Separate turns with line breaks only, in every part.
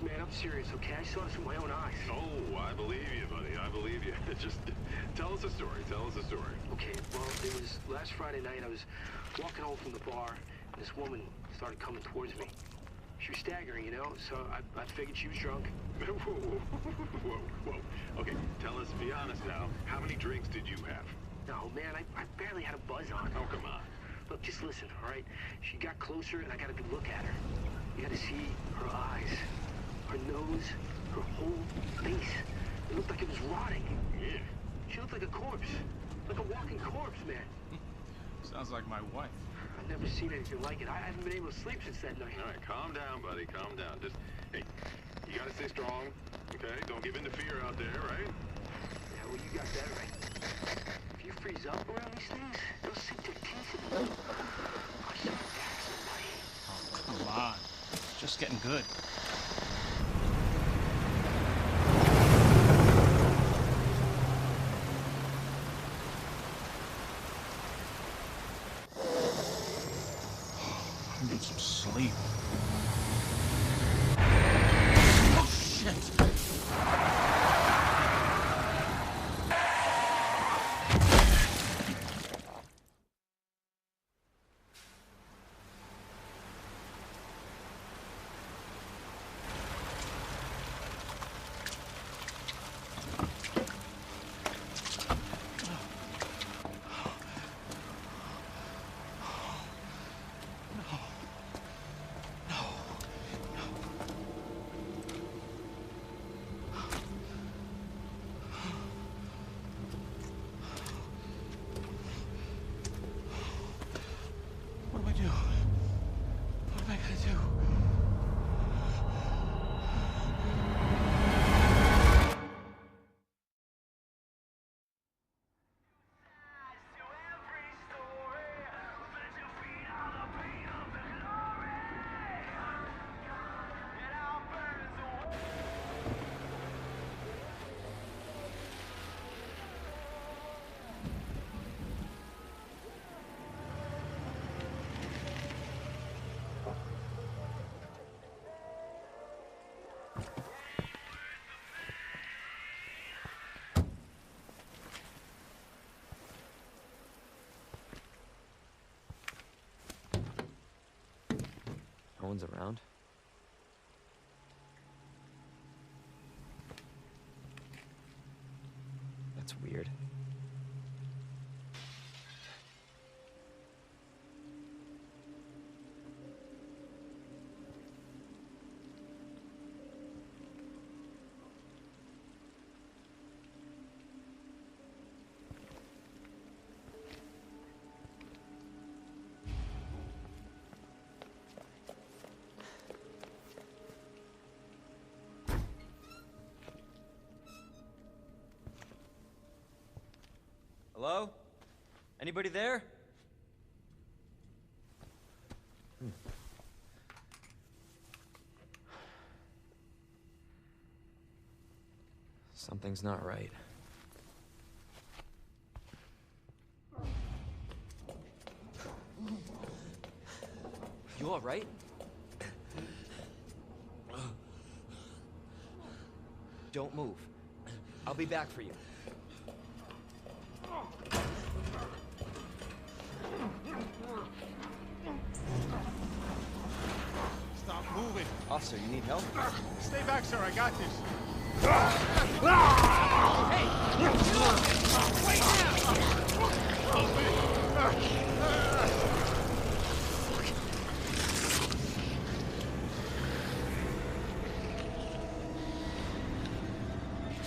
Look, man, I'm serious, okay? I saw this with my own eyes.
Oh, I believe you, buddy. I believe you. Just tell us a story. Tell us a story.
Okay, well, it was last Friday night. I was walking home from the bar, and this woman started coming towards me. She was staggering, you know, so I figured she was drunk.
Whoa. Okay, tell us, be honest now. How many drinks did you have?
No, man, I barely had a buzz on.
Oh, come on.
Look, just listen, all right? She got closer, and I got a good look at her. You got to see her eyes, her nose, her whole face. It looked like it was rotting.
Yeah.
She looked like a corpse. Like a walking corpse, man.
Sounds like my wife.
I've never seen anything like it. I haven't been able to sleep since that night.
All right, calm down, buddy. Calm down. Just, hey, you gotta stay strong, okay? Don't give in to fear out there, right?
Yeah, well, you got that right. If you freeze up around these things, they'll sink their teeth in you. I saw that somebody.
Oh, come on. It's just getting good. I need some sleep. Oh, shit! What do I do? What am I gonna do?
No one's around? That's weird.
Hello? Anybody there?
Something's not right.
You all right? Don't move. I'll be back for you.
Stop moving.
Officer, you need help?
Stay back, sir. I got this.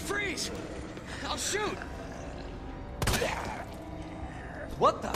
Freeze! I'll shoot! What the?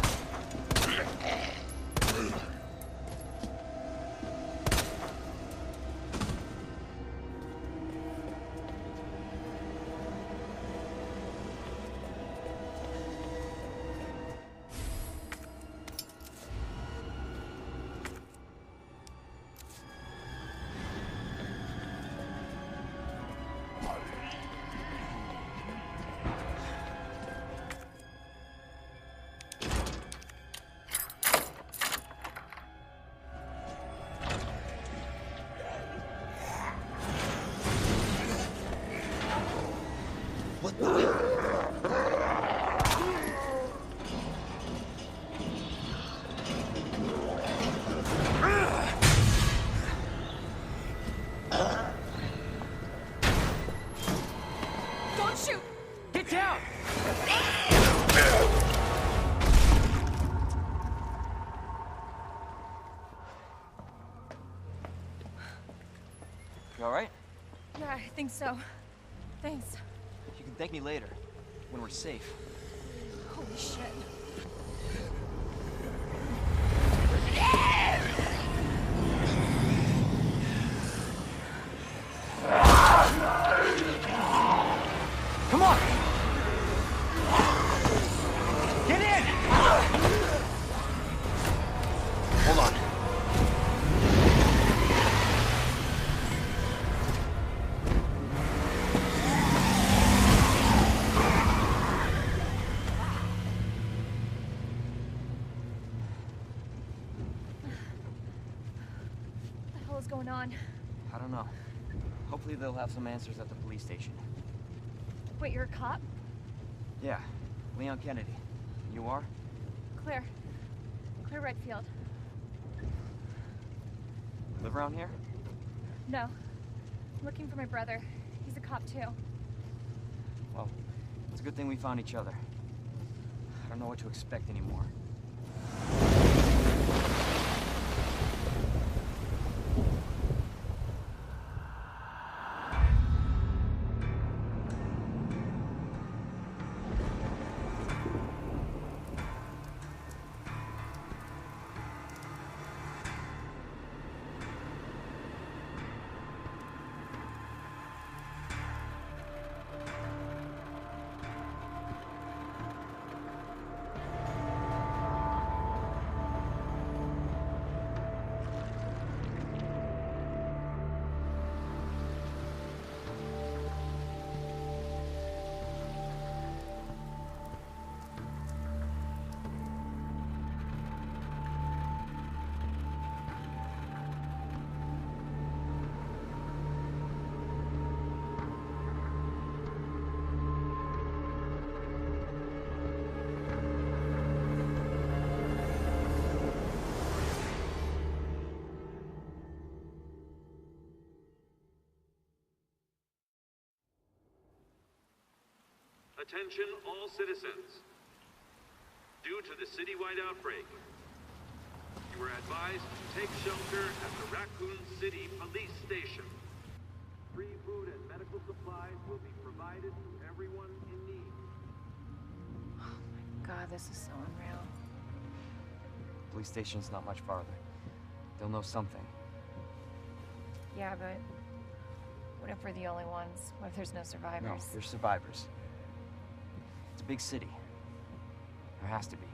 You alright?
Yeah, I think so. Thanks.
You can thank me later, when we're safe.
Holy shit.
Come on! Get in! Hold on.
What the hell is going on?
I don't know. Hopefully they'll have some answers at the police station.
Wait, you're a cop?
Yeah, Leon Kennedy. You are?
Claire. Claire Redfield.
Live around here?
No. I'm looking for my brother. He's a cop too.
Well, it's a good thing we found each other. I don't know what to expect anymore.
Attention all citizens. Due to the citywide outbreak, you are advised to take shelter at the Raccoon City Police Station. Free food and medical supplies will be provided to everyone in need.
God, this is so unreal.
Police station's not much farther. They'll know something.
Yeah, but what if we're the only ones? What if there's no survivors?
No, there's survivors. It's a big city. There has to be.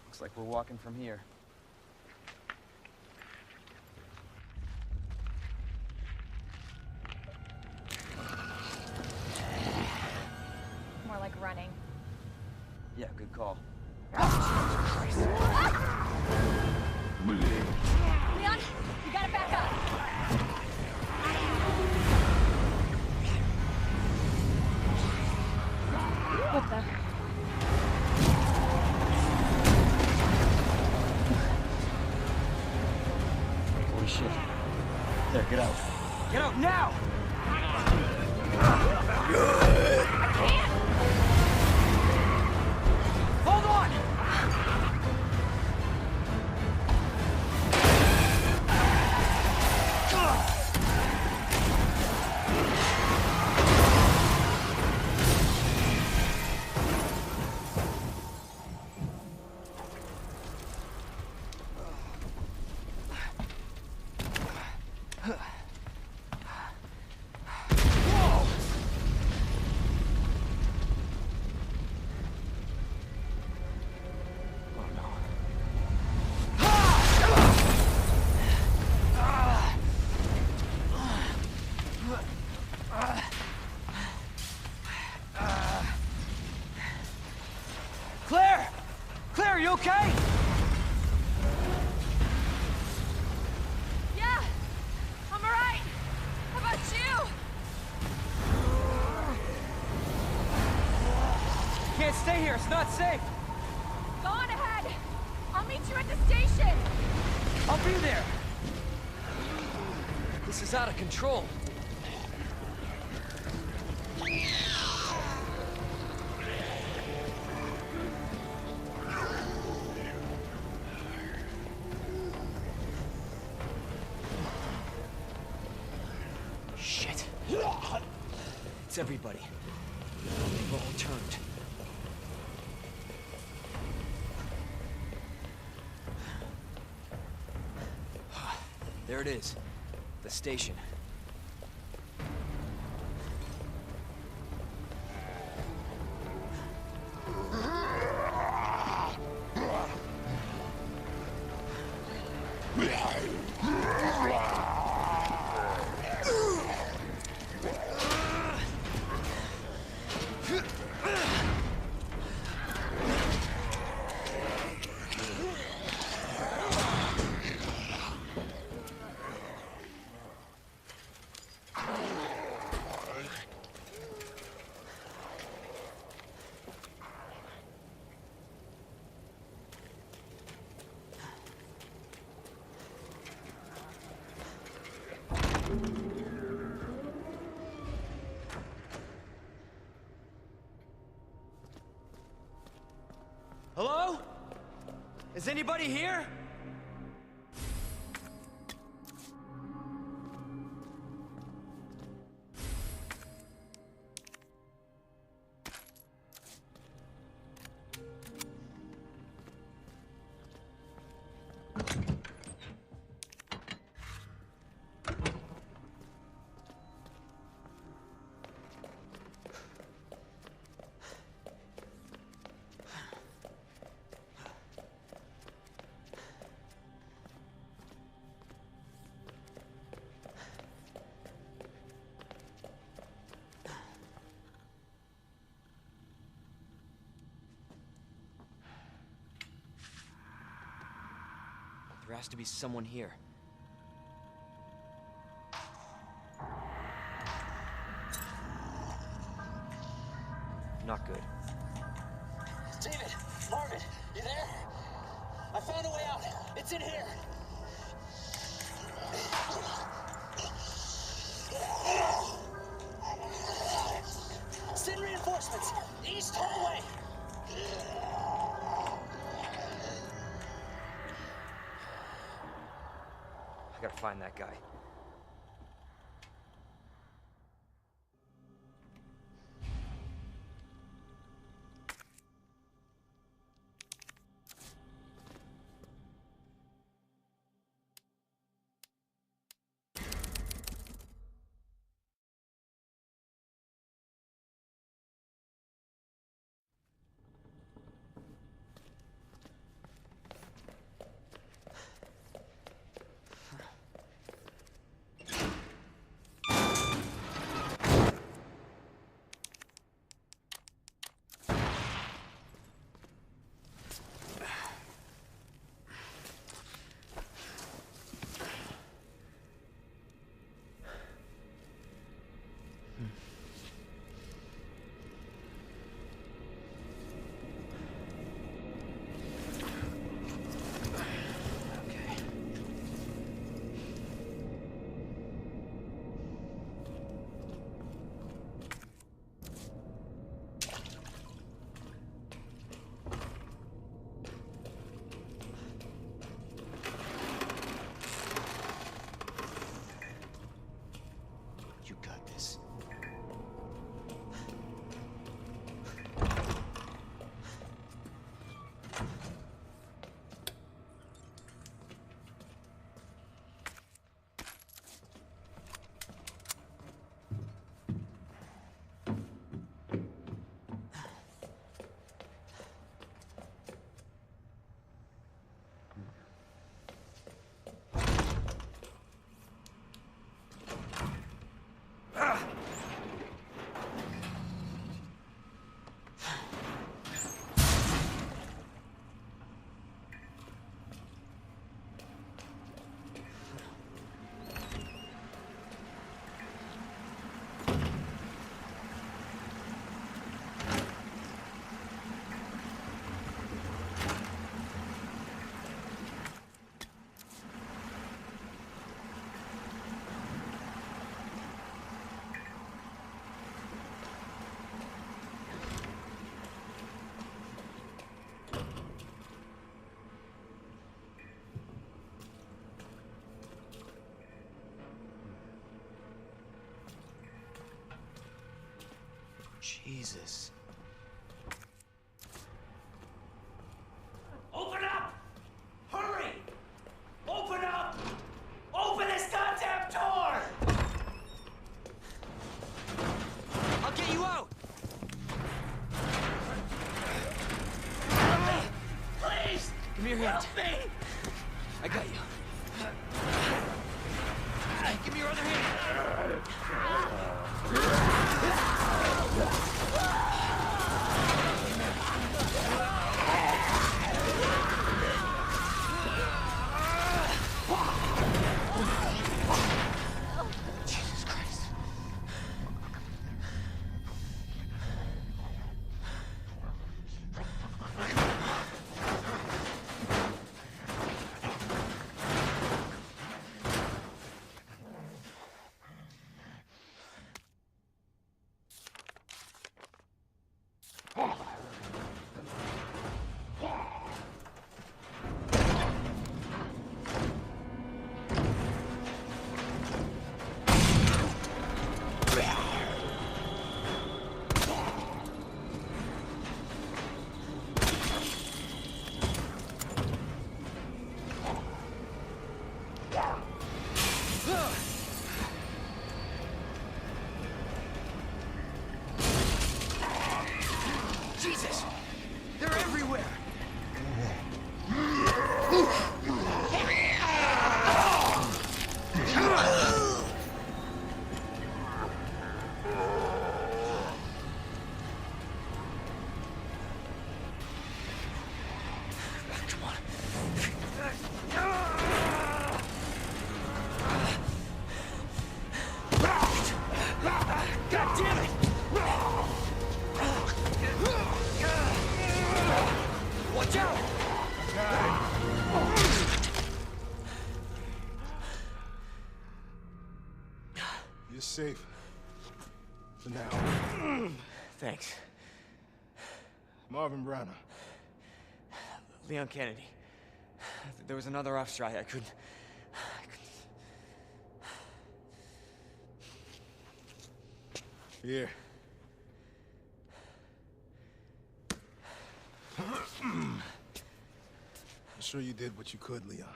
Looks like we're walking from here.
More like running.
Yeah, good call.
Leon, you gotta back up. What the?
Holy shit. There, get out. Get out now! Hold on! Claire! Claire, are you okay?
Yeah, I'm alright. How about you?
can't stay here. It's not safe.
Go on ahead. I'll meet you at the station.
I'll be there. This is out of control. Shit. It's everybody. They've all turned. There it is. The station. Hello? Is anybody here? There has to be someone here. Not good.
David! Marvin! You there? I found a way out! It's in here! Send reinforcements! East, turn away!
I gotta find that guy.
Jesus.
Open up! Hurry! Open up! Open this goddamn door!
I'll get you out!
Please!
Give me your hand.
Help me!
I got you. Give me your other hand. Jesus Christ. Jesus! They're everywhere! Come on. God damn it! Watch out!
You're safe. For now.
Thanks.
Marvin Browner.
Leon Kennedy. There was another off strike. I couldn't...
Here. I'm sure you did what you could, Leon.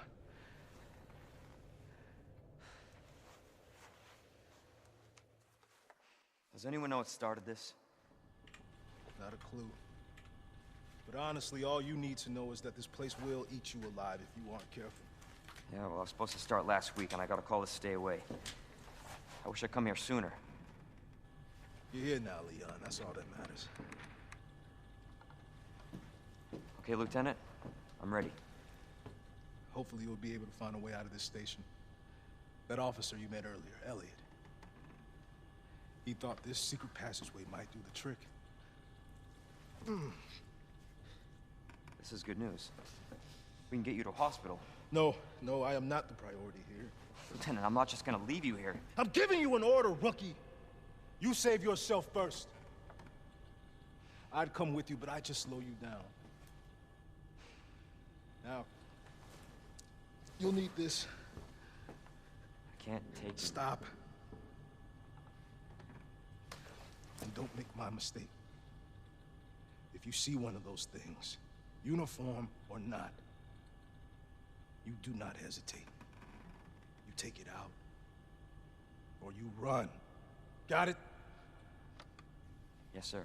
Does anyone know what started this?
Not a clue. But honestly, all you need to know is that this place will eat you alive if you aren't careful.
Yeah, well, I was supposed to start last week, and I got a call to stay away. I wish I'd come here sooner.
You're here now, Leon. That's all that matters.
Okay, Lieutenant? I'm ready.
Hopefully you'll be able to find a way out of this station. That officer you met earlier, Elliot. He thought this secret passageway might do the trick.
This is good news. We can get you to a hospital.
No, I am not the priority here.
Lieutenant, I'm not just gonna leave you here.
I'm giving you an order, rookie. You save yourself first. I'd come with you, but I'd just slow you down. Now, you'll need this.
I can't take it.
Stop. And don't make my mistake. If you see one of those things, uniform or not, you do not hesitate. You take it out, or you run. Got it?
Yes, sir.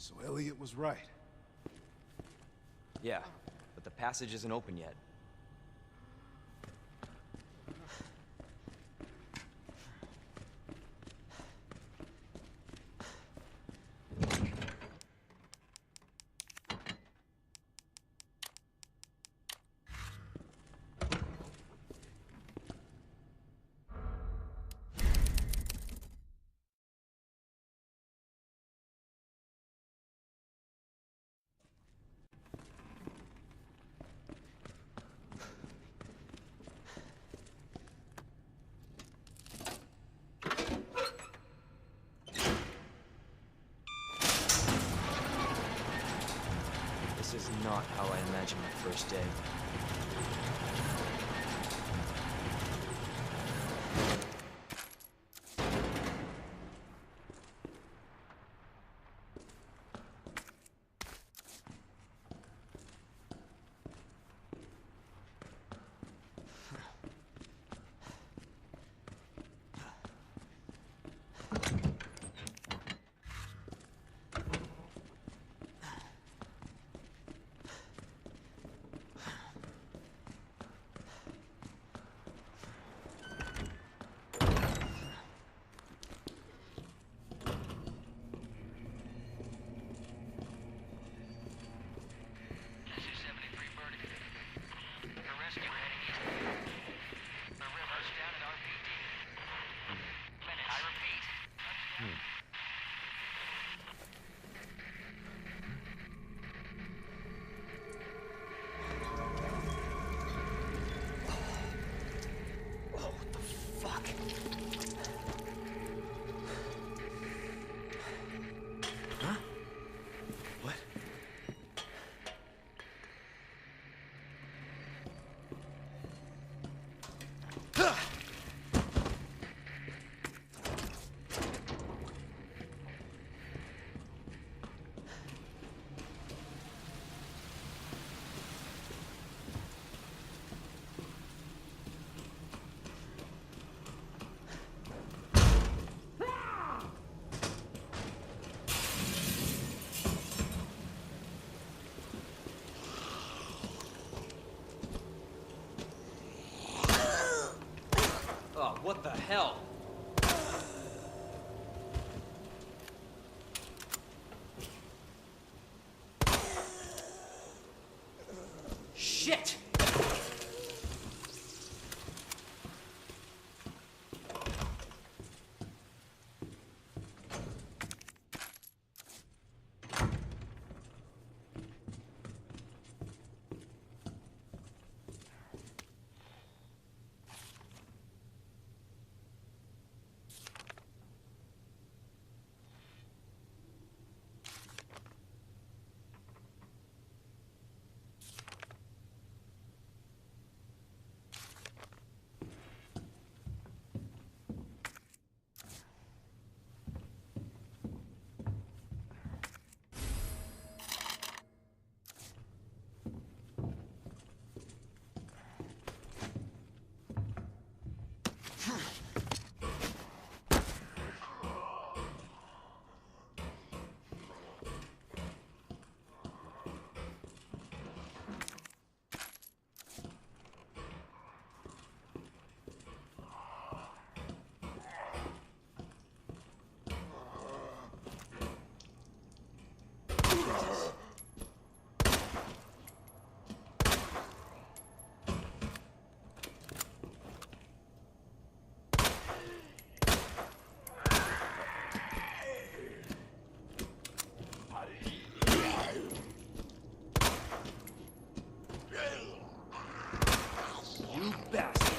So Elliot was right.
Yeah, but the passage isn't open yet. This is not how I imagined my first day. Oh, what the hell? Shit! You bastard!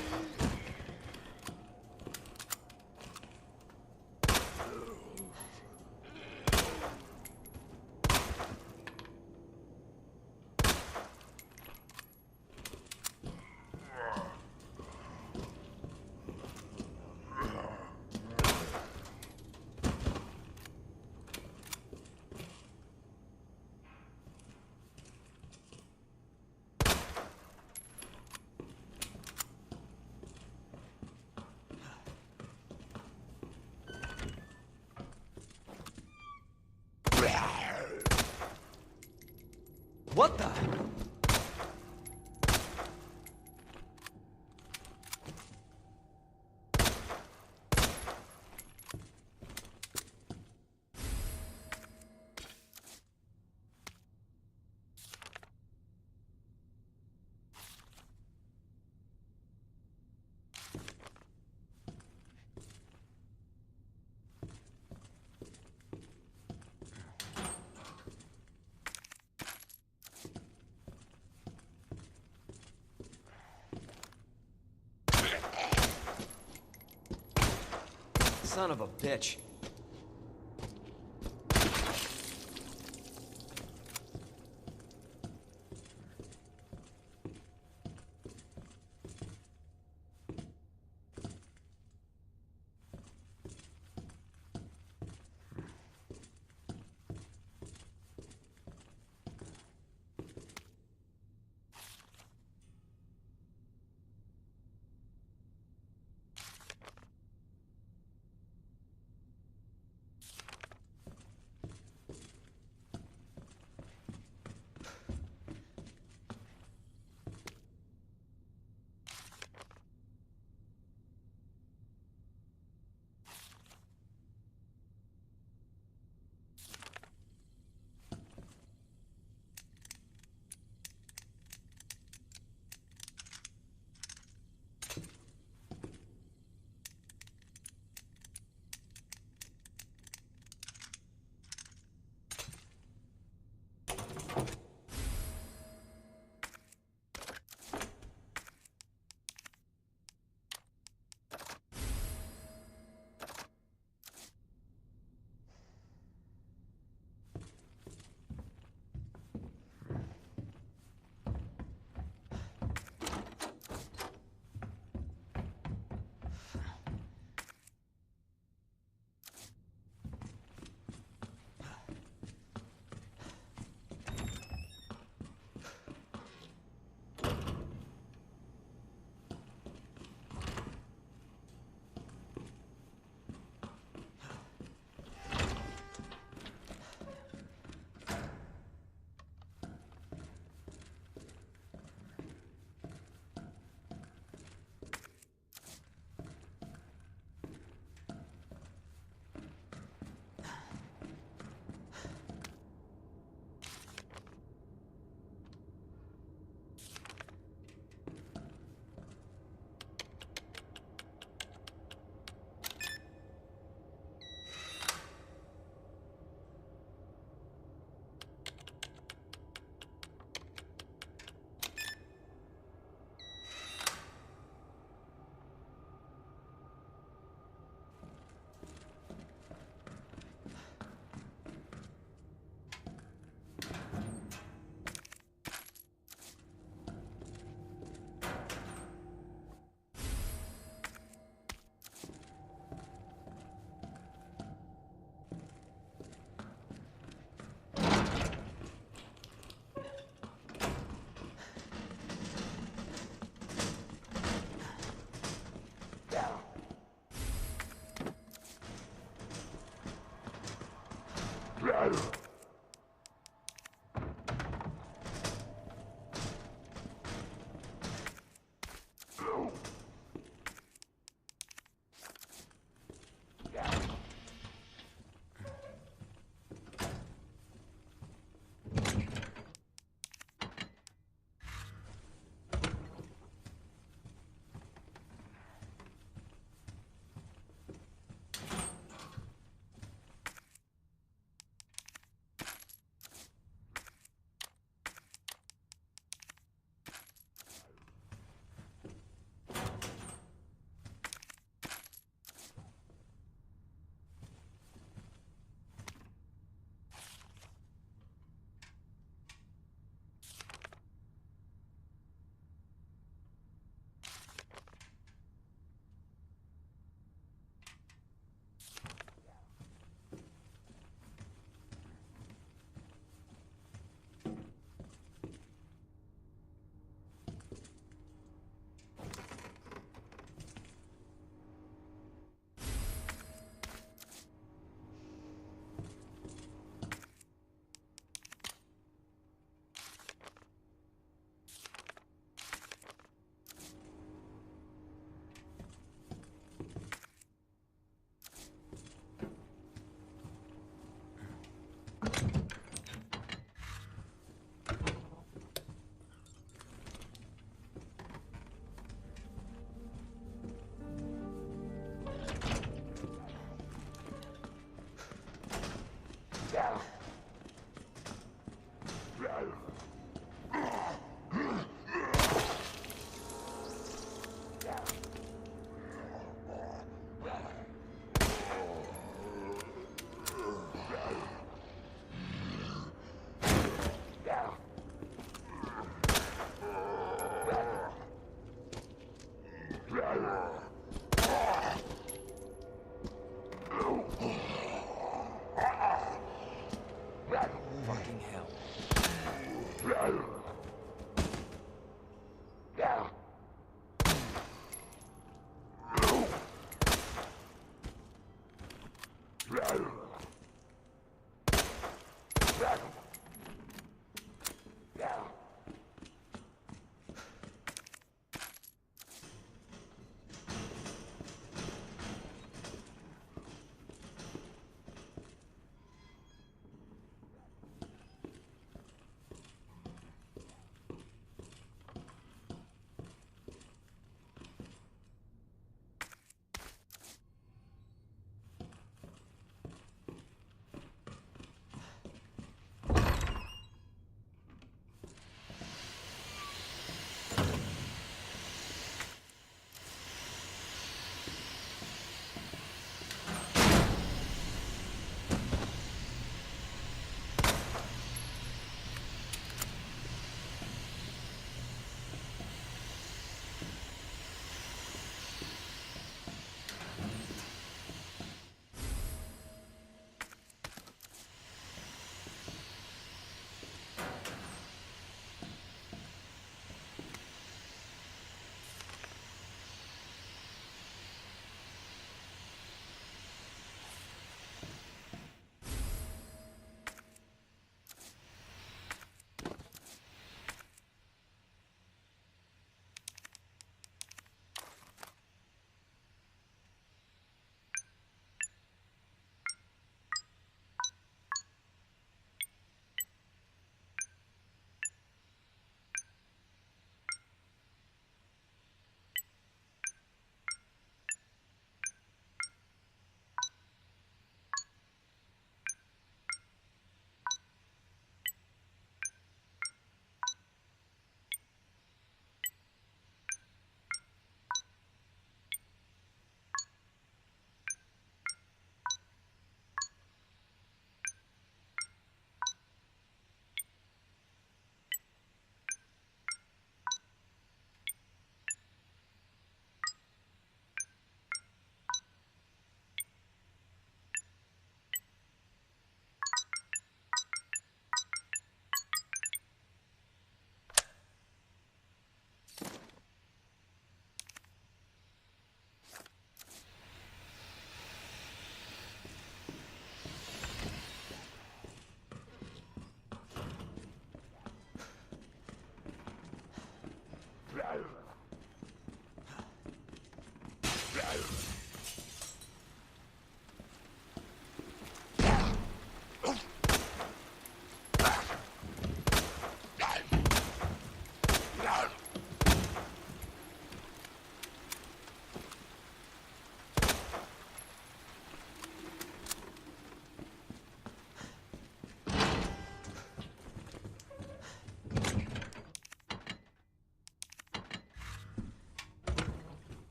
What the? Son of a bitch.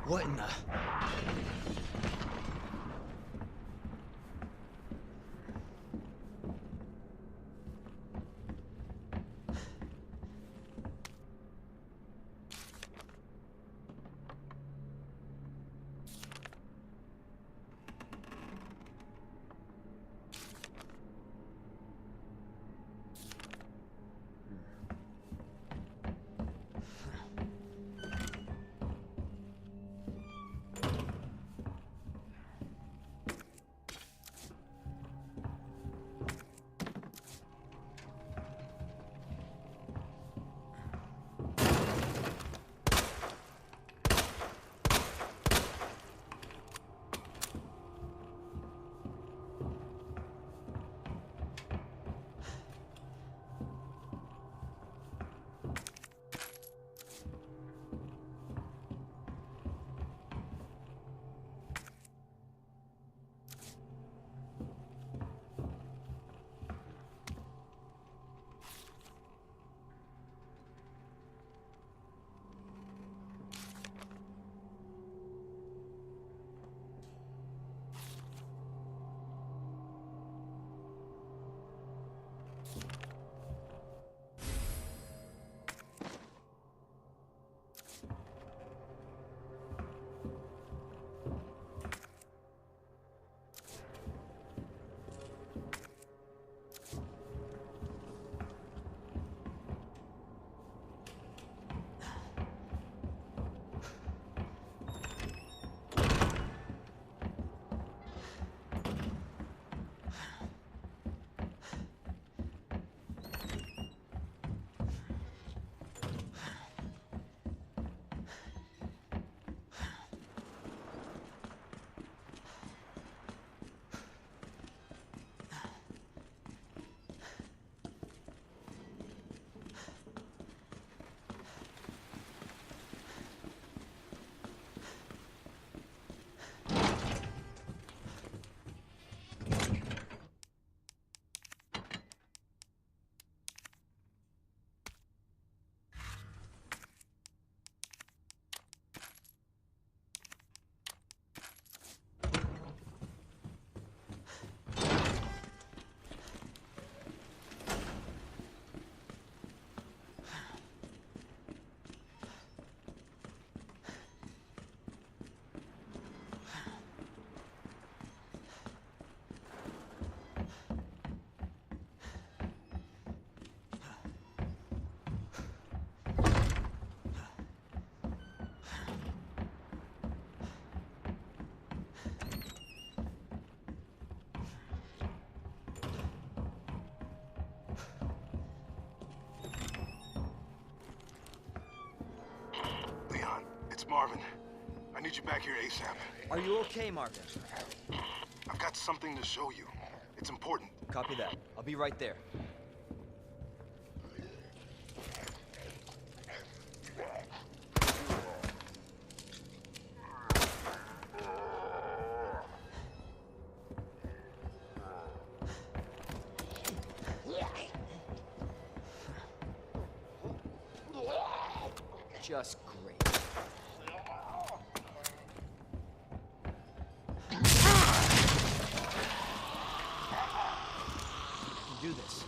What in the...
Marvin, I need you back here ASAP.
Are you okay, Marvin?
I've got something to show you. It's important.
Copy that. I'll be right there. Just great. You can do this.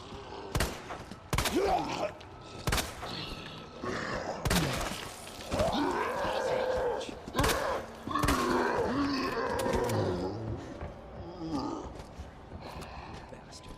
Bastard.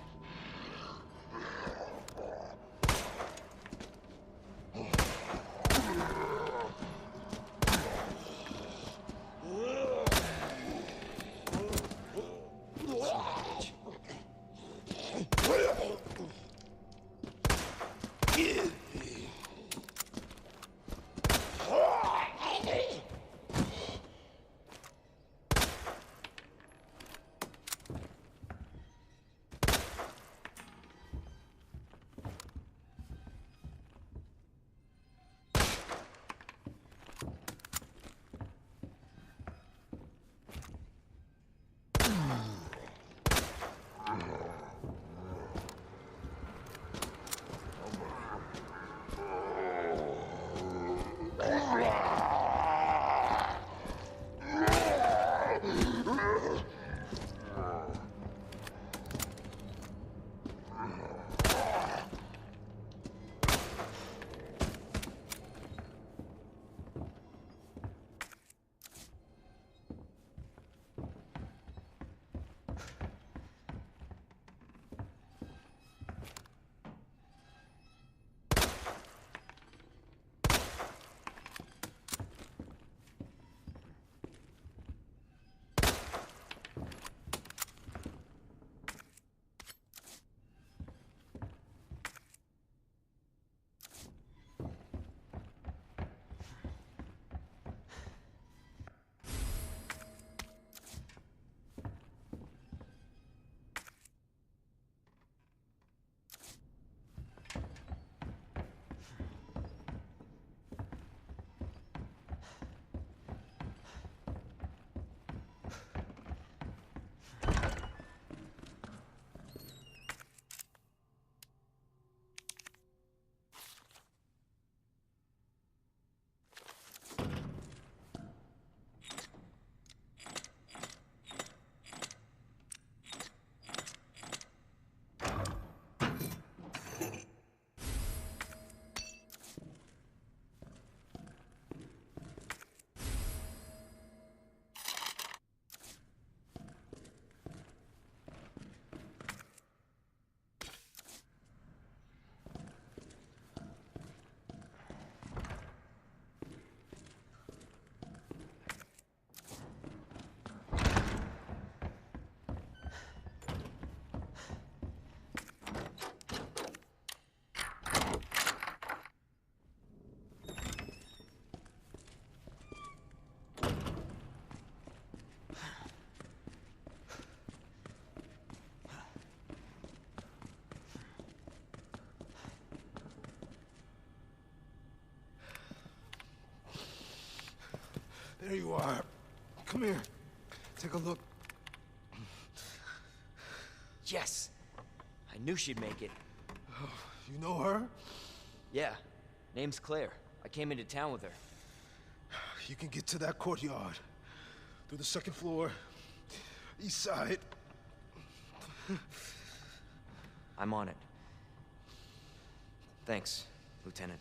There you are. Come here. Take a look.
Yes! I knew she'd make it.
You know her?
Yeah. Name's Claire. I came into town with her.
You can get to that courtyard. Through the second floor. East side.
I'm on it. Thanks, Lieutenant.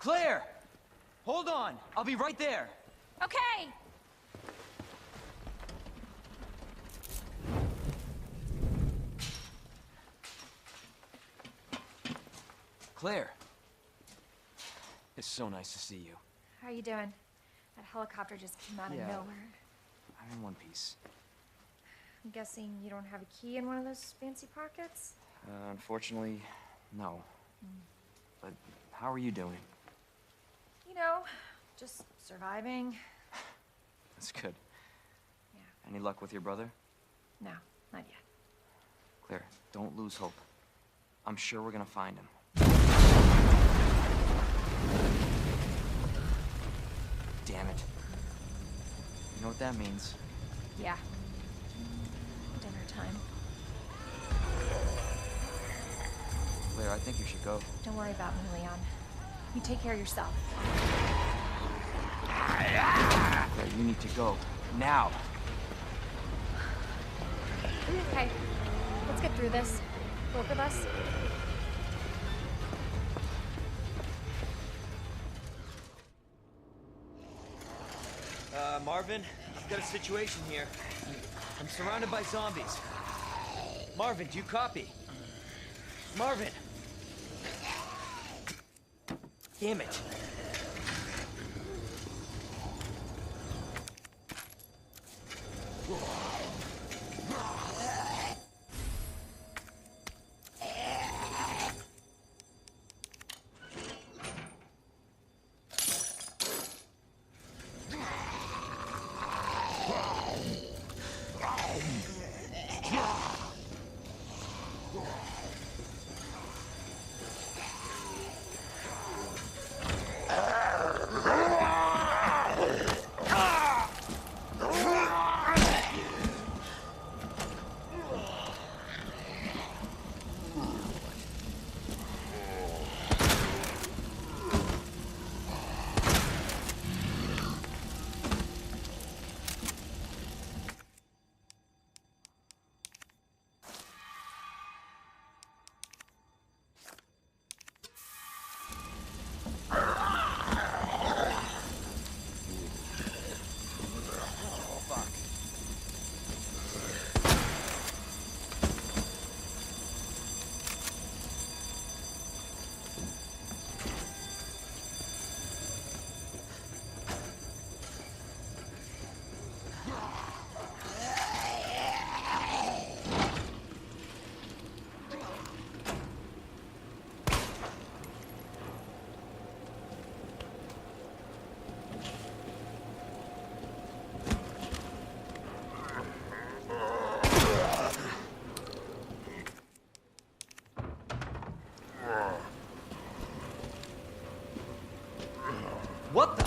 Claire! Hold on! I'll be right there!
Okay!
Claire! It's so nice to see you.
How are you doing? That helicopter just came out of
Yeah.
nowhere.
I'm in one piece.
I'm guessing you don't have a key in one of those fancy pockets?
Unfortunately, no. But how are you doing?
You know, just surviving.
That's good.
Yeah.
Any luck with your brother?
No, not yet.
Claire, don't lose hope. I'm sure we're gonna find him. Damn it. You know what that means?
Yeah. Dinner time.
Claire, I think you should go.
Don't worry about me, Leon. You take care of yourself.
Claire, you need to go. Now!
Okay, let's get through this. Both of us.
Marvin, I've got a situation here. I'm surrounded by zombies. Marvin, do you copy? Marvin! Damn it! What the?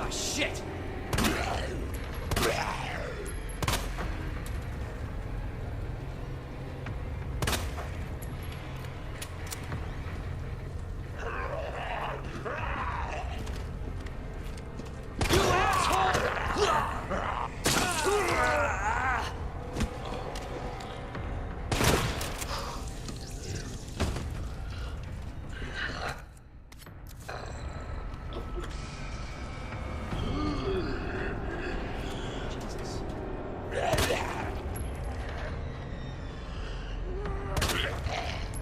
Ah, shit! You asshole! Jesus.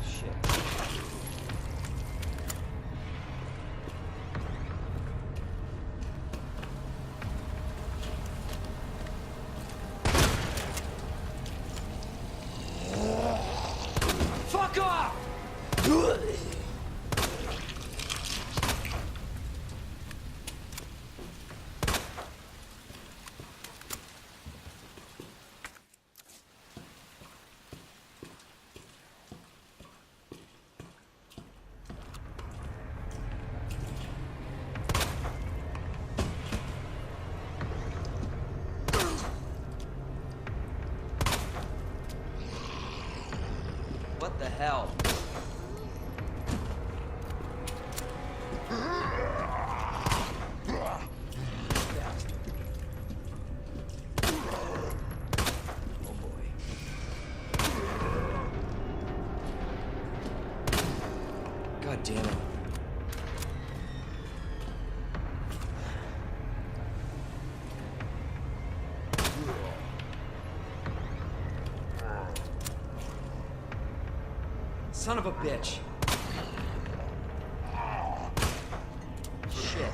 Shit. Fuck off! What the hell? Oh boy. God damn it. Son of a bitch. Shit.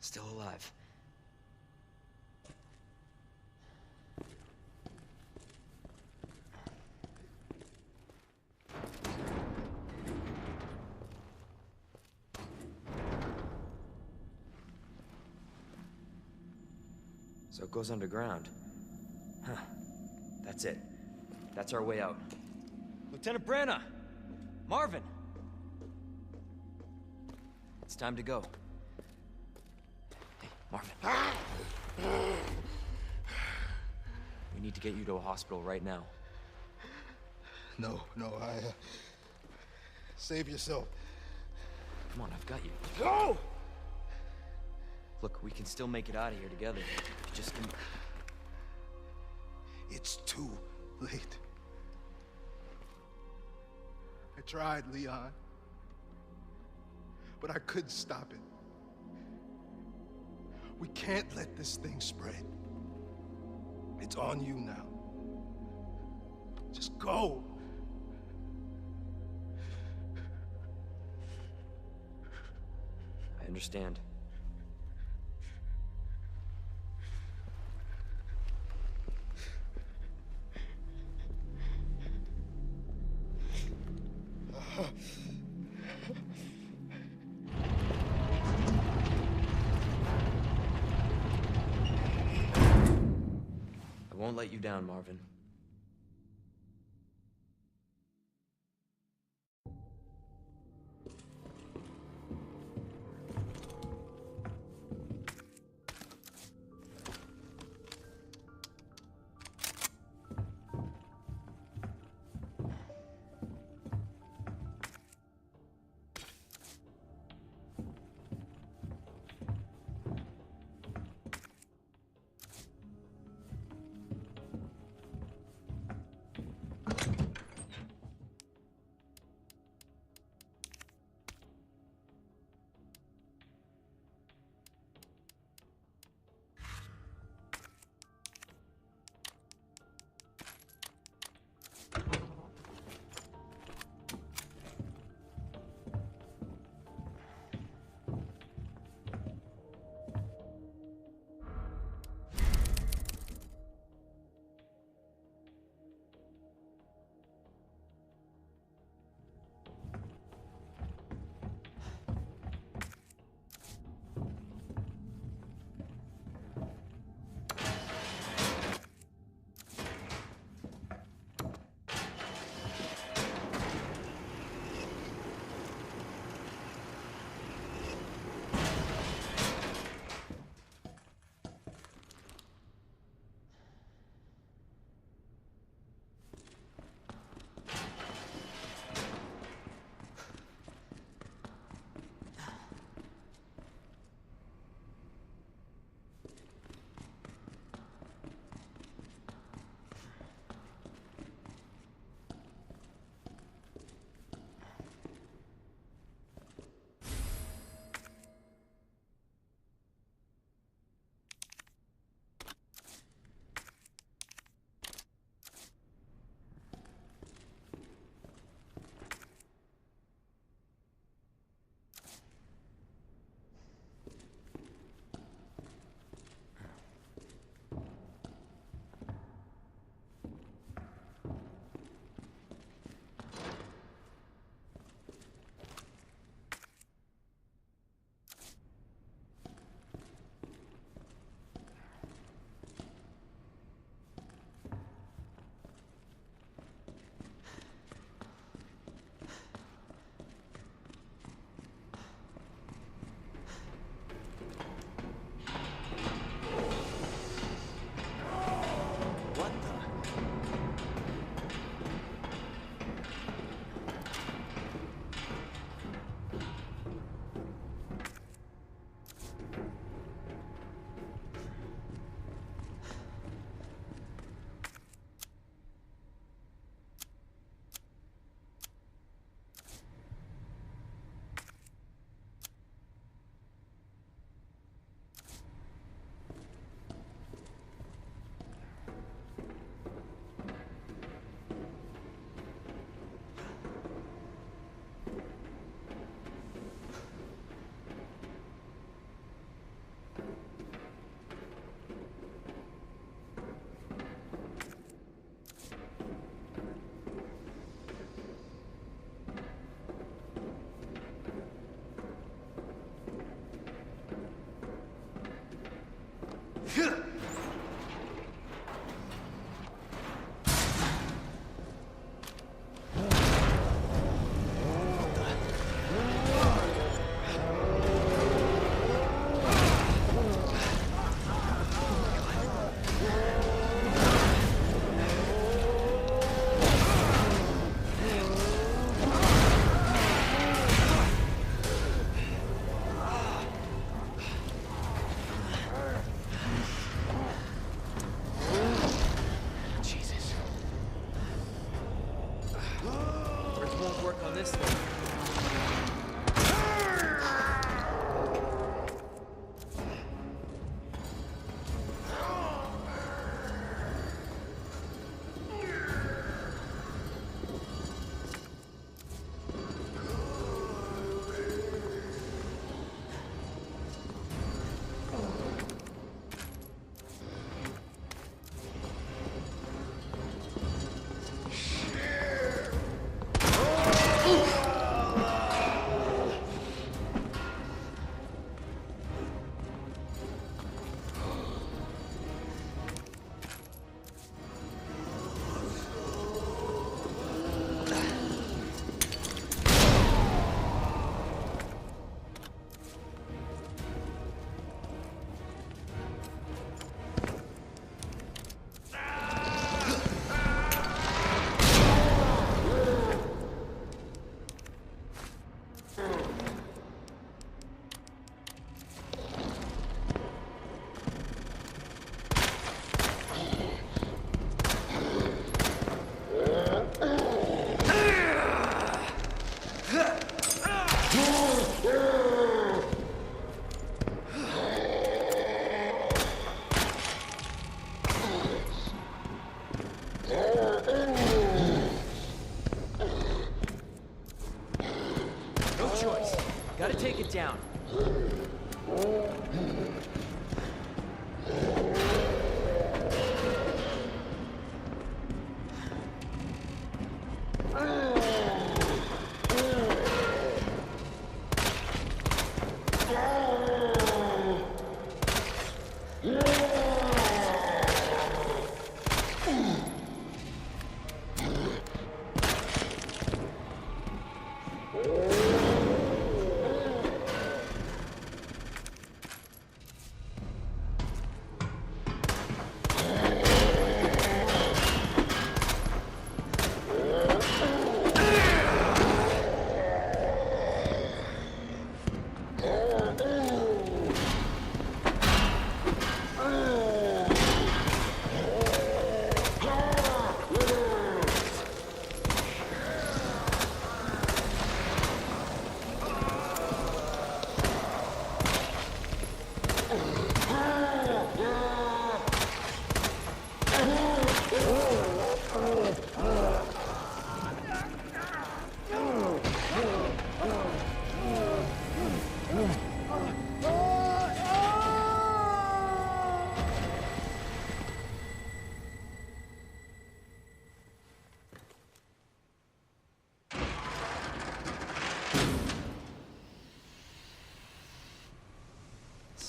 Still alive. So it goes underground. Huh. That's it. That's our way out. Lieutenant Branagh! Marvin! It's time to go. Hey, Marvin. We need to get you to a hospital right now.
No, save yourself.
Come on, I've got you.
Go!
Look, we can still make it out of here together. Just can...
It's too late. I tried, Leon. But I couldn't stop it. We can't let this thing spread. It's on you now. Just go.
I understand. I won't let you down, Marvin.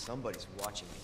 Somebody's watching me.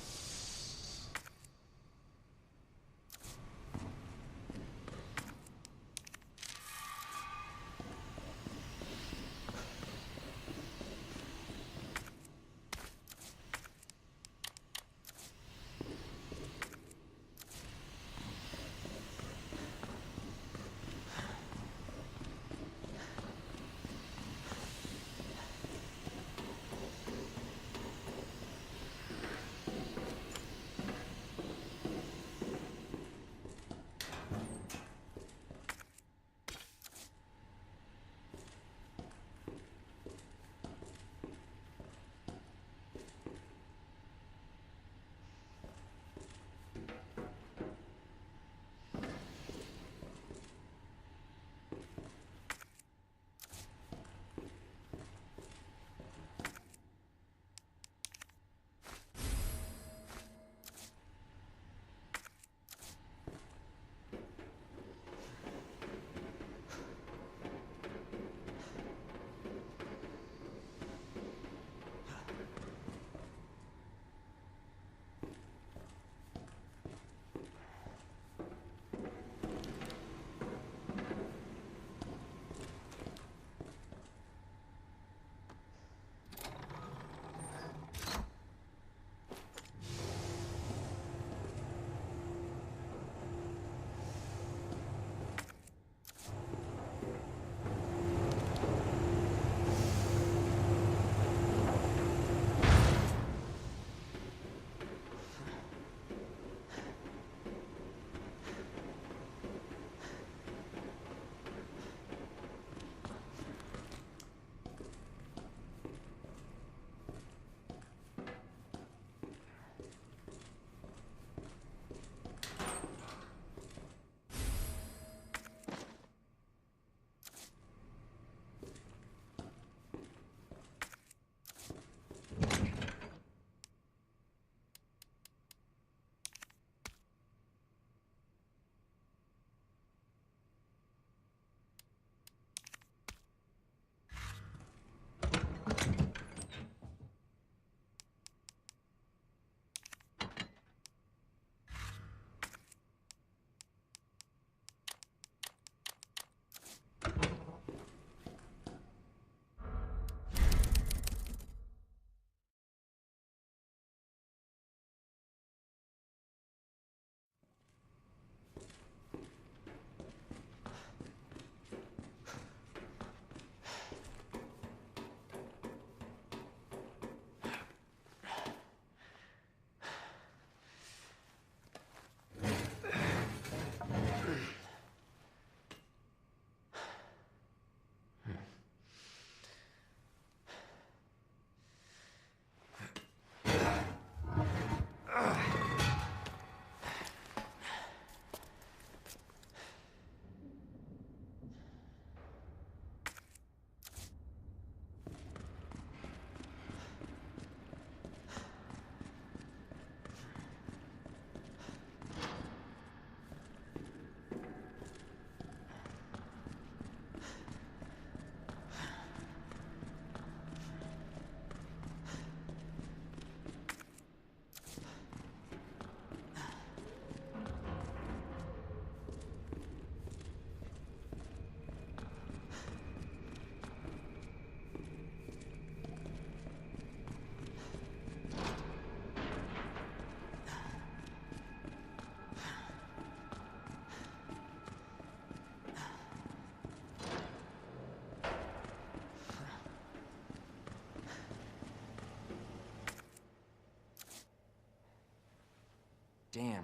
Damn.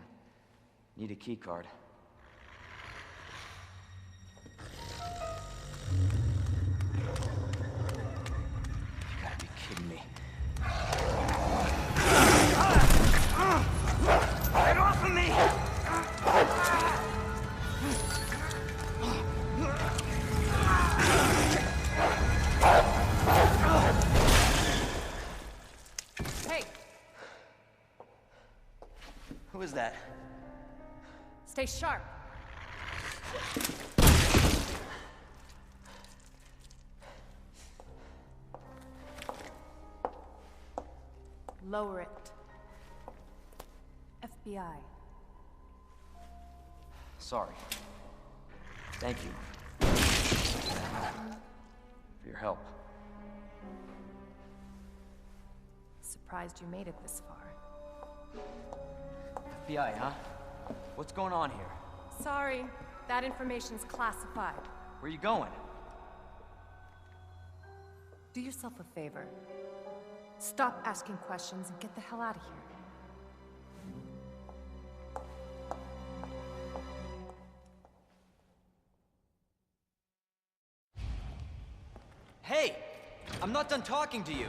Need a key card. You gotta be kidding me. Get off of me!
Hey,
Who is that?
stay sharp. Lower it.
FBI.
Sorry. Thank you. For your help.
Surprised you made it this far.
FBI, huh? What's going on here?
Sorry, that information's classified.
Where you going?
Do yourself a favor. Stop asking questions and get the hell out of here.
Hey! I'm not done talking to you!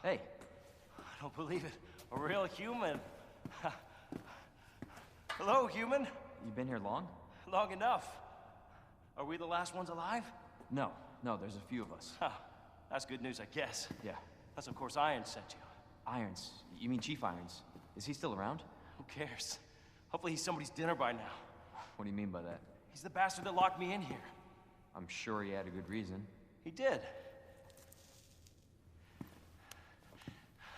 Hey,
I don't believe it. A real human. Hello, human.
you been here long?
Long enough. Are we the last ones alive?
No, there's a few of us.
Huh. That's good news, I guess.
Yeah.
That's of course Irons sent you.
Irons? You mean Chief Irons? Is he still around?
Who cares? Hopefully he's somebody's dinner by now.
What do you mean by that?
He's the bastard that locked me in here.
I'm sure he had a good reason.
He did.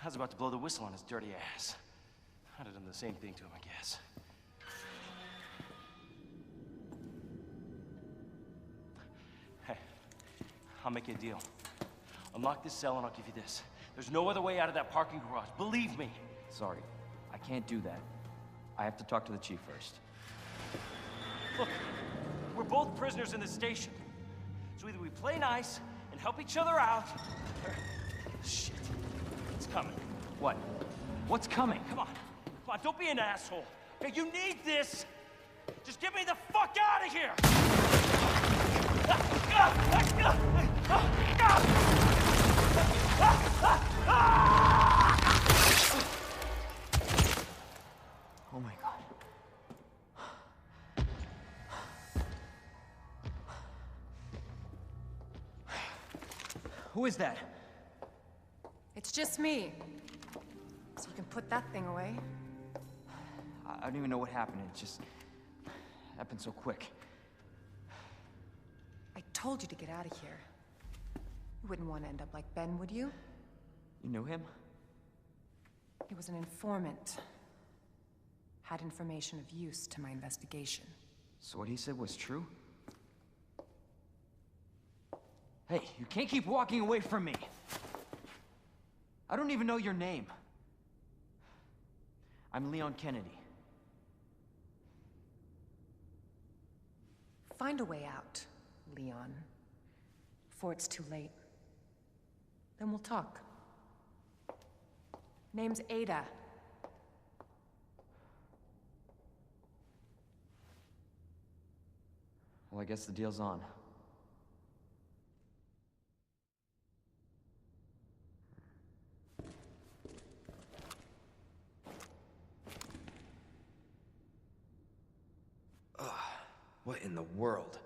I was about to blow the whistle on his dirty ass. I'd have done the same thing to him, I guess. Hey, I'll make you a deal. Unlock this cell and I'll give you this. There's no other way out of that parking garage. Believe me.
Sorry, I can't do that. I have to talk to the chief first.
Look, we're both prisoners in this station. So either we play nice and help each other out, or... Shit. It's coming.
What? What's coming?
Come on, don't be an asshole. Okay, you need this. Just get me the fuck out of here!
Oh my God. Who is that?
It's just me. So you can put that thing away.
I don't even know what happened. It just happened so quick.
I told you to get out of here. You wouldn't want to end up like Ben, would you?
You knew him?
He was an informant. Had information of use to my investigation.
So what he said was true? Hey, you can't keep walking away from me. I don't even know your name. I'm Leon Kennedy.
Find a way out, Leon. Before it's too late. Then we'll talk. Name's Ada.
Well, I guess the deal's on. What in the world?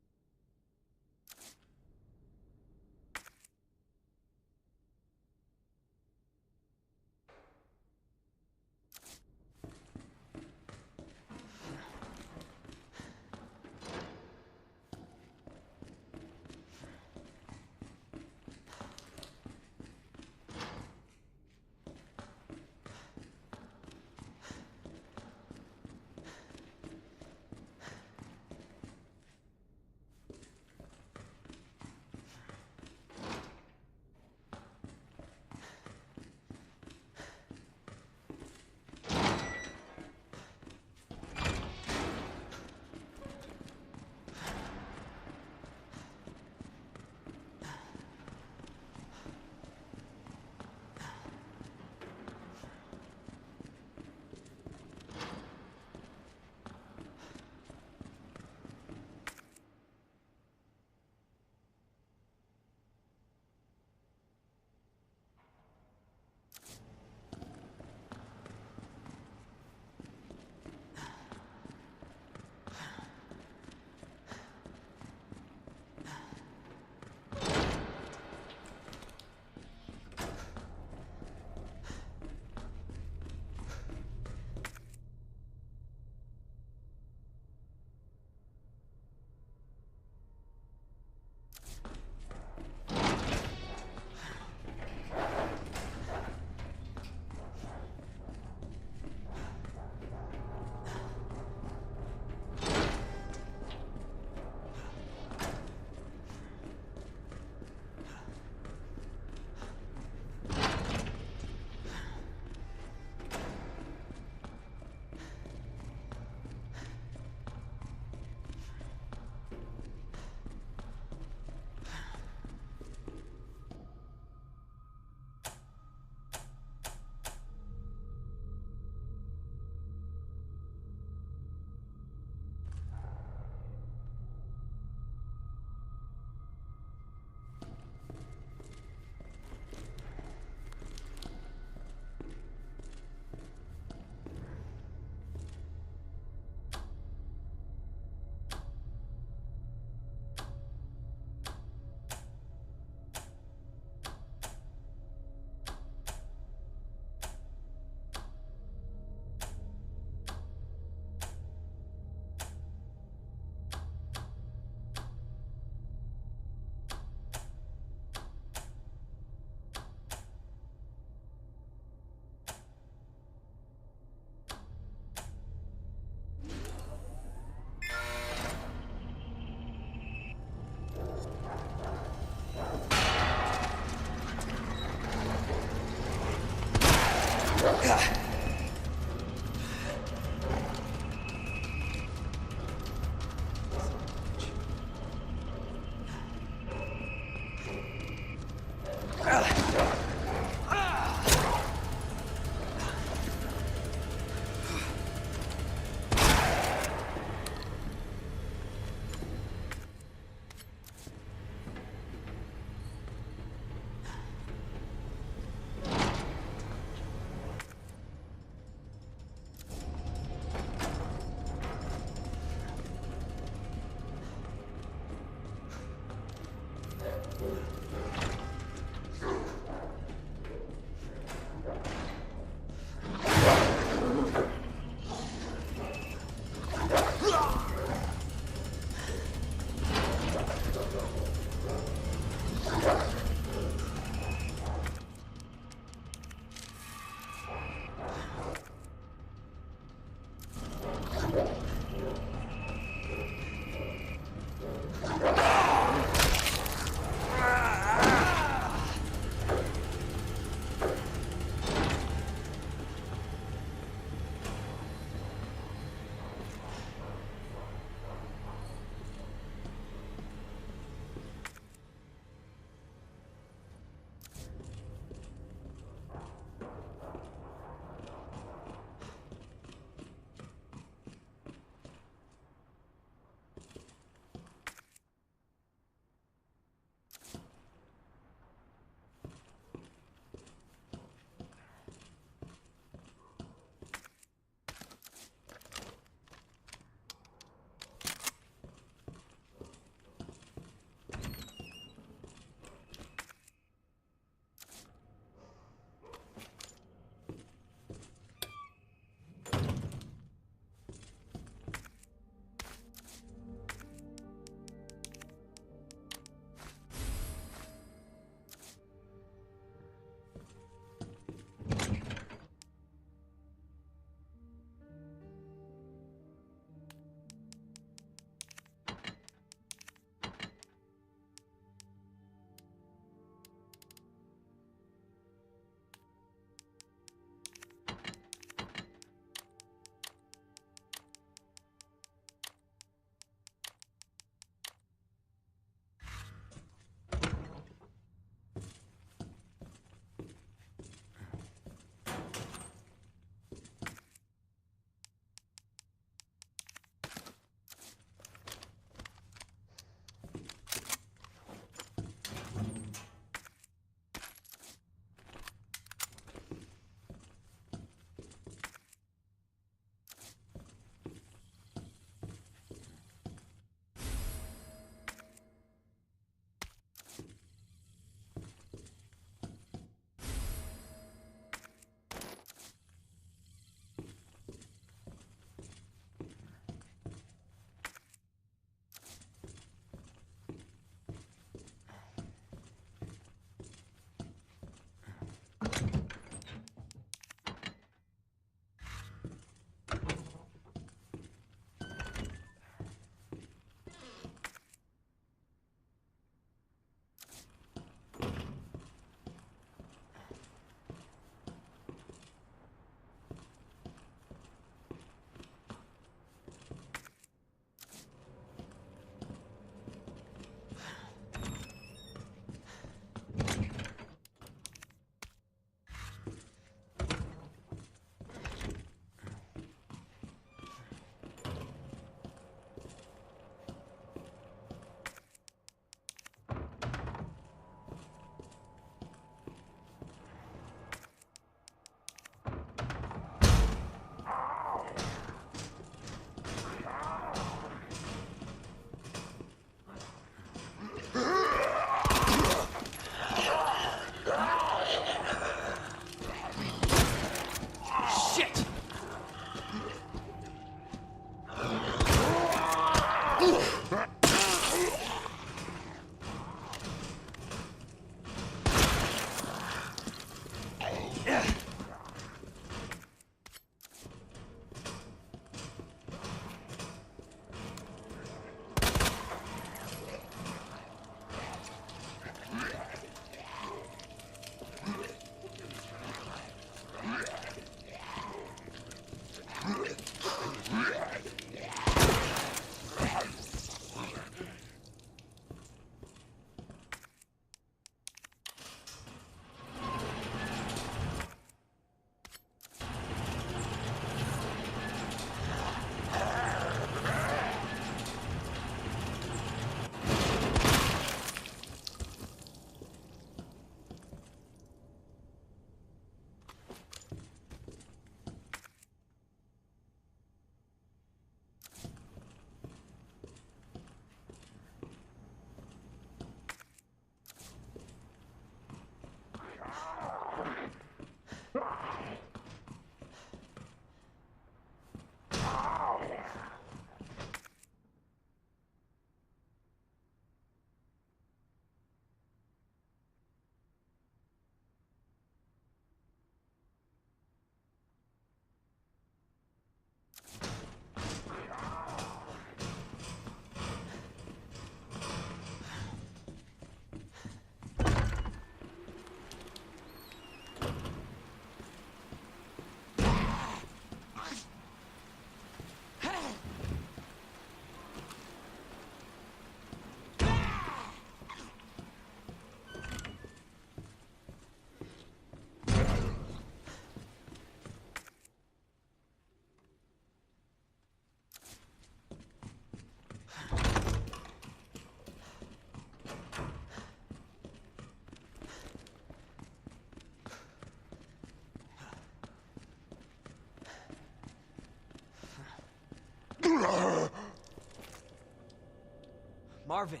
Marvin!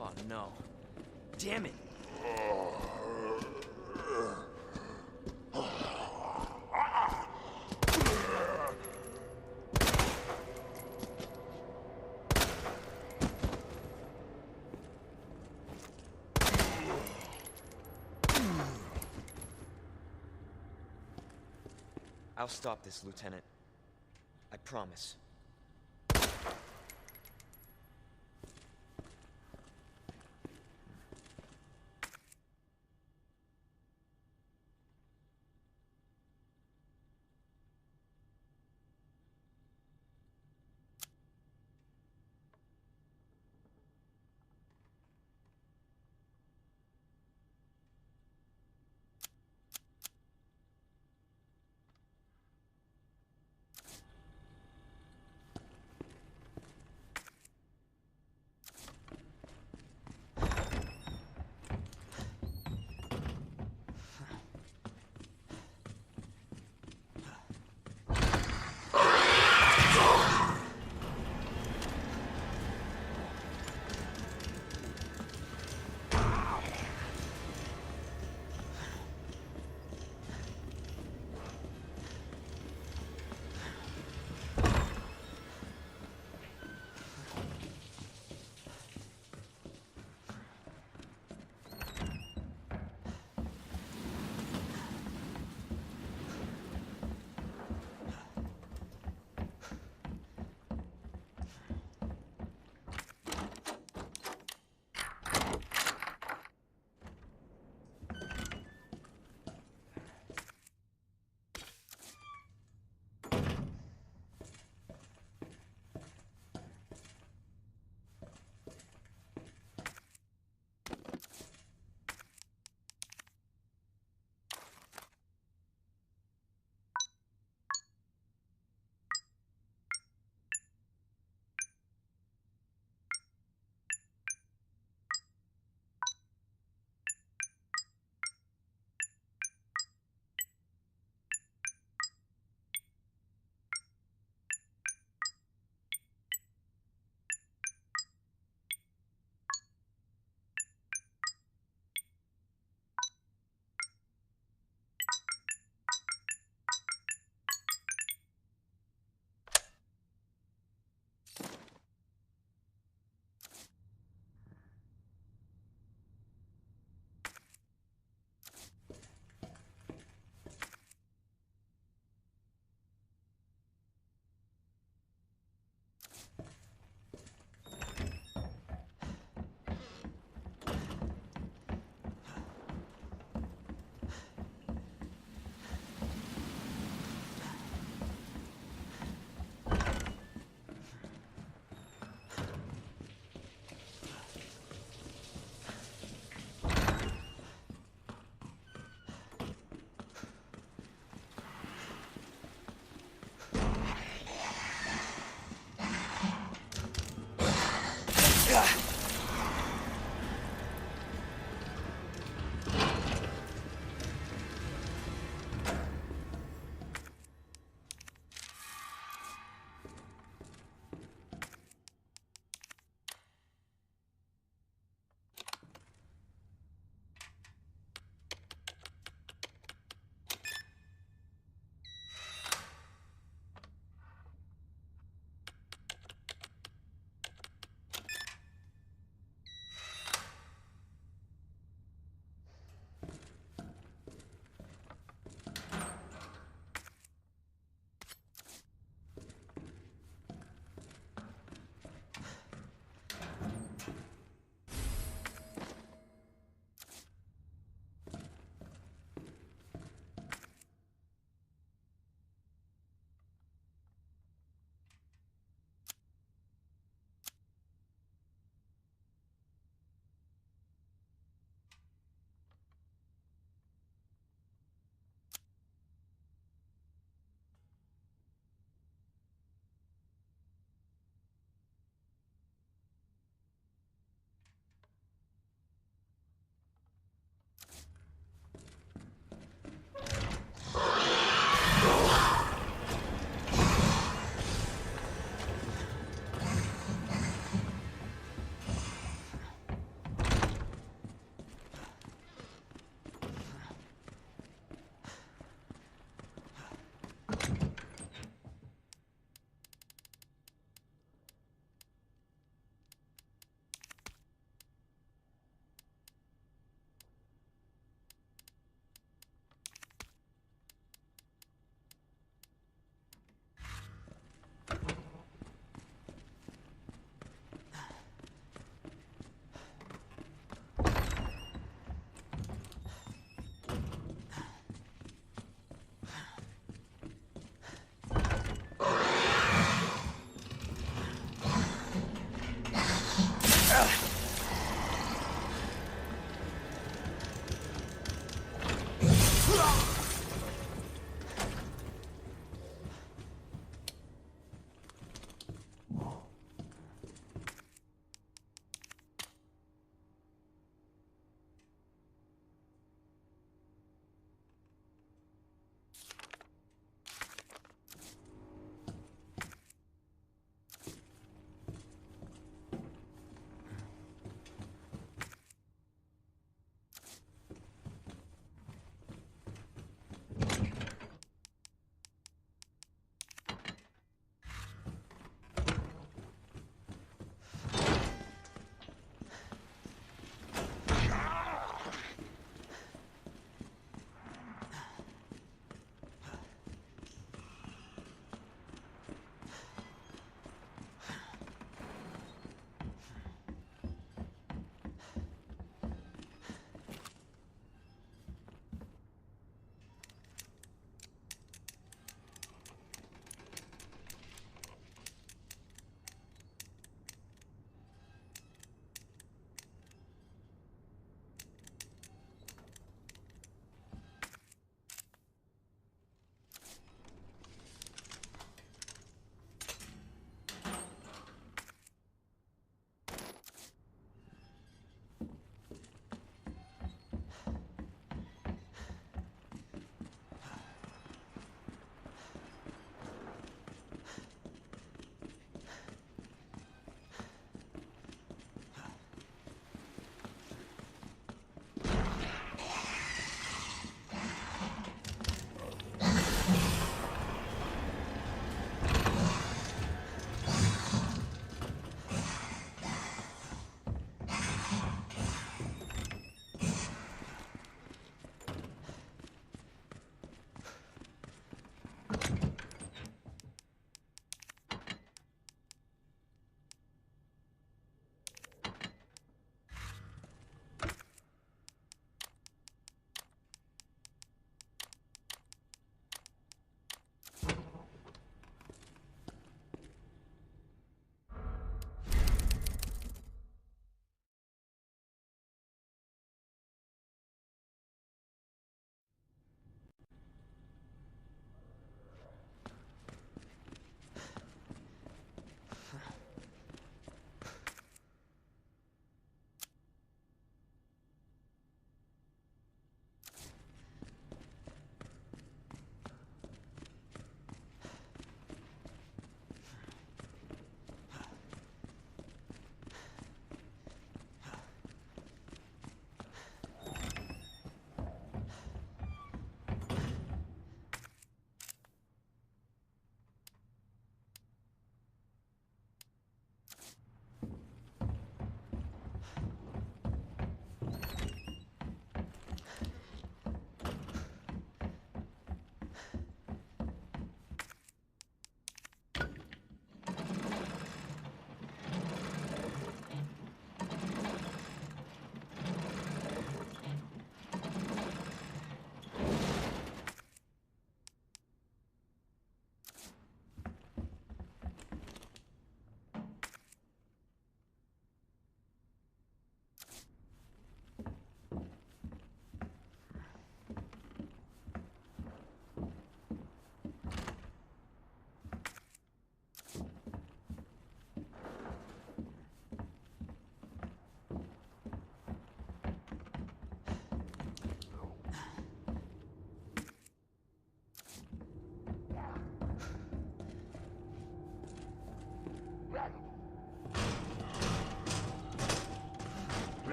Oh no. Damn it! I'll stop this, Lieutenant. I promise.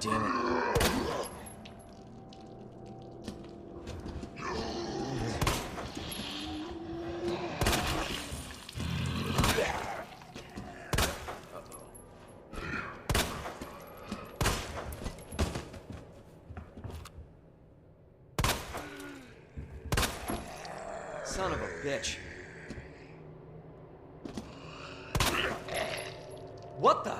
damn it. Son of a bitch. What the?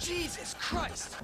Jesus Christ!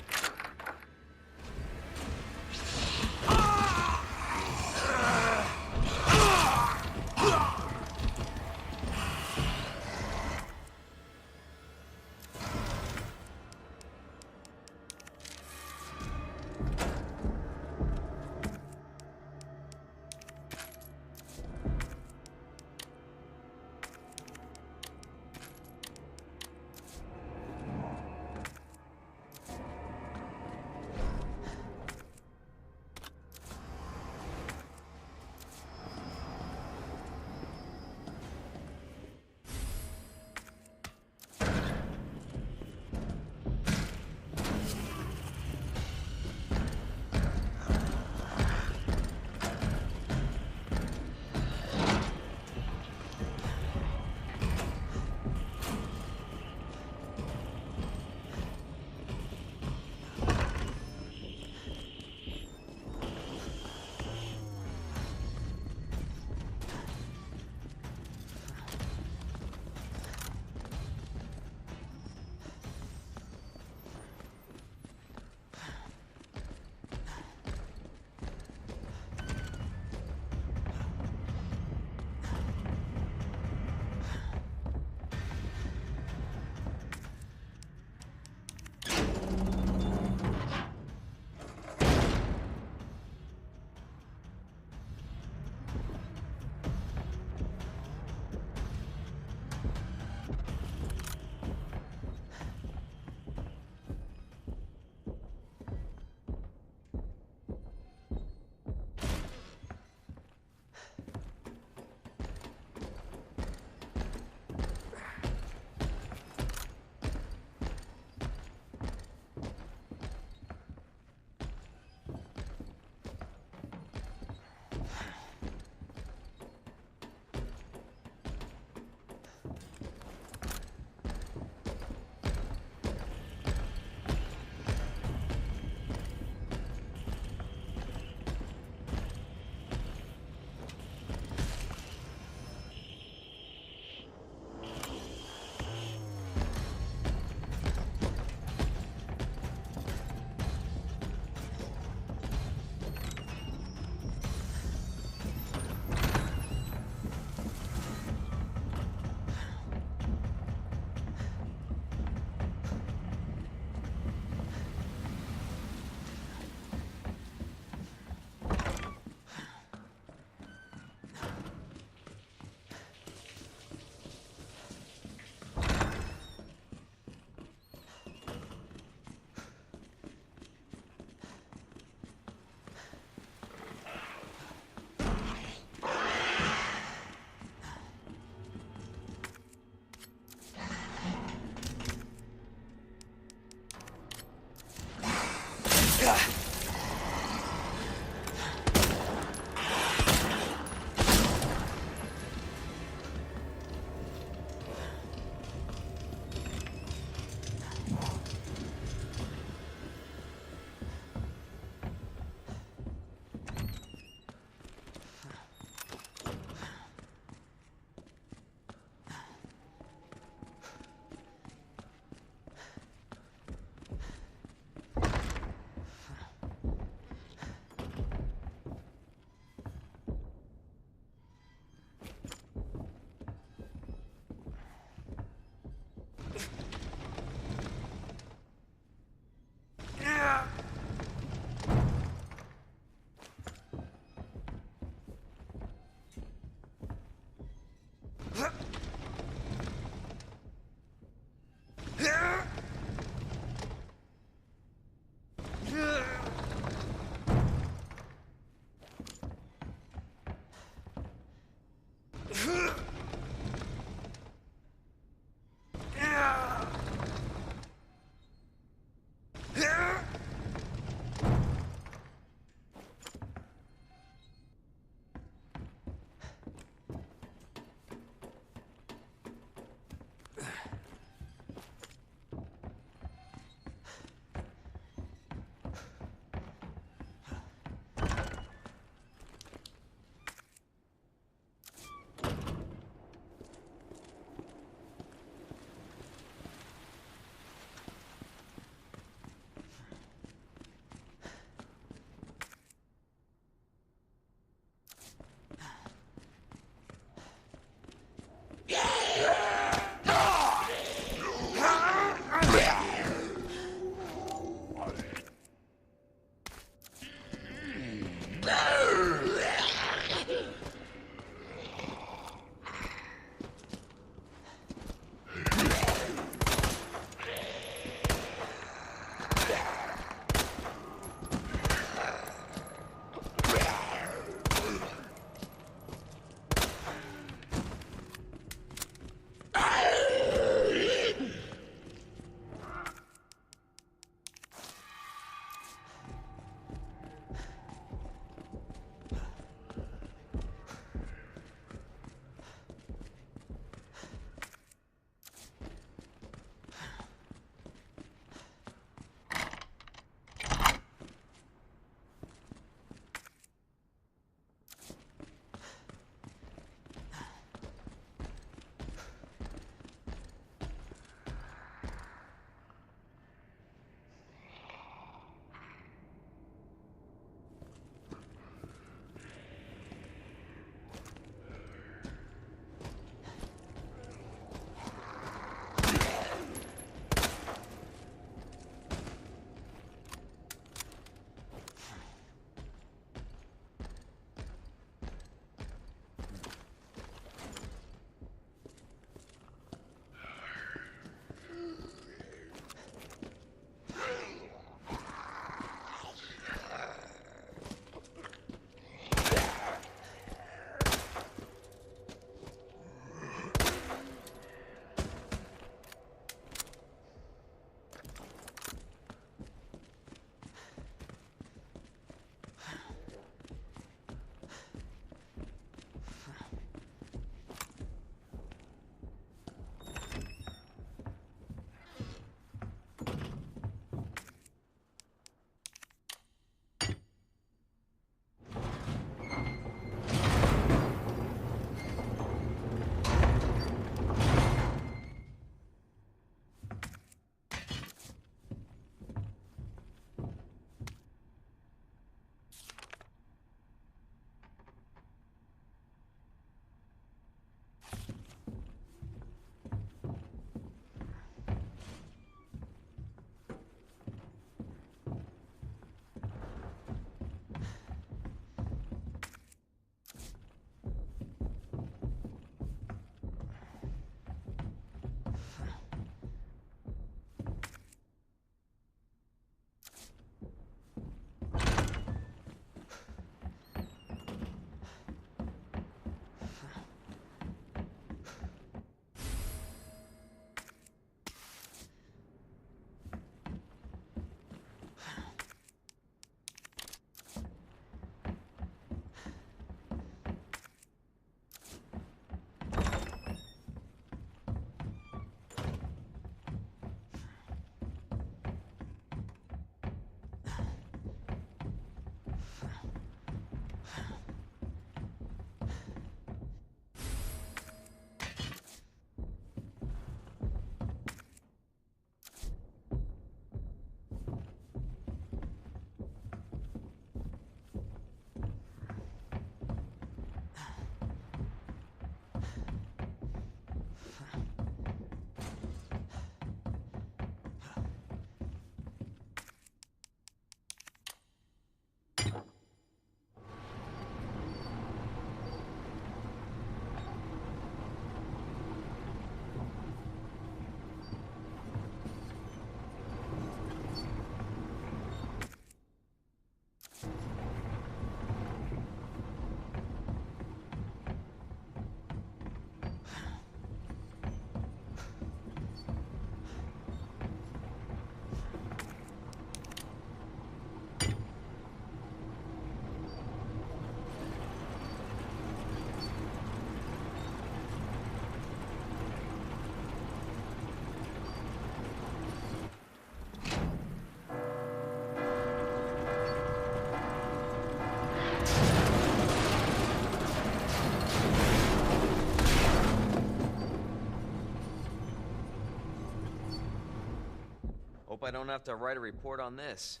Hope I don't have to write a report on this.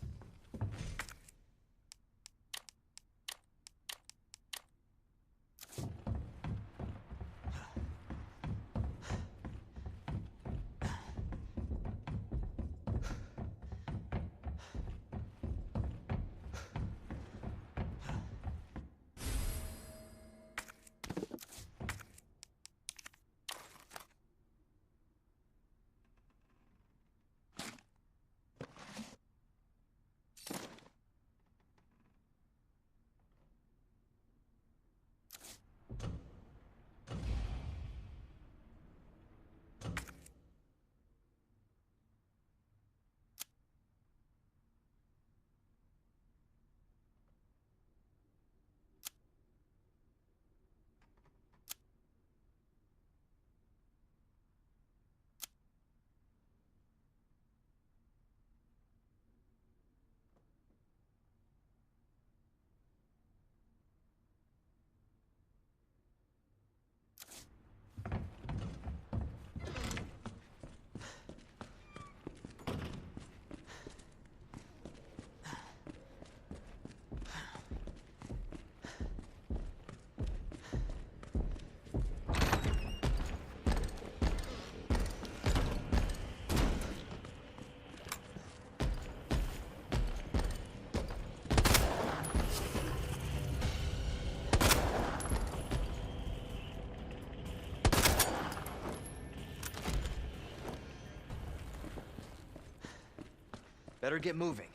Better get moving.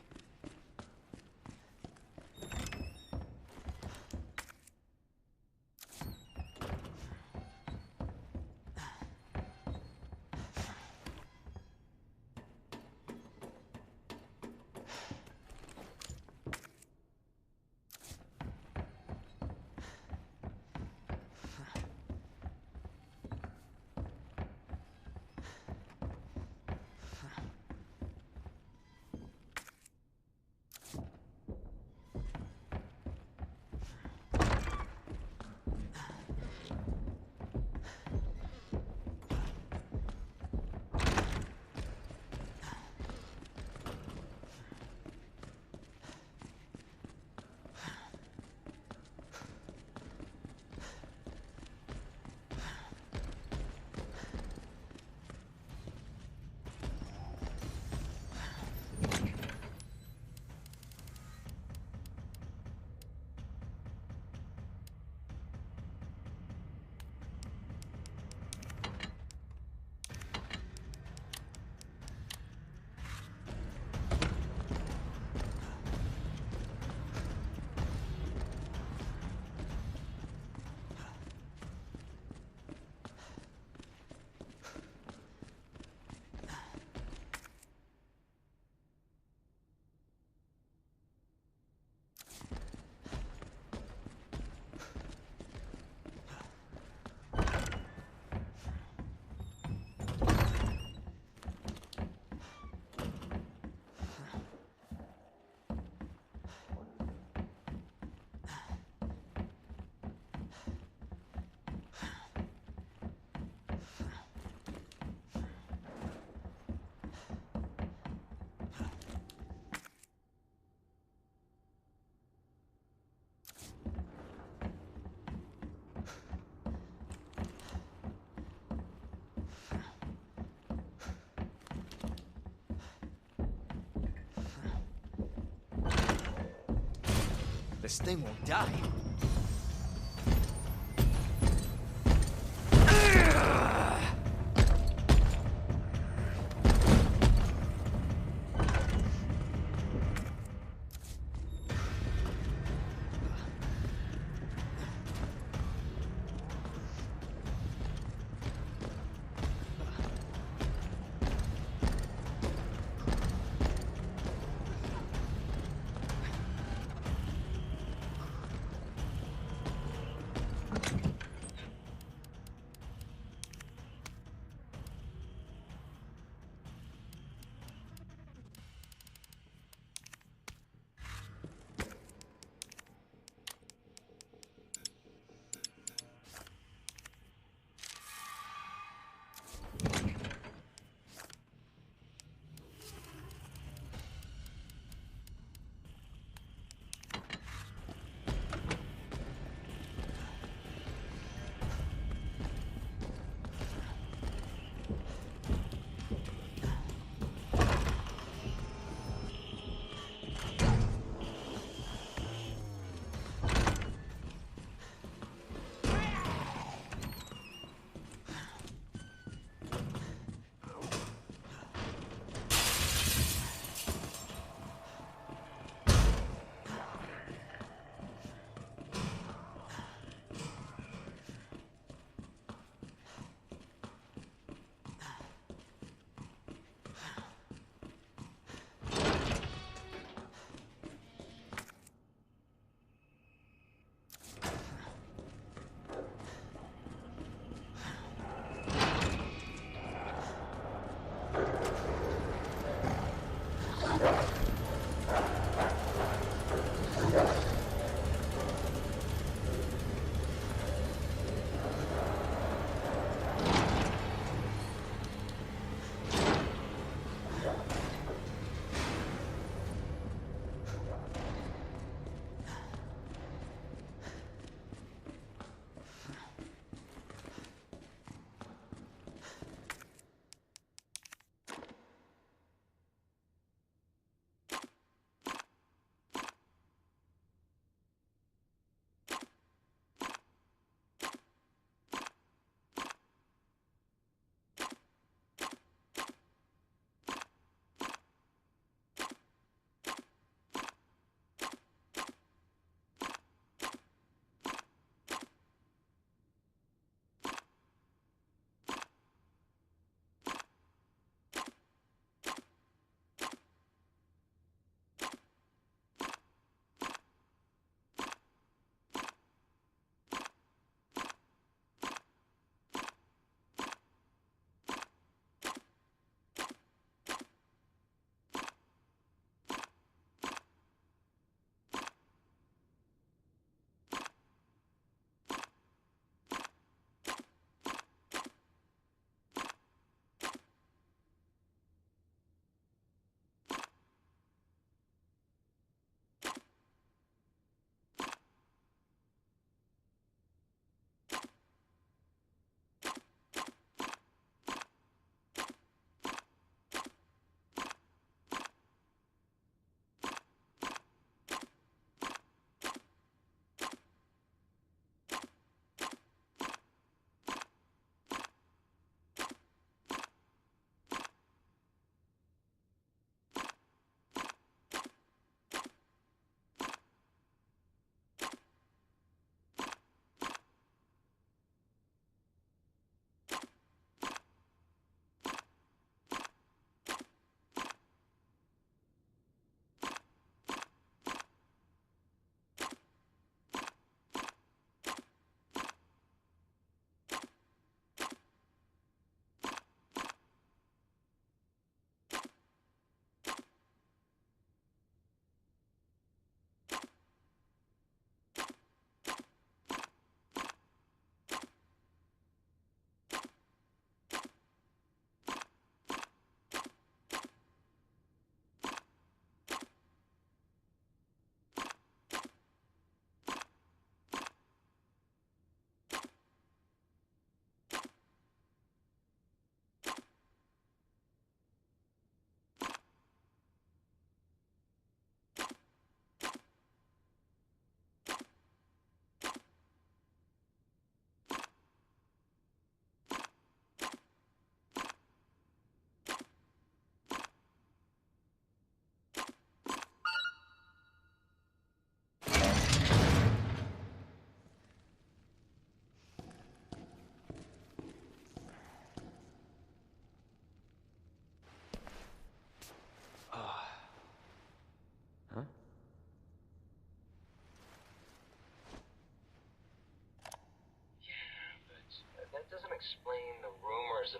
This thing won't die.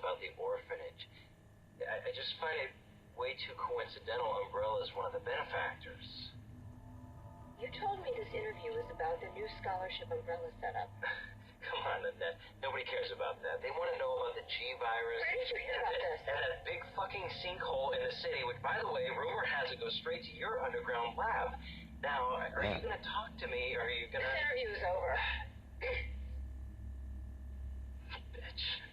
about the orphanage. I just find it way too coincidental Umbrella's one of the benefactors.
You told me this interview was about the new scholarship Umbrella set up.
Come on, Annette. Nobody cares about that. They want to know about the G-virus.
Where did you hear about this?
And that big fucking sinkhole in the city, which, by the way, rumor has it goes straight to your underground lab. Now, are you gonna talk to me, or are you gonna...
This interview is over.
Bitch.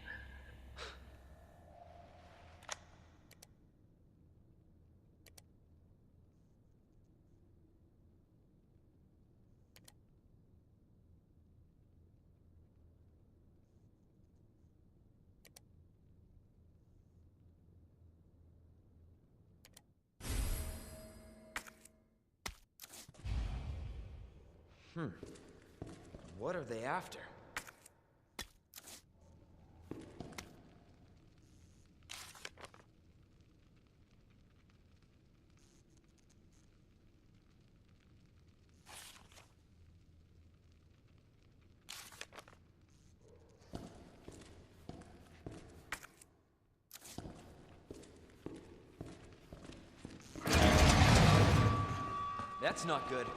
What are they after? That's not good.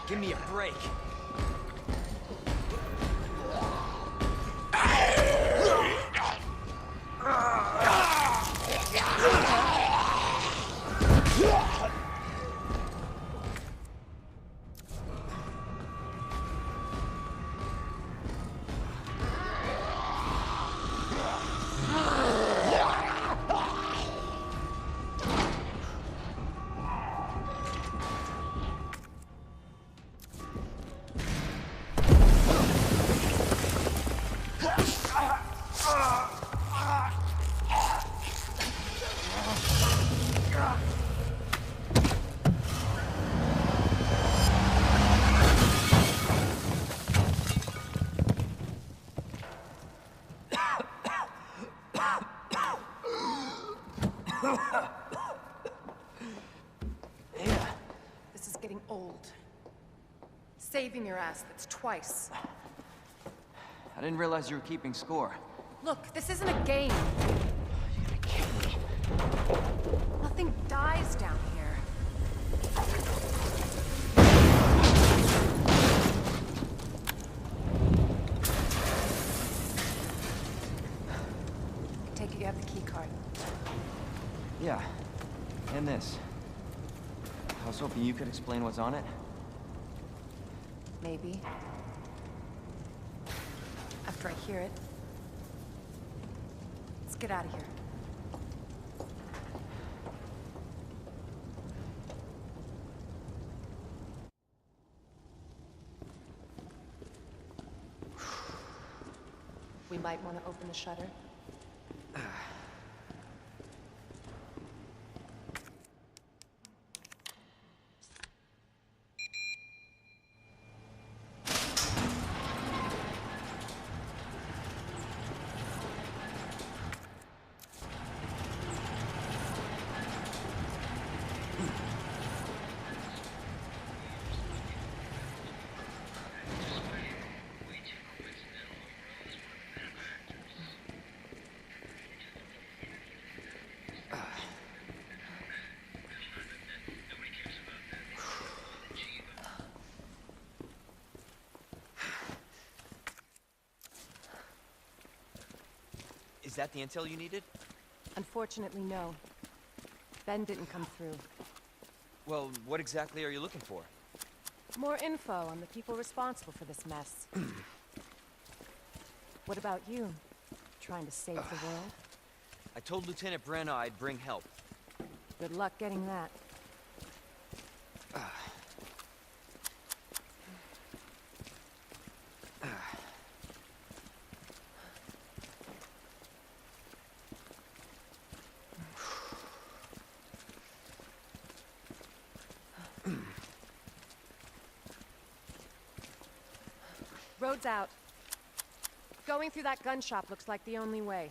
Give me a break.
This is getting old. Saving your ass, that's twice.
I didn't realize you were keeping score.
Look, this isn't a game. Nothing dies down here. Take it you have the key card.
Yeah, and this. I was hoping you could explain what's on it.
Maybe. After I hear it. Let's get out of here. We might want to open the shutter.
that the intel you needed?
Unfortunately, no. Ben didn't come through.
Well, what exactly are you looking for?
More info on the people responsible for this mess. What about you? Trying to save the world?
I told Lieutenant Brenna I'd bring help.
Good luck getting that. Road's out. Going through that gun shop looks like the only way.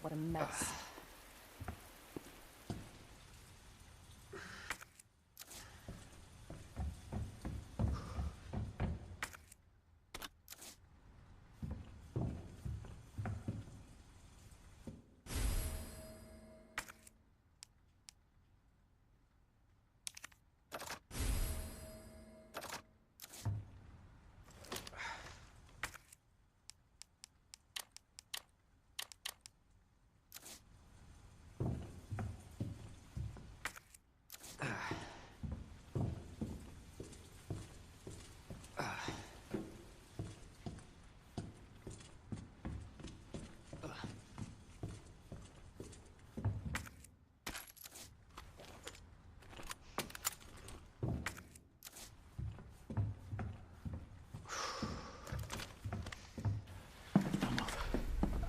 What a mess.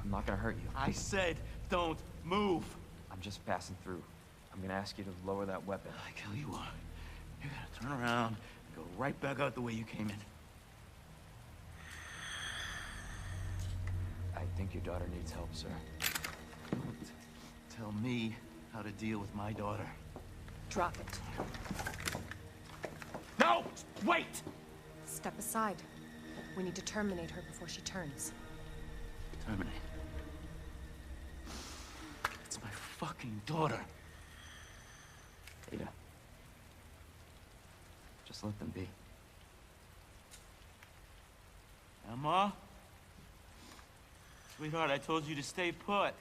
I'm not gonna hurt you.
I said don't move.
I'm just passing through. I'm gonna ask you to lower that weapon.
I tell you what, you're gonna turn around and go right back out the way you came in.
I think your daughter needs help, sir.
Don't tell me how to deal with my daughter.
Drop it.
No! Wait!
Step aside. We need to terminate her before she turns.
Terminate. It's my fucking daughter.
Ada. Just let them be.
Emma? Sweetheart, I told you to stay put.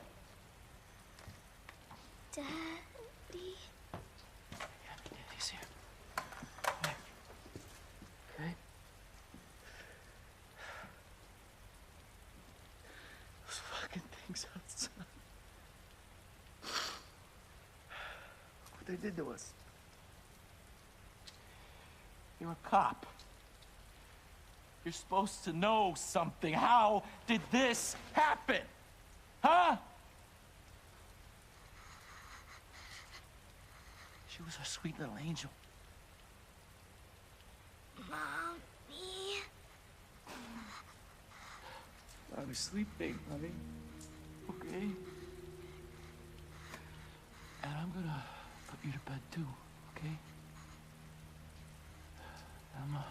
Daddy?
Daddy's here. Okay? Those fucking things outside. What they did to us. You're a cop. You're supposed to know something. How did this happen? Huh? She was our sweet little angel.
Mommy?
I was sleeping, honey. Okay? And I'm gonna put you to bed too, okay? Emma.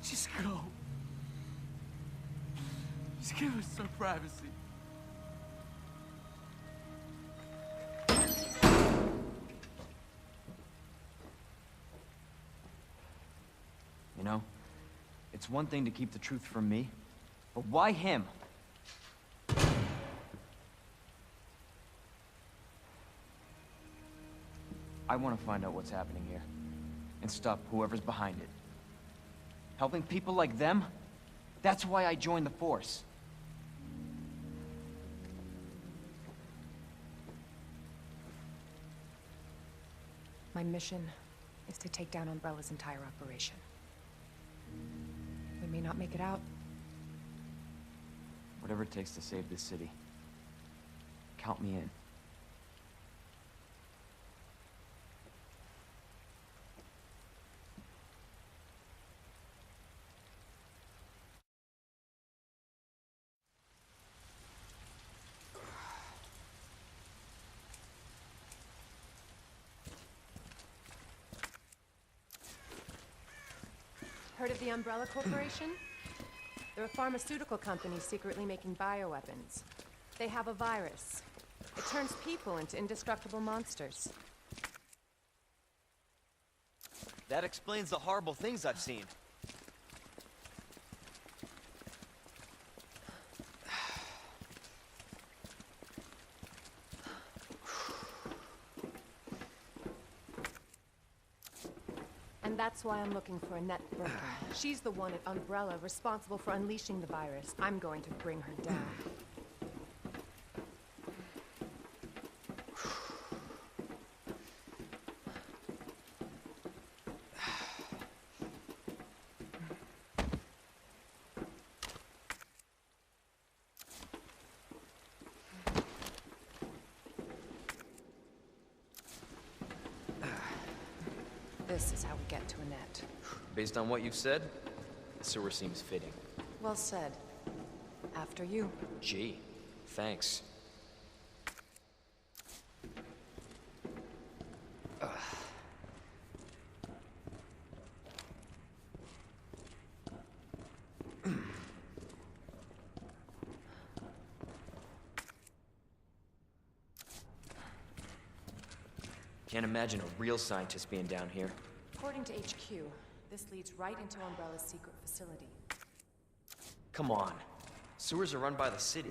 Just go. Just give us some privacy.
You know, it's one thing to keep the truth from me, but why him? I want to find out what's happening here, and stop whoever's behind it. Helping people like them? That's why I joined the Force.
My mission is to take down Umbrella's entire operation. We may not make it out.
Whatever it takes to save this city. Count me in.
Heard of the Umbrella Corporation? They're a pharmaceutical company secretly making bioweapons. They have a virus. It turns people into indestructible monsters.
That explains the horrible things I've seen.
And that's why I'm looking for Annette Birkin. She's the one at Umbrella responsible for unleashing the virus. I'm going to bring her down. This is how we get to Annette.
Based on what you've said, the sewer seems fitting.
Well said. After you.
Gee, thanks. Can't imagine a real scientist being down here.
According to HQ, this leads right into Umbrella's secret facility.
Come on. Sewers are run by the city.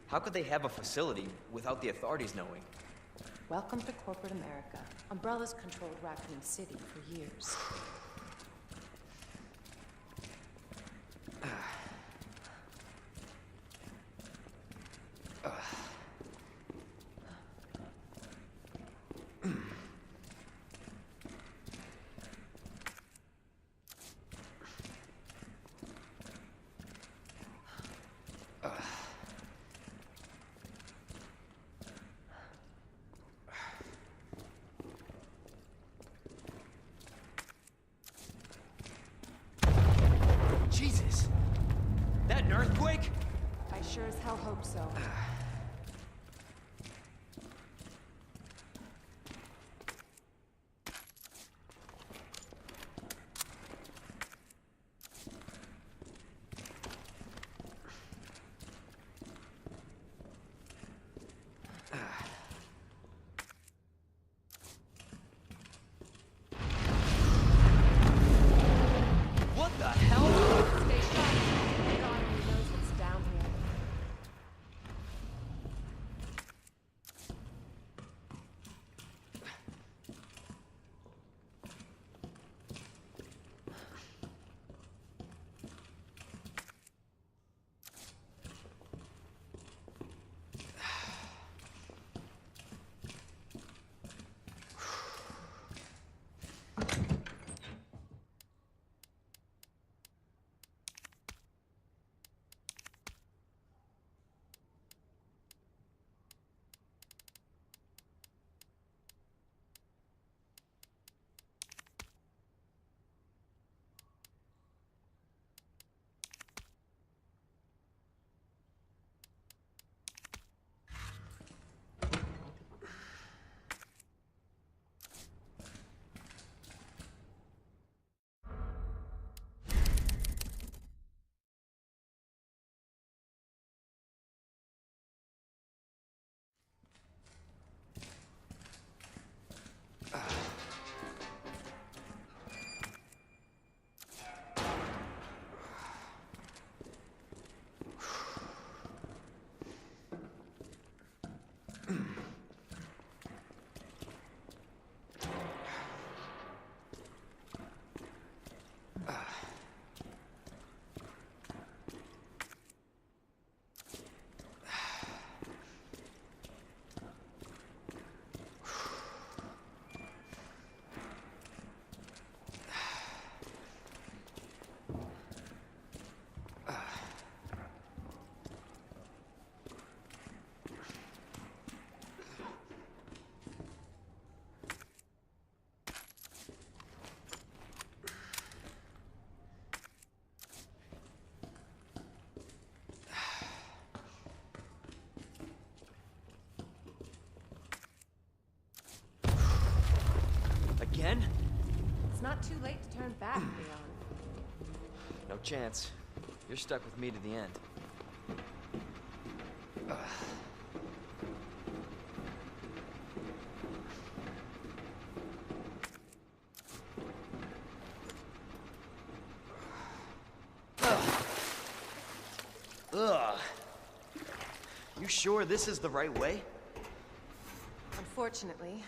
How could they have a facility without the authorities knowing?
Welcome to corporate America. Umbrella's controlled Raccoon City for years.
Jesus! That an earthquake?
I sure as hell hope so.
What the hell?
Stay sharp. God only knows what's down here.
Again?
It's not too late to turn back, Leon.
No chance. You're stuck with me to the end. Ugh. You sure this is the right way?
Unfortunately.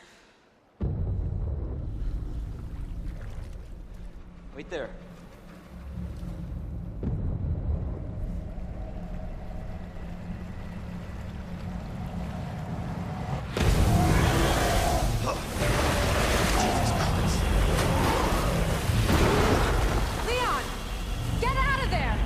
Wait there.
Leon! Get out of there!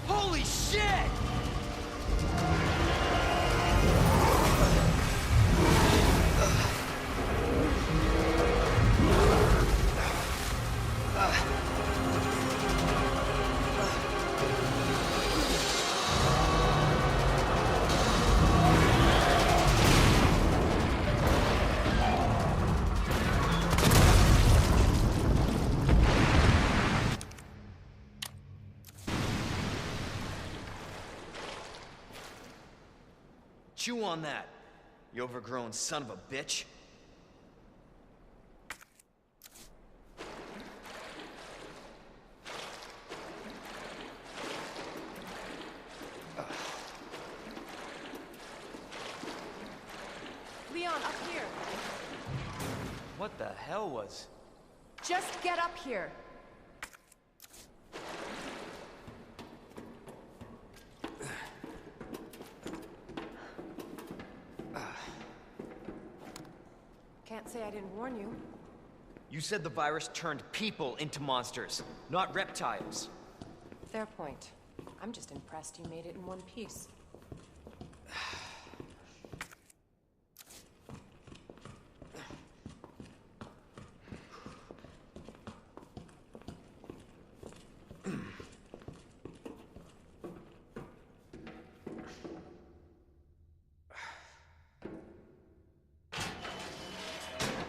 Holy shit! Chew on that, you overgrown son of a bitch.
Leon, up here.
What the hell was...
Just get up here. Can't say I didn't warn you.
You said the virus turned people into monsters, not reptiles.
Fair point. I'm just impressed you made it in one piece.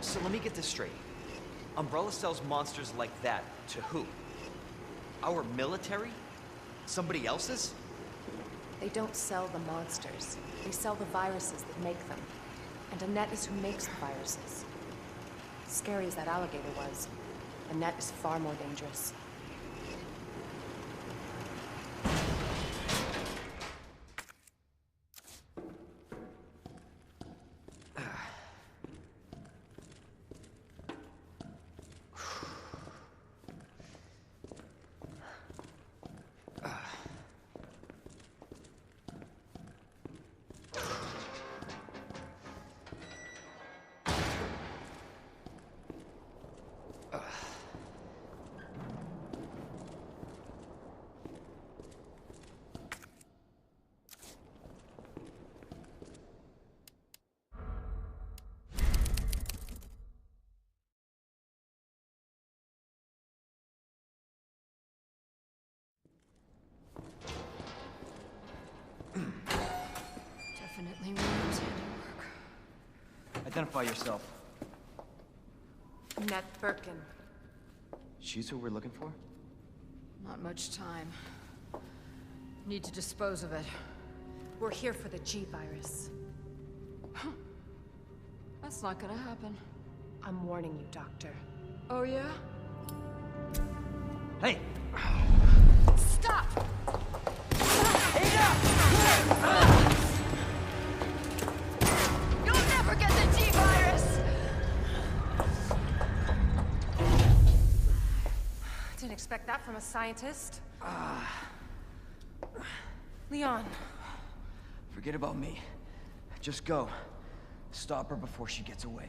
So let me get this straight. Umbrella sells monsters like that to who? Our military? Somebody else's?
They don't sell the monsters. They sell the viruses that make them. And Annette is who makes the viruses. Scary as that alligator was, Annette is far more dangerous.
Definitely William's handiwork.
Identify yourself.
Annette Birkin.
She's who we're looking for?
Not much time. Need to dispose of it.
We're here for the G-Virus.
That's not gonna happen.
I'm warning you, Doctor.
Oh, yeah?
Hey!
Stop!
You'll never get the G-Virus!
a scientist. Leon.
Forget about me. Just go. Stop her before she gets away.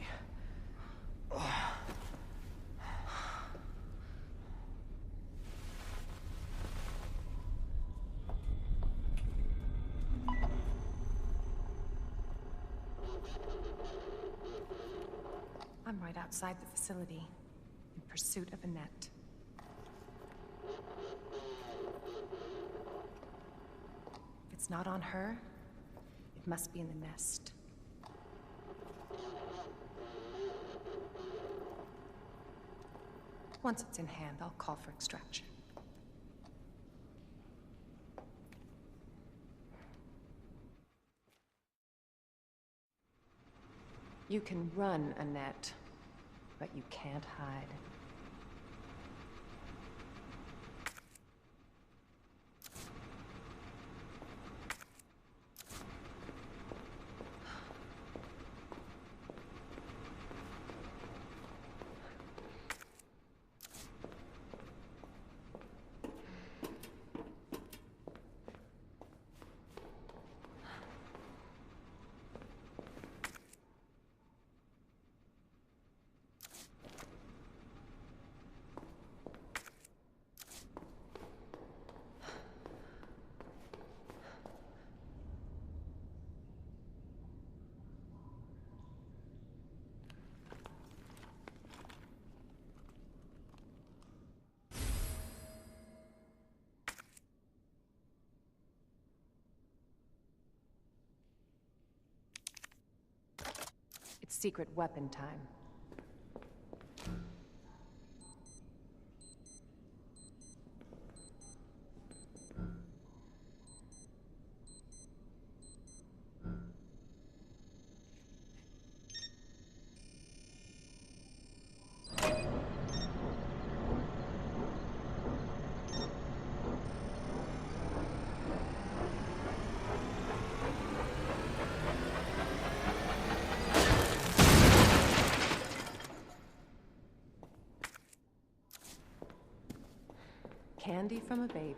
I'm right outside the facility, in pursuit of Annette. If it's not on her, it must be in the nest. Once it's in hand, I'll call for extraction. You can run, Annette, but you can't hide. It's secret weapon time. Candy from a baby.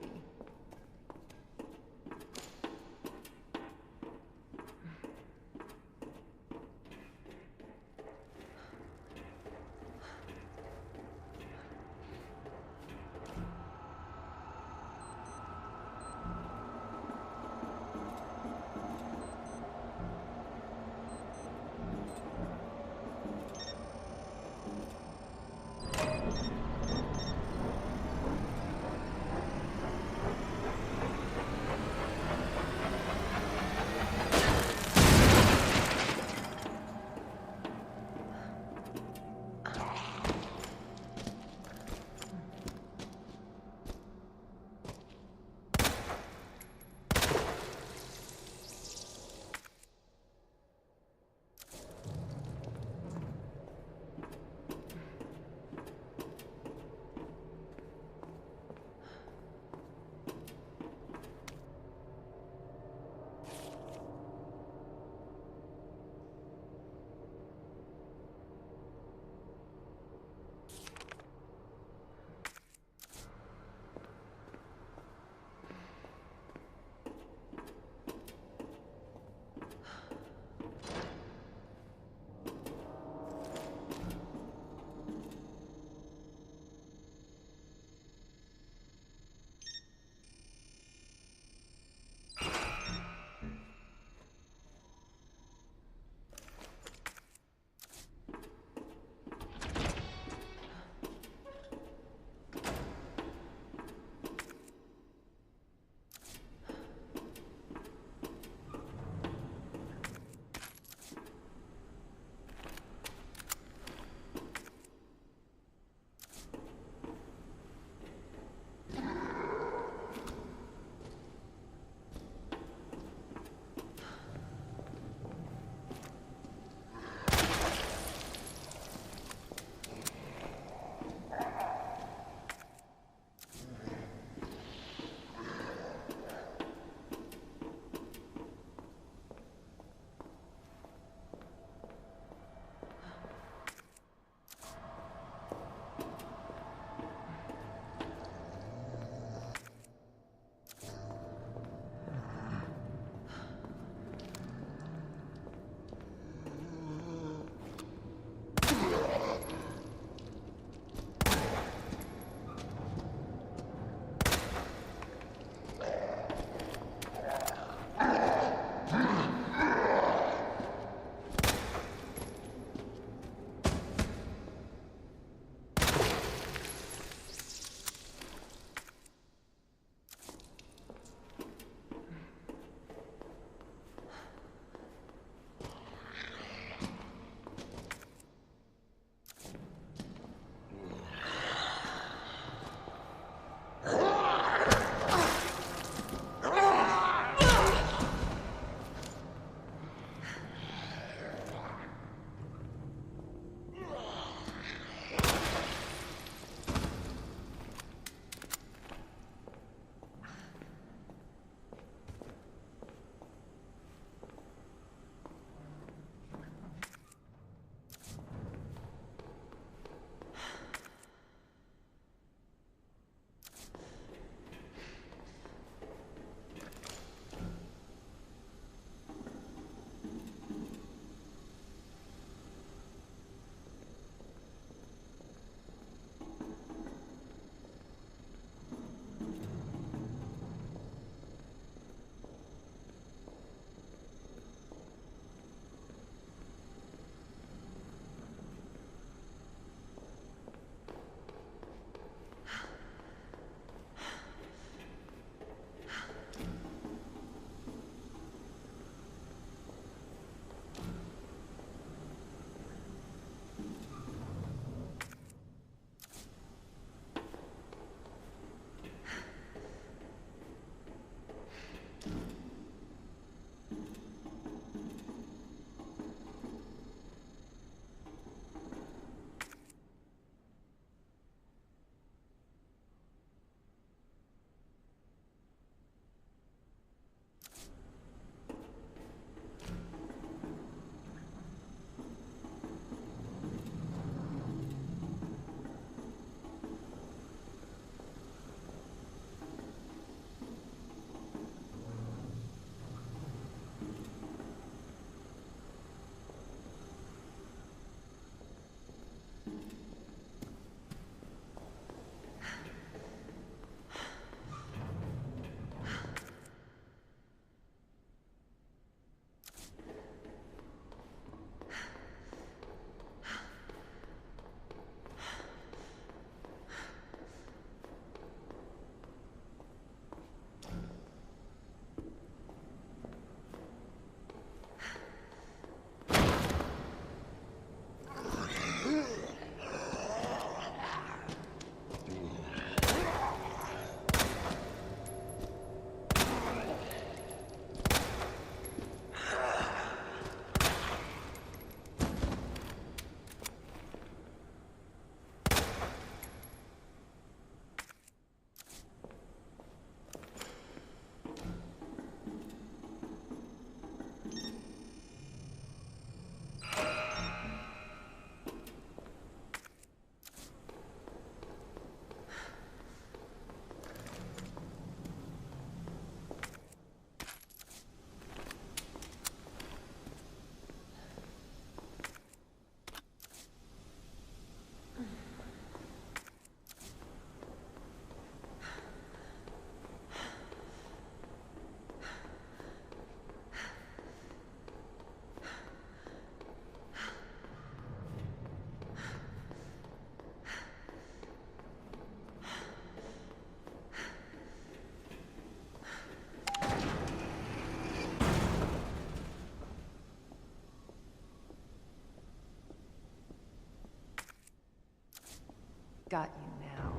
Got you now.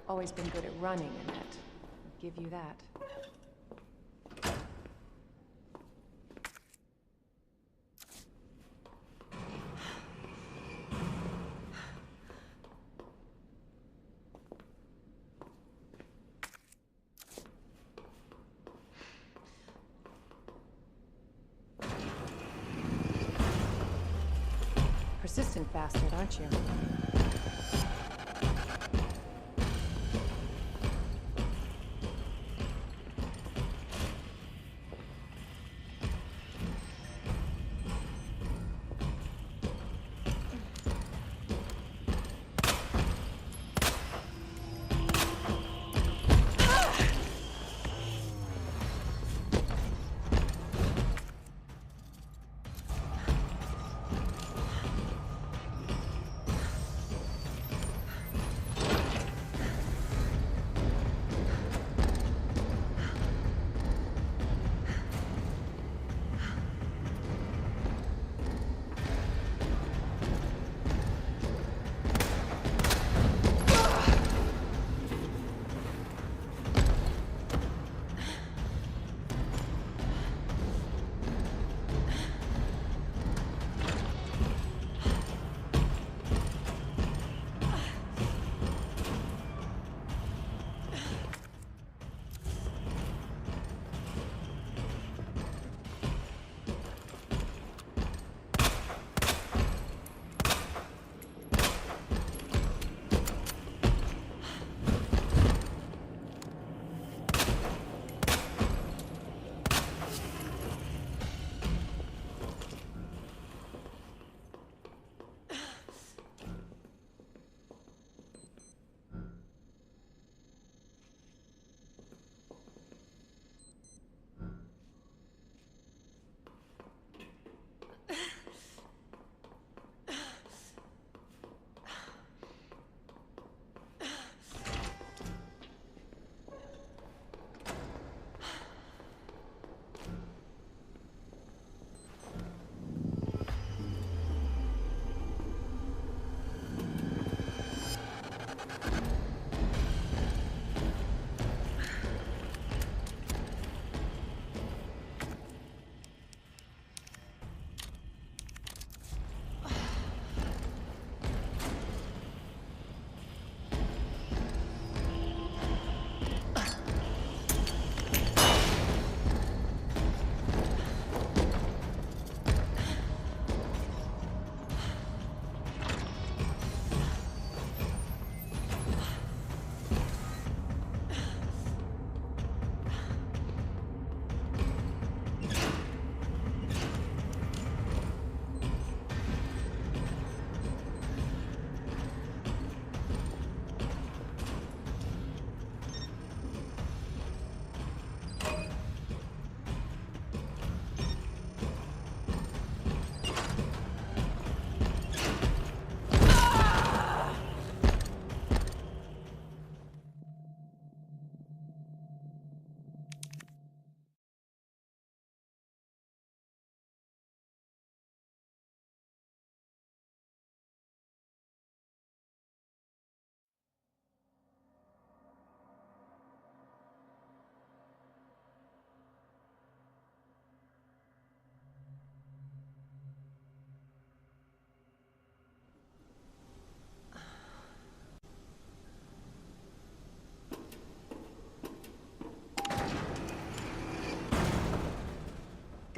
Always been good at running, Annette. I'll give you that. Persistent bastard, aren't you?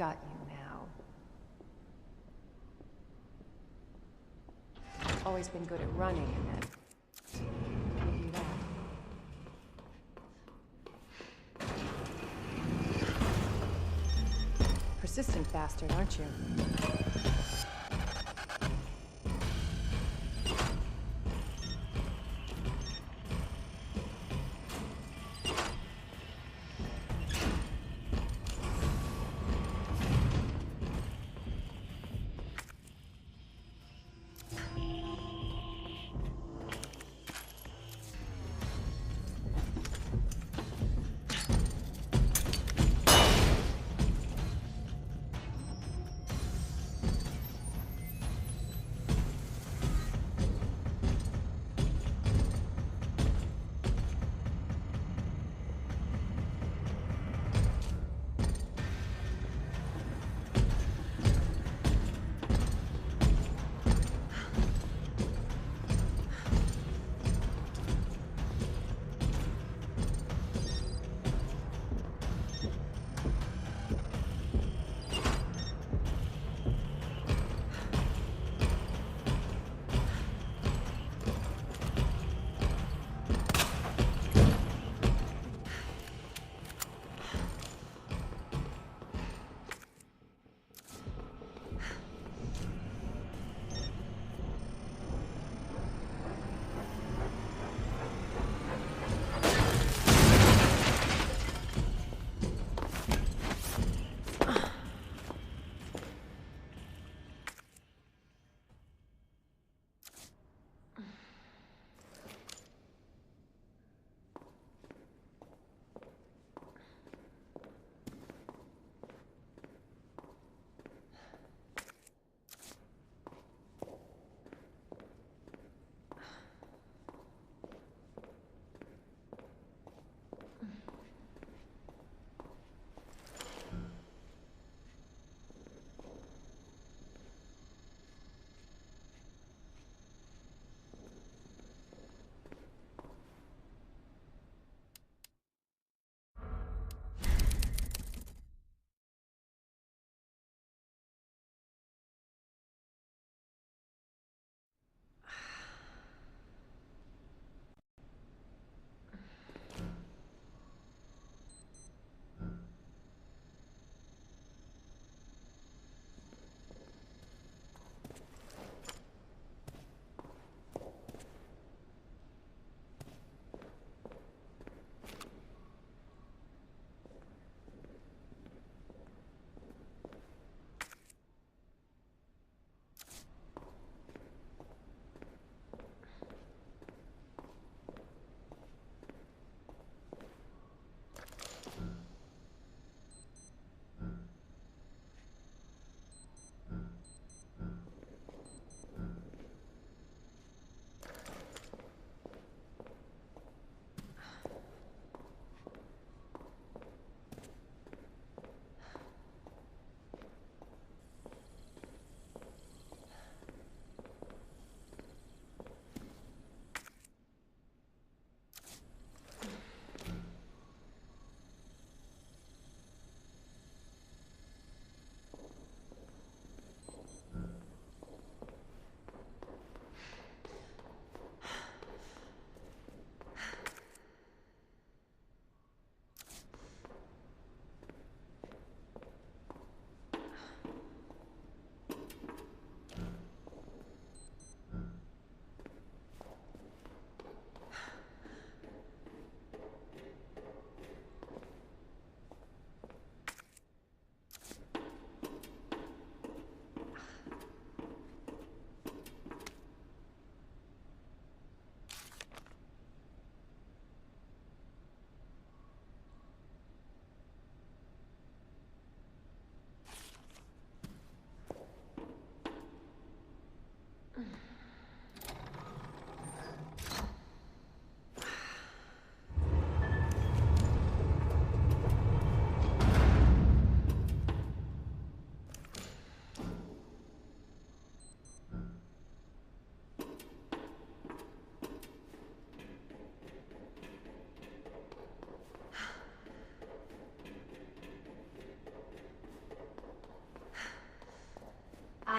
Got you now. Always been good at running, Annette. I'll give you that. Persistent bastard, aren't you?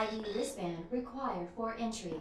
ID wristband required for entry.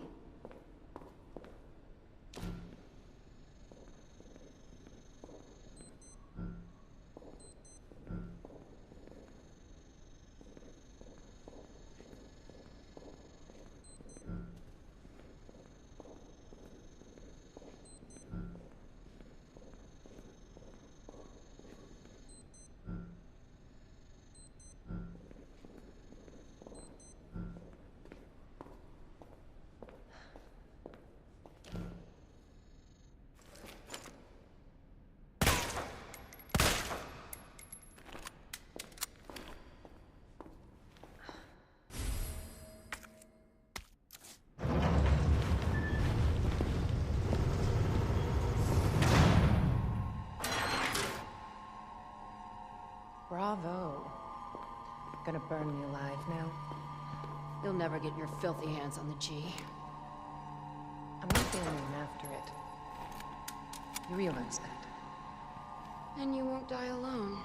Bravo. Gonna burn me alive now. You'll never get your filthy hands on the G. I'm not the only one after it. You realize that?
And you won't die alone.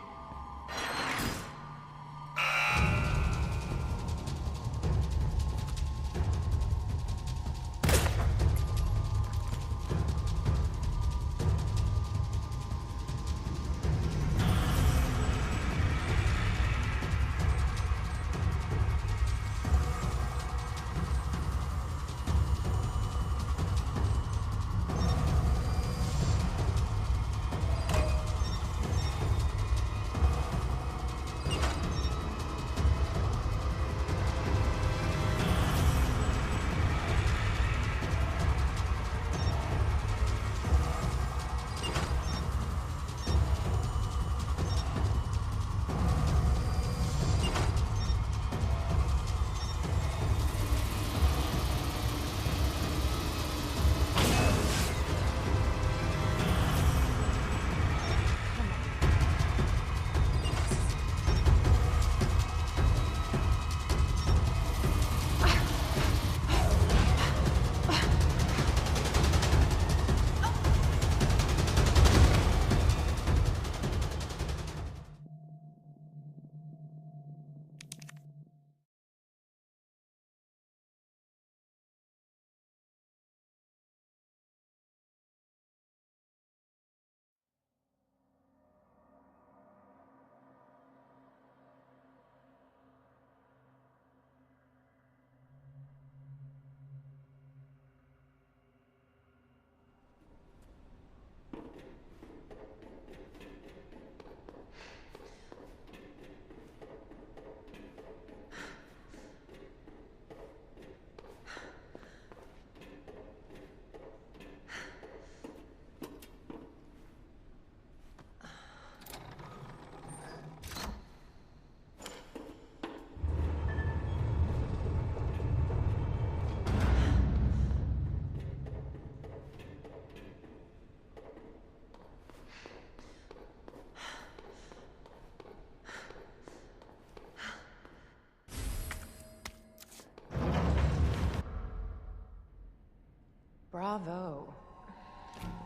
Bravo.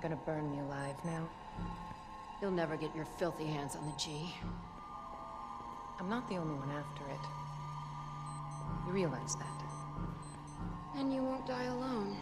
Gonna burn me alive now. You'll never get your filthy hands on the G. I'm not the only one after it. You realize that?
And you won't die alone.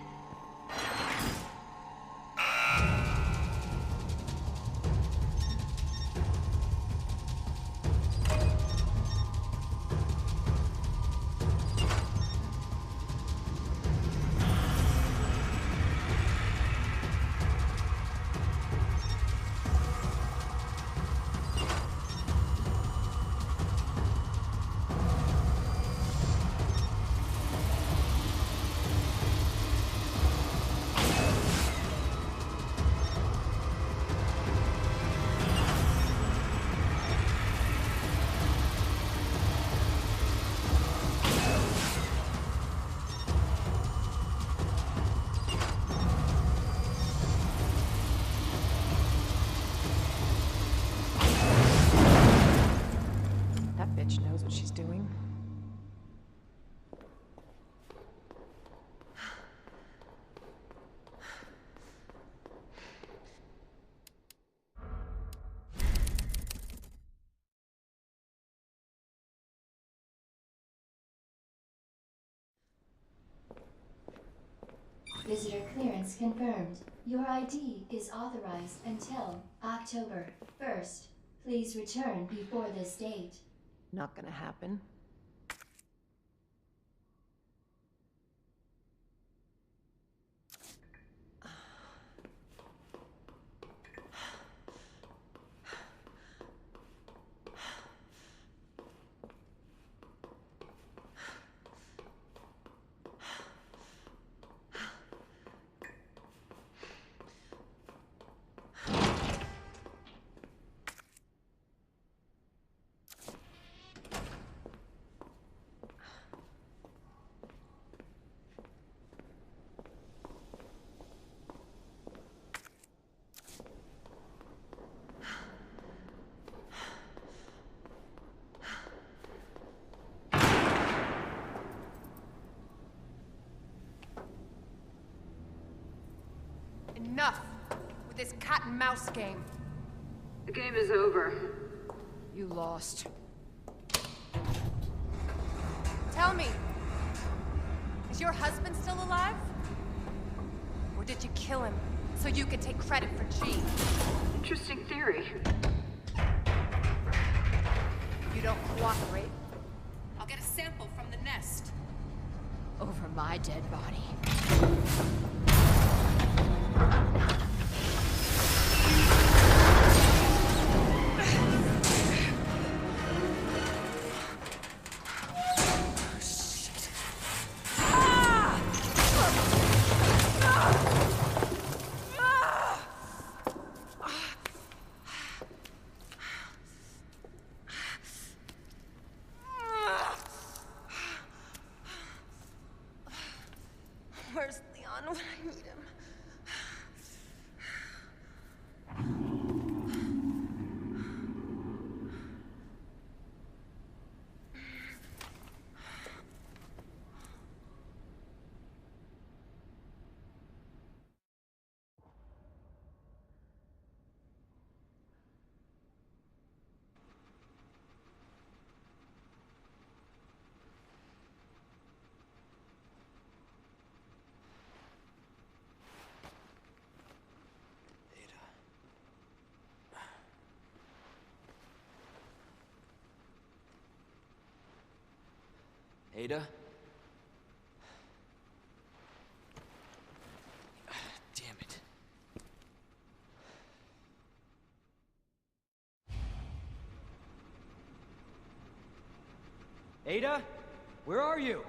Visitor clearance confirmed. Your ID is authorized until October 1st. Please return before this date.
Not gonna happen. Enough with this cat and mouse game.
The game is over.
You lost. Tell me, is your husband still alive? Or did you kill him so you could take credit for G?
Interesting theory.
If you don't cooperate, I'll get a sample from the nest. Over my dead body. Where's Leon when I need him?
Ada? Damn it. Ada? Where are you?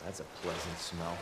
That's a pleasant smell.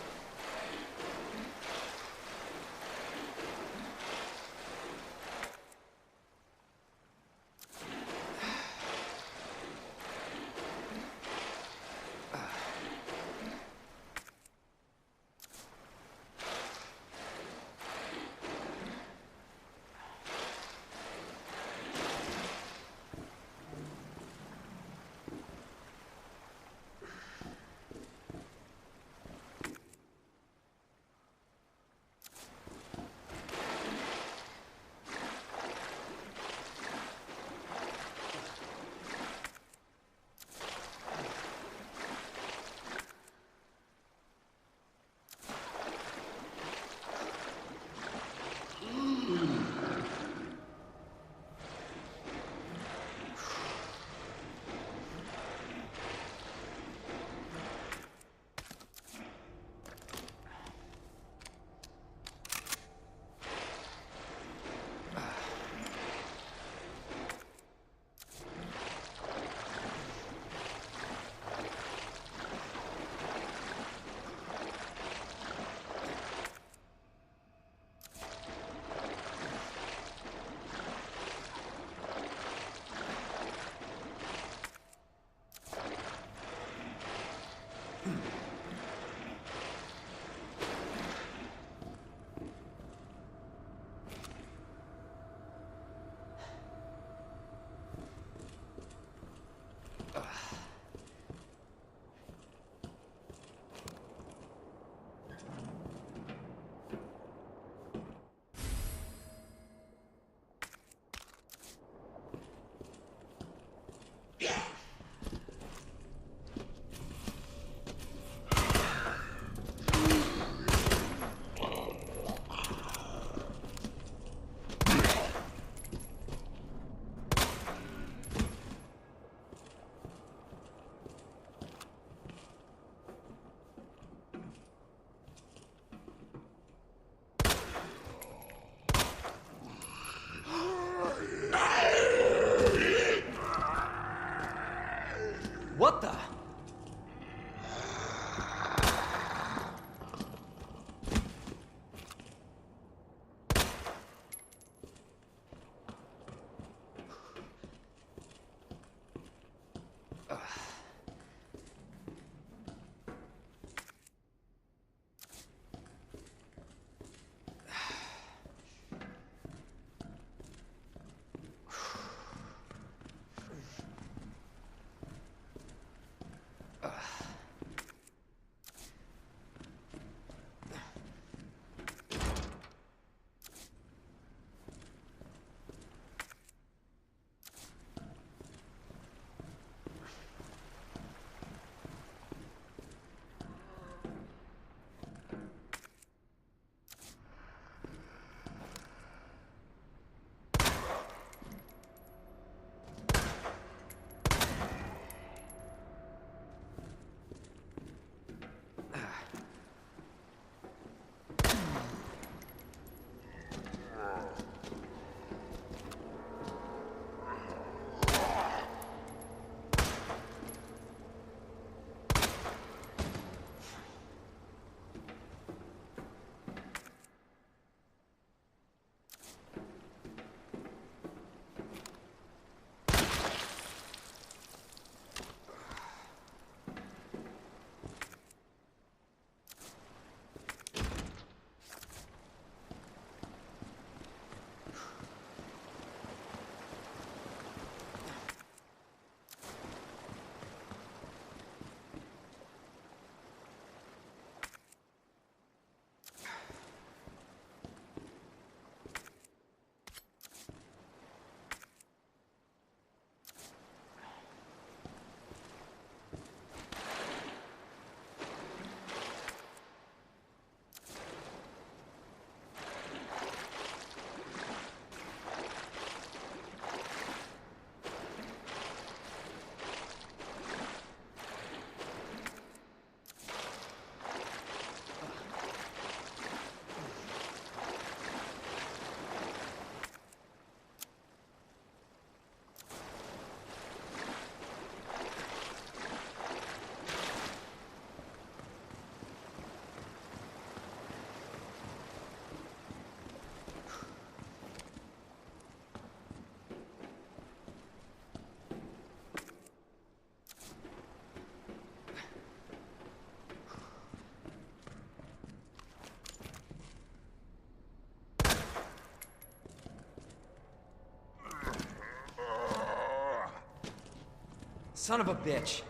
Son of a bitch.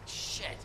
Shit.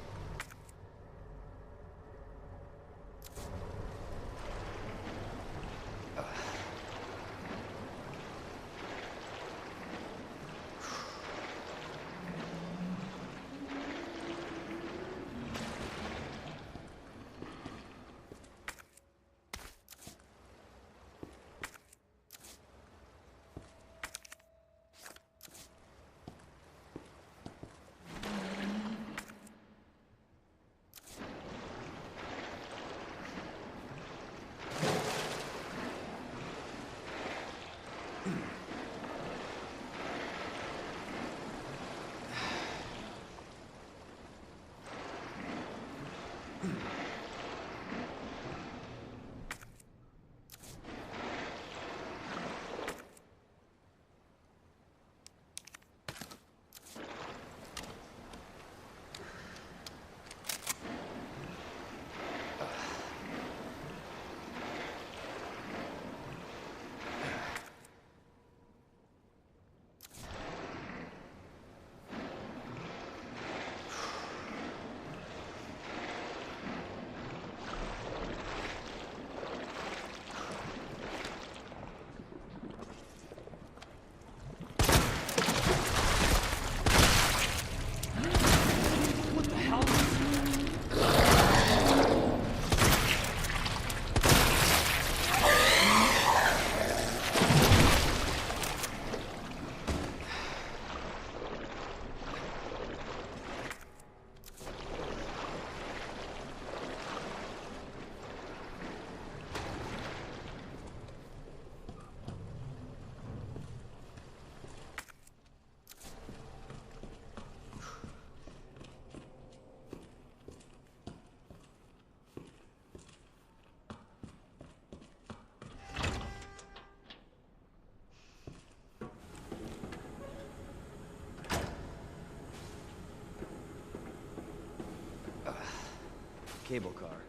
Cable car.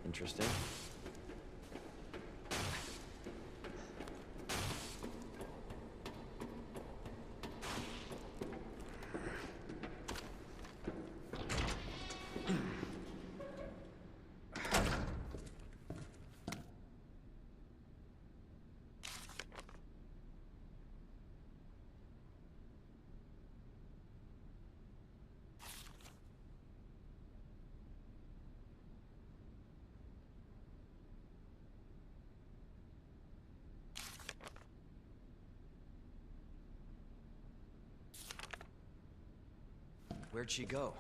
Interesting. Where'd she go?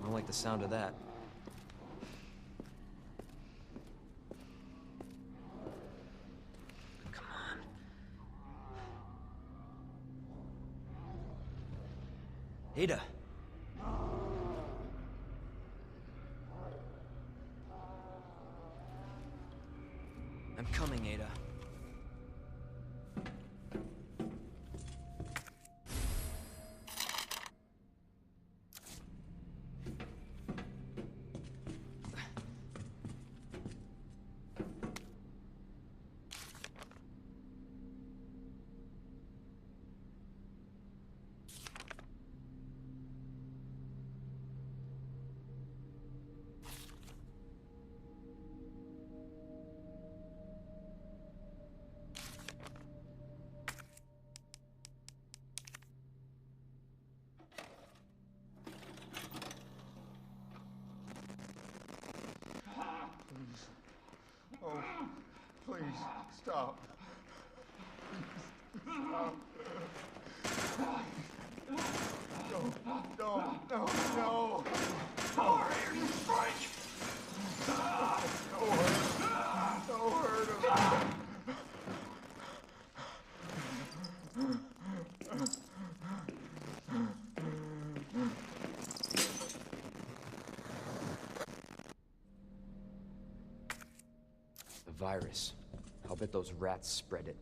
I don't like the sound of that. Come on. Ada! I'm coming, Ada.
Oh, please, stop. Stop. No. Power here, you strike! Don't hurt him.
The virus. I'll bet those rats spread it.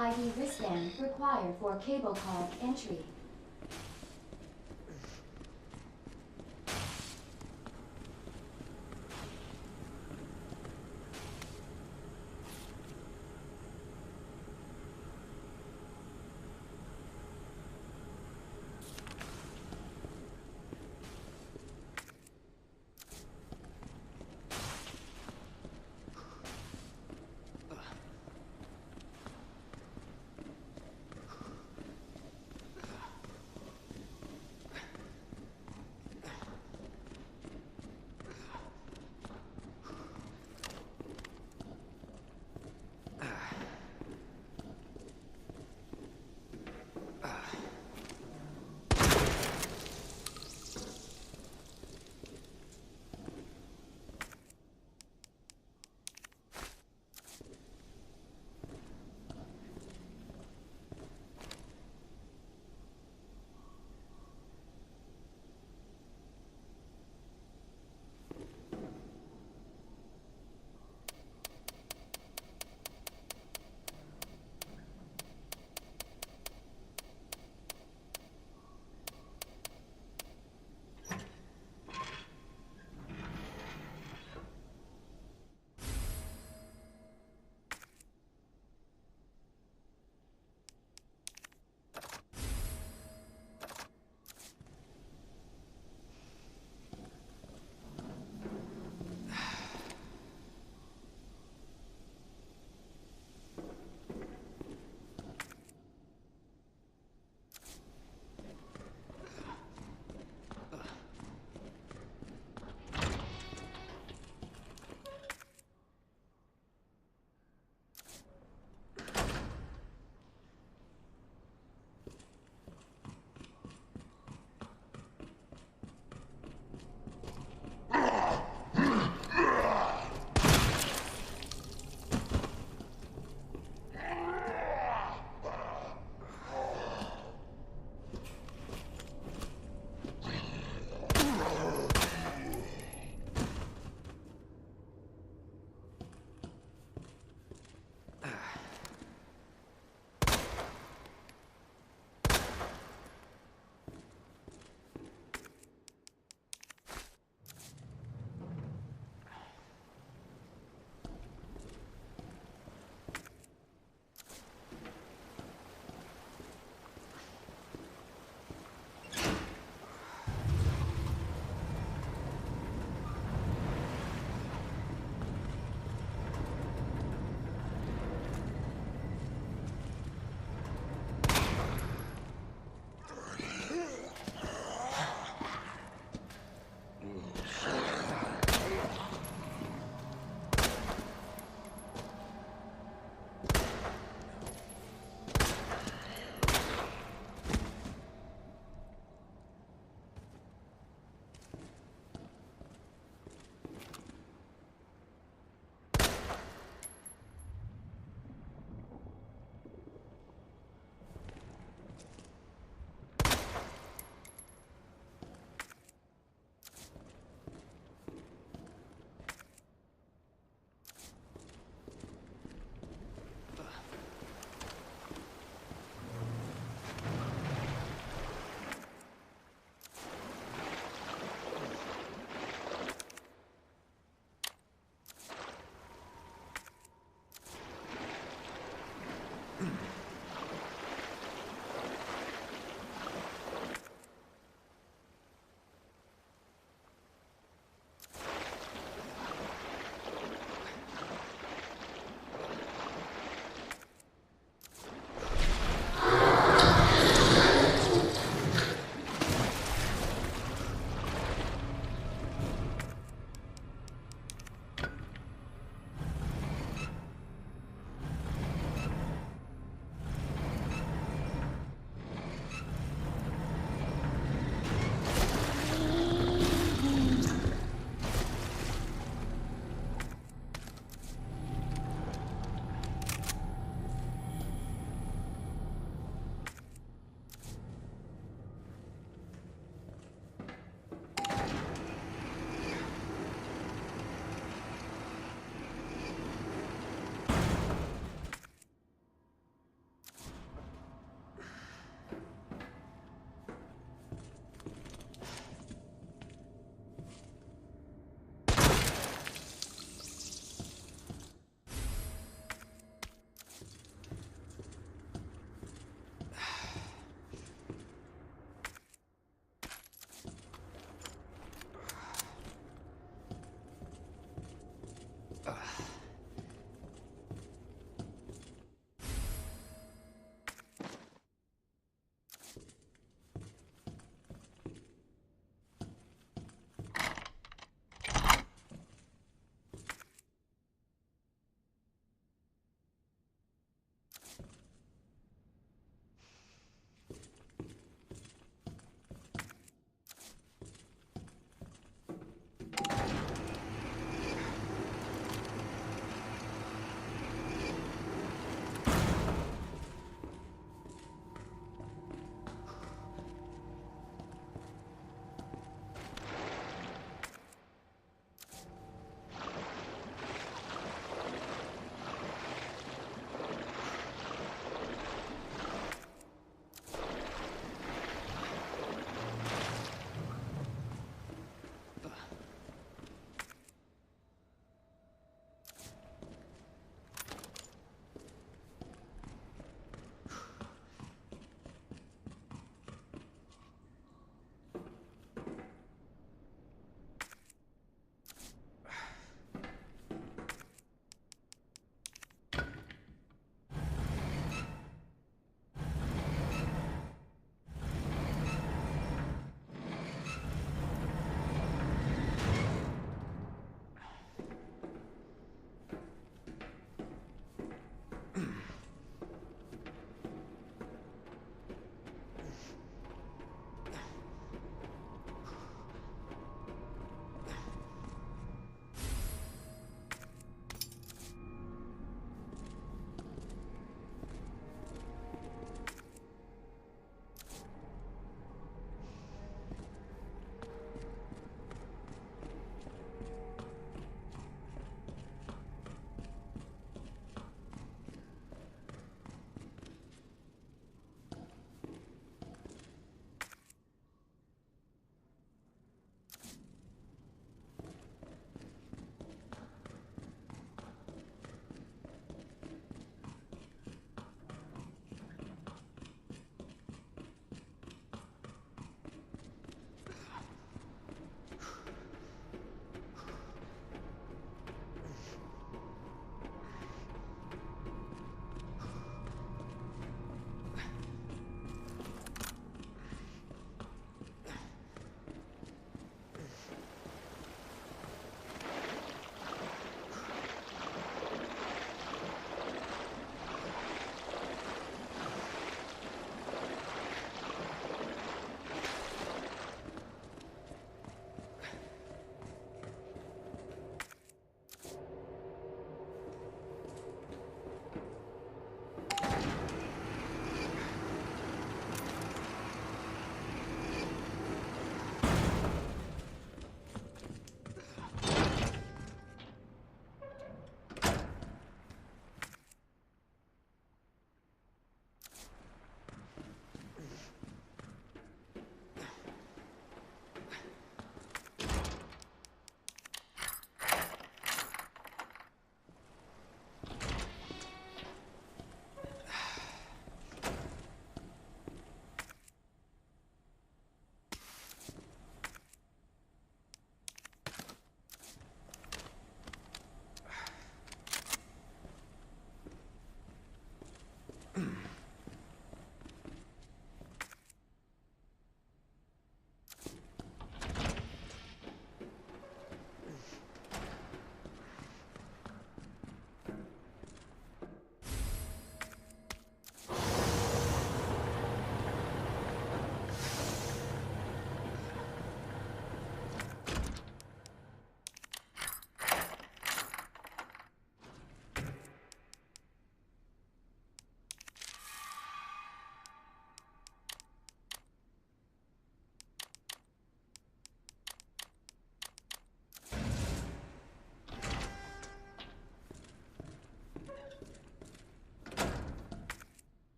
ID wristband required for cable car entry.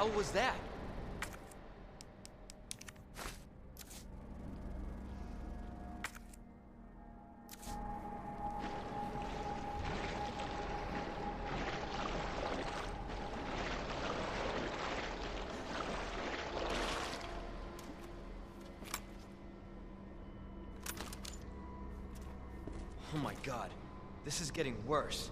hell was that? Oh my god, this is getting worse.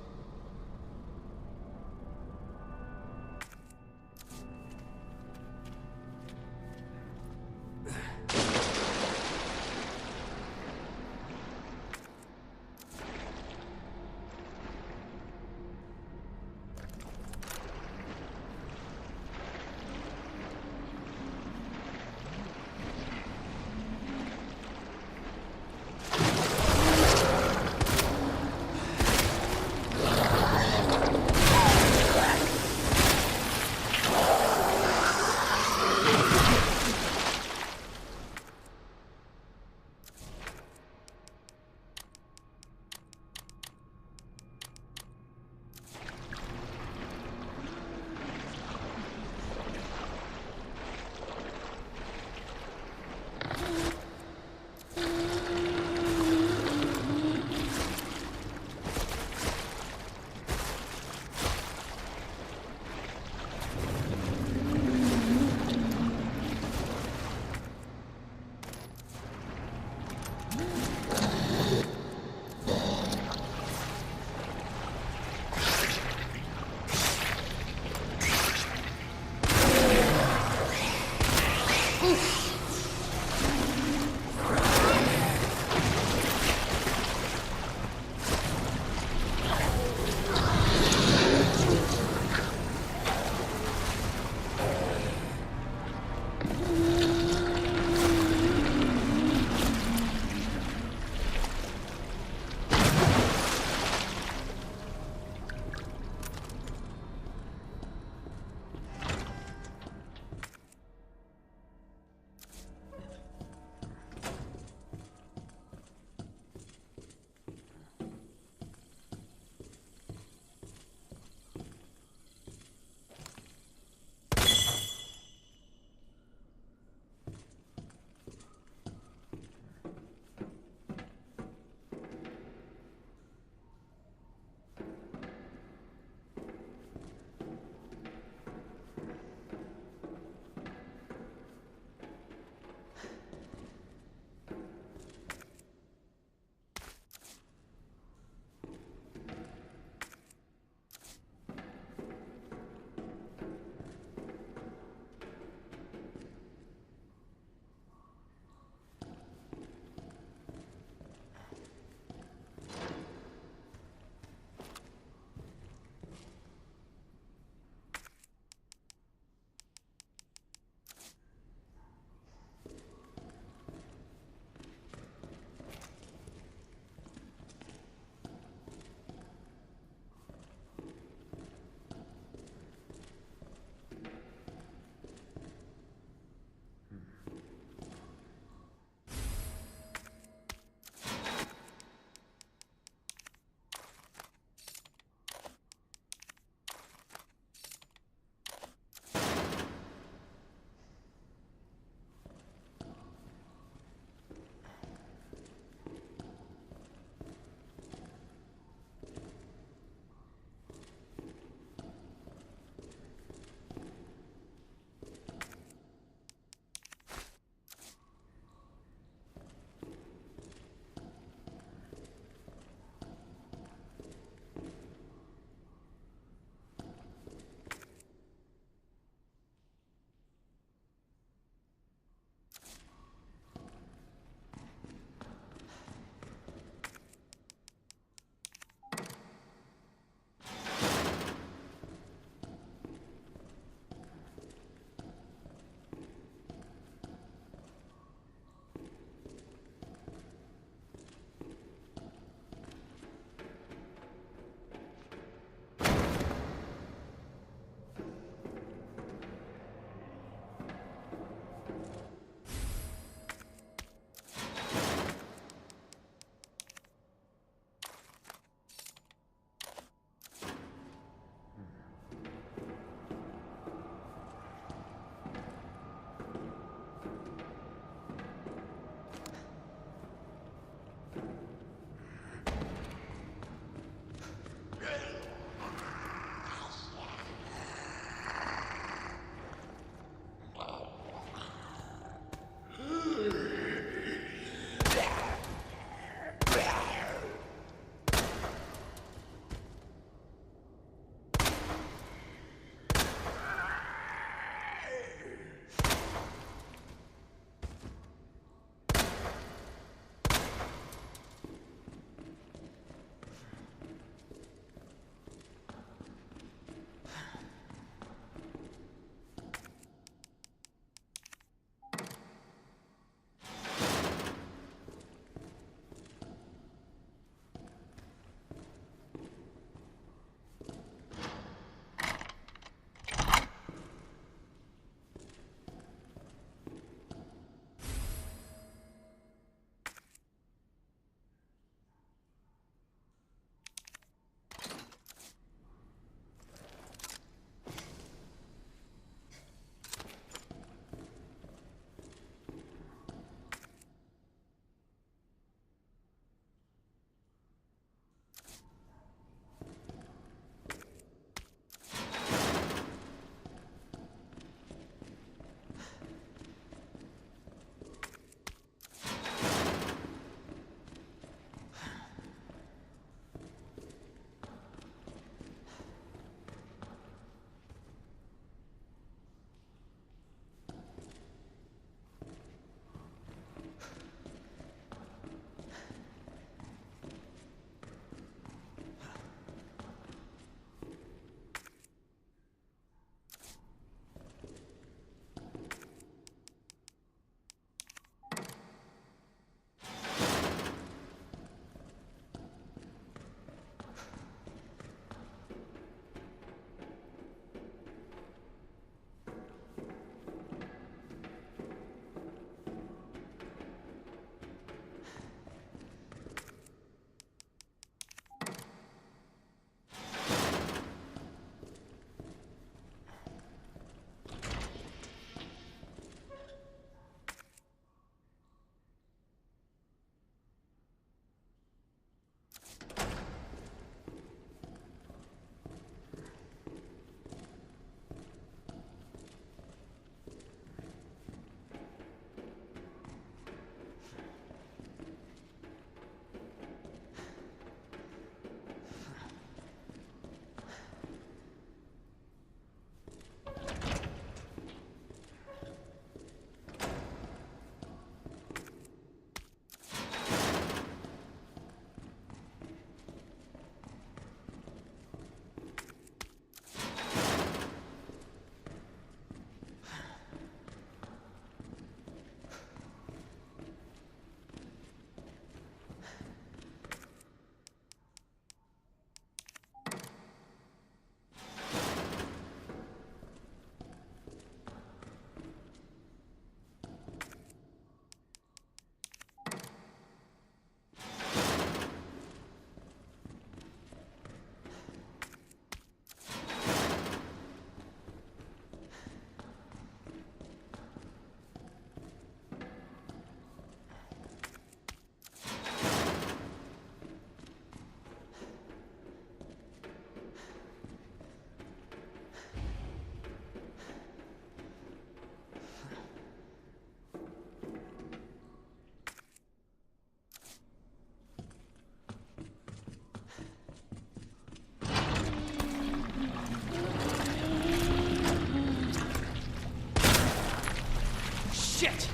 Shit!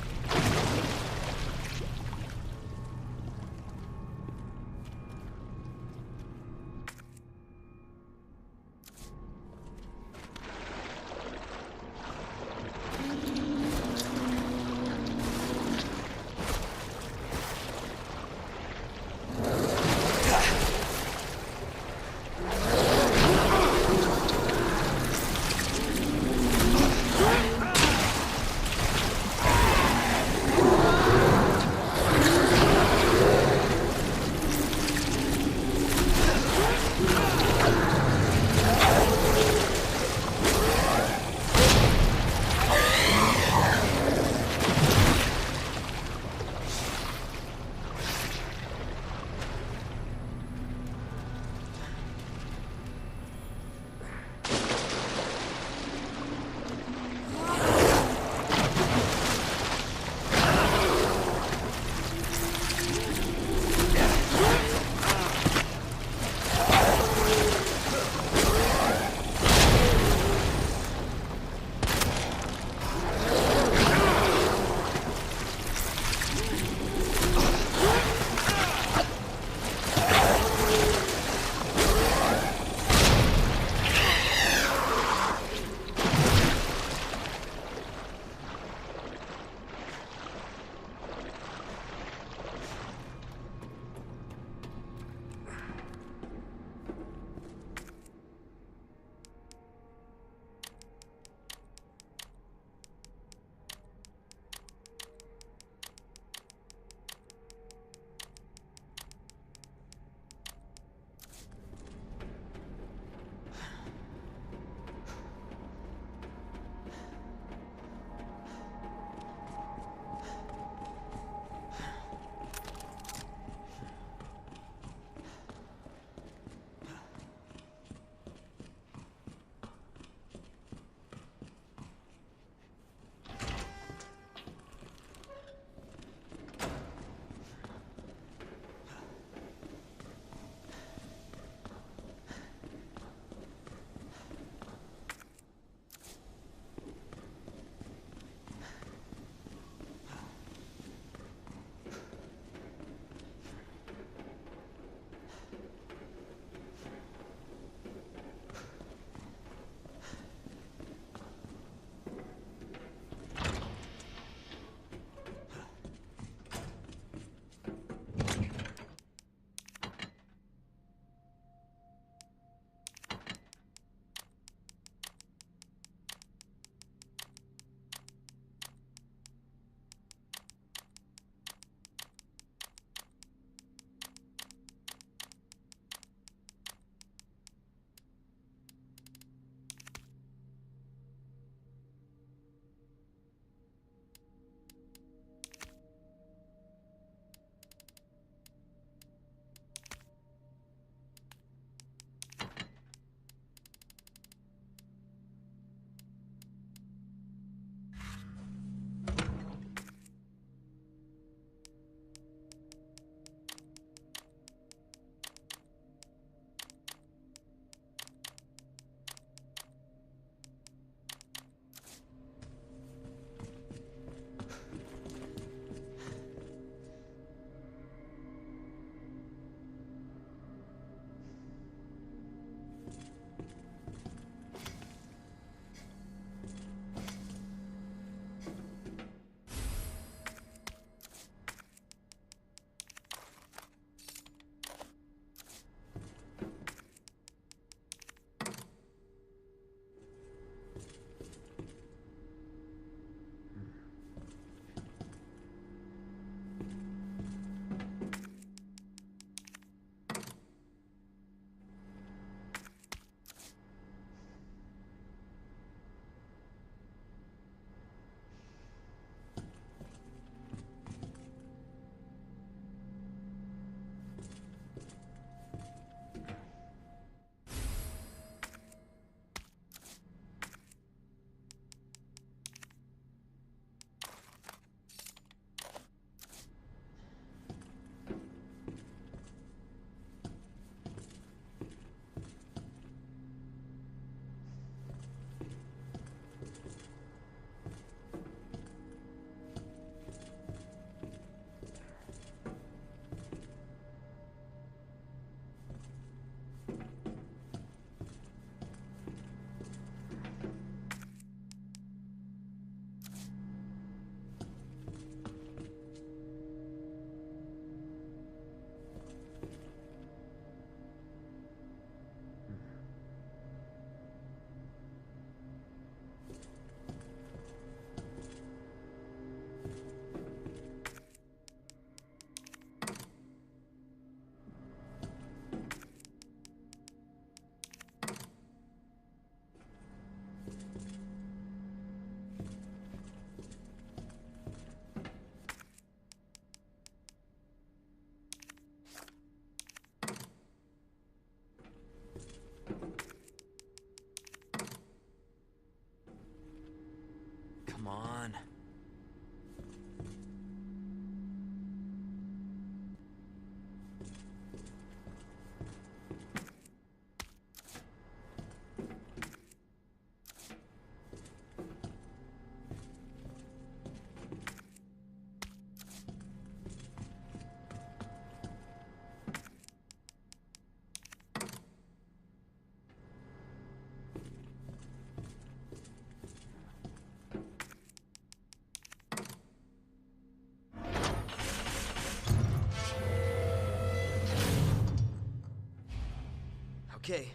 Okay,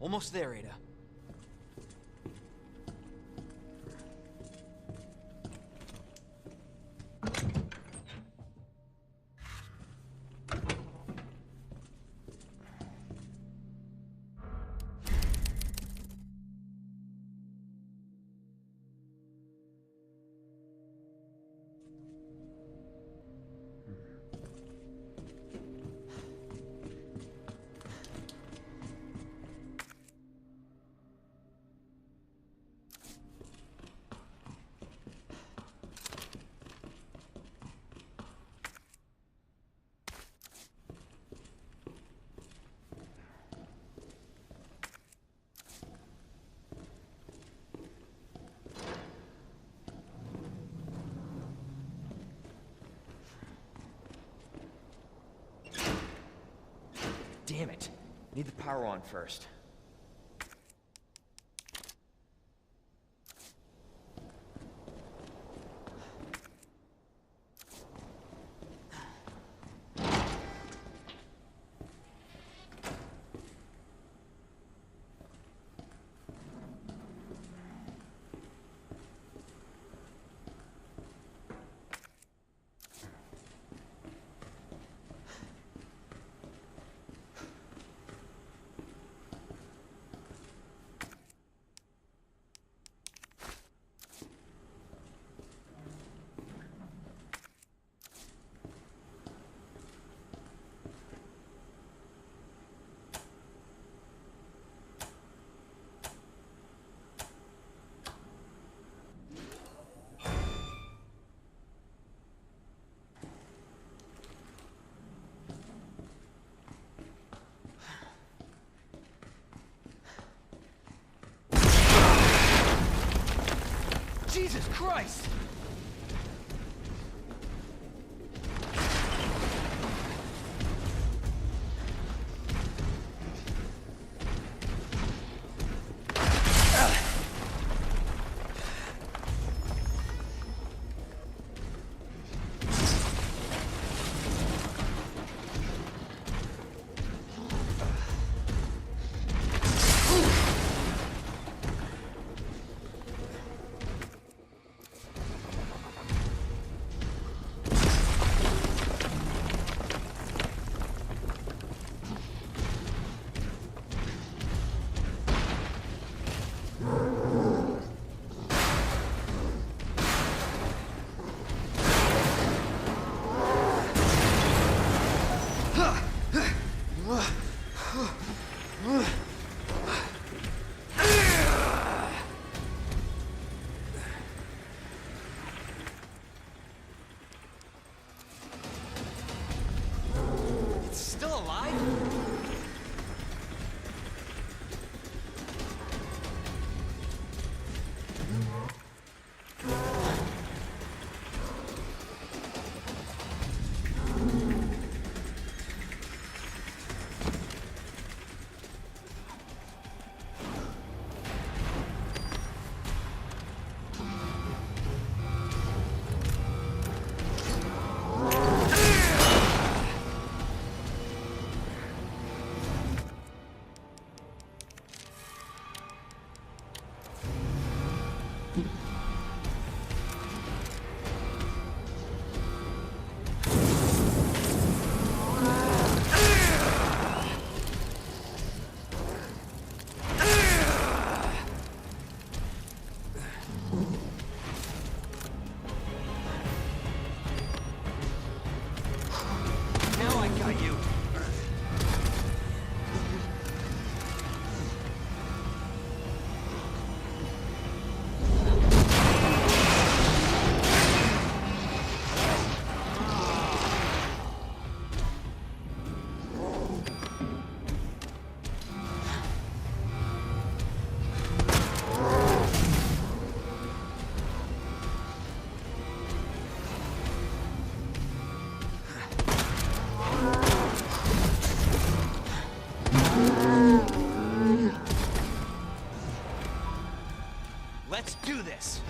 almost there, Ada.
Damn it. Need the power on first.
Jesus Christ! Still alive? Let's do this!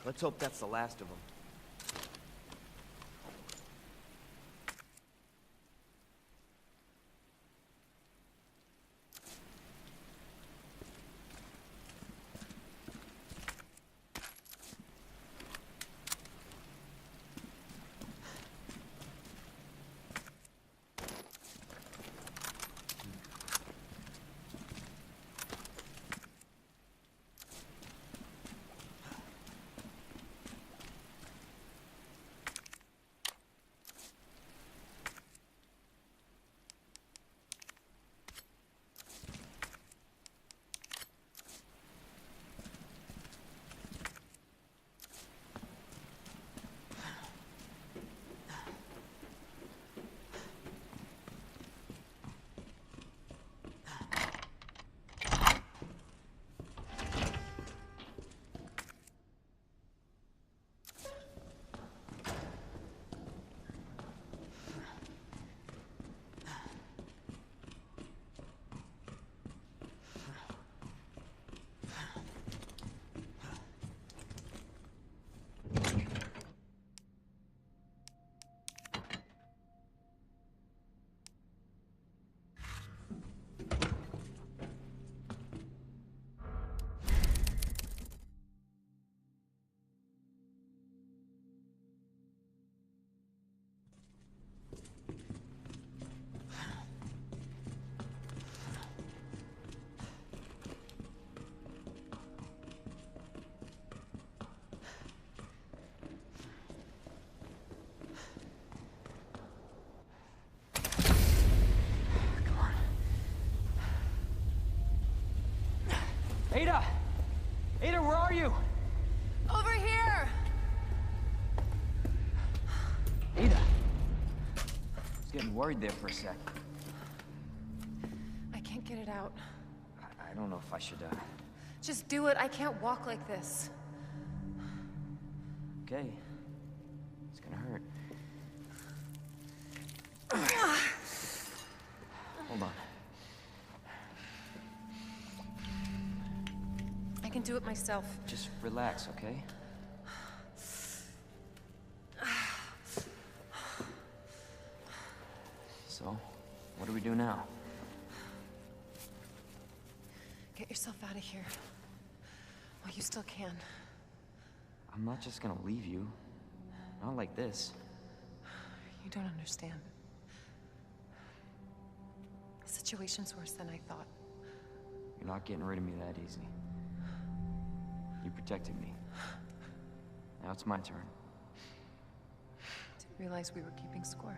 Let's hope that's the last of them.
Ada! Ada, where are you?
Over here!
Ada! I was getting worried there for a sec.
I can't get it out.
I don't know if I should,
Just do it. I can't walk like this.
Okay. It's gonna hurt. Hold on.
I can do it myself.
Just relax, okay? So, what do we do now?
Get yourself out of here. While you still can.
I'm not just gonna leave you. Not like this.
You don't understand. The situation's worse than I thought.
You're not getting rid of me that easy. You protected me. Now it's my turn.
Didn't realize we were keeping score.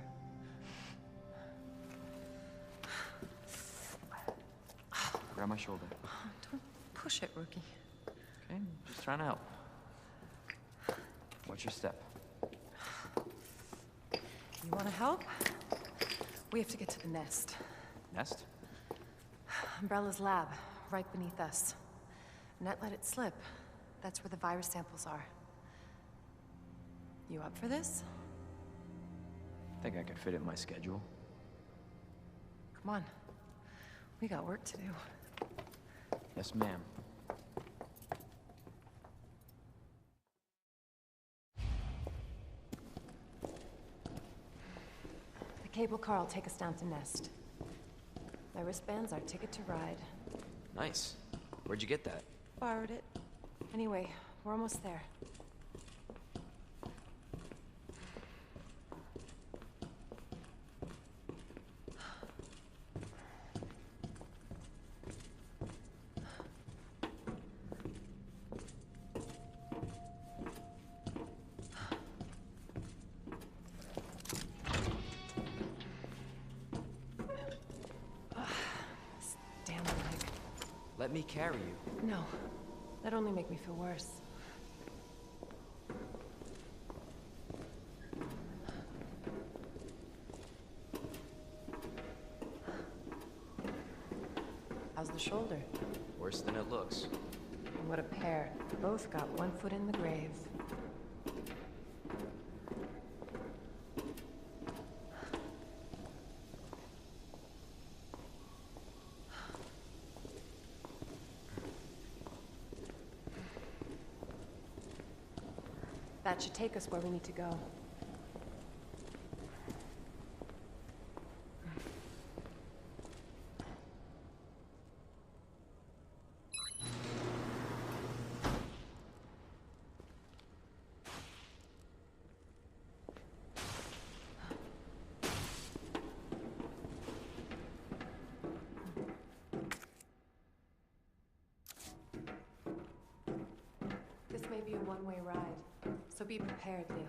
Grab my shoulder.
Don't push it, rookie.
Okay, just trying to help. Watch your step.
You want to help? We have to get to the nest.
Nest?
Umbrella's lab, right beneath us. Net let it slip. That's where the virus samples are. You up for this?
I think I could fit it in my schedule.
Come on. We got work to do.
Yes, ma'am.
The cable car will take us down to Nest. My wristband's our ticket to ride.
Nice. Where'd you get that?
Borrowed it. Anyway, we're almost there.
Let me carry you.
No. That'd only make me feel worse. How's the shoulder?
Worse than it looks.
And what a pair. Both got one foot in the grave. That should take us where we need to go. This may be a one-way ride, so be prepared, Leon.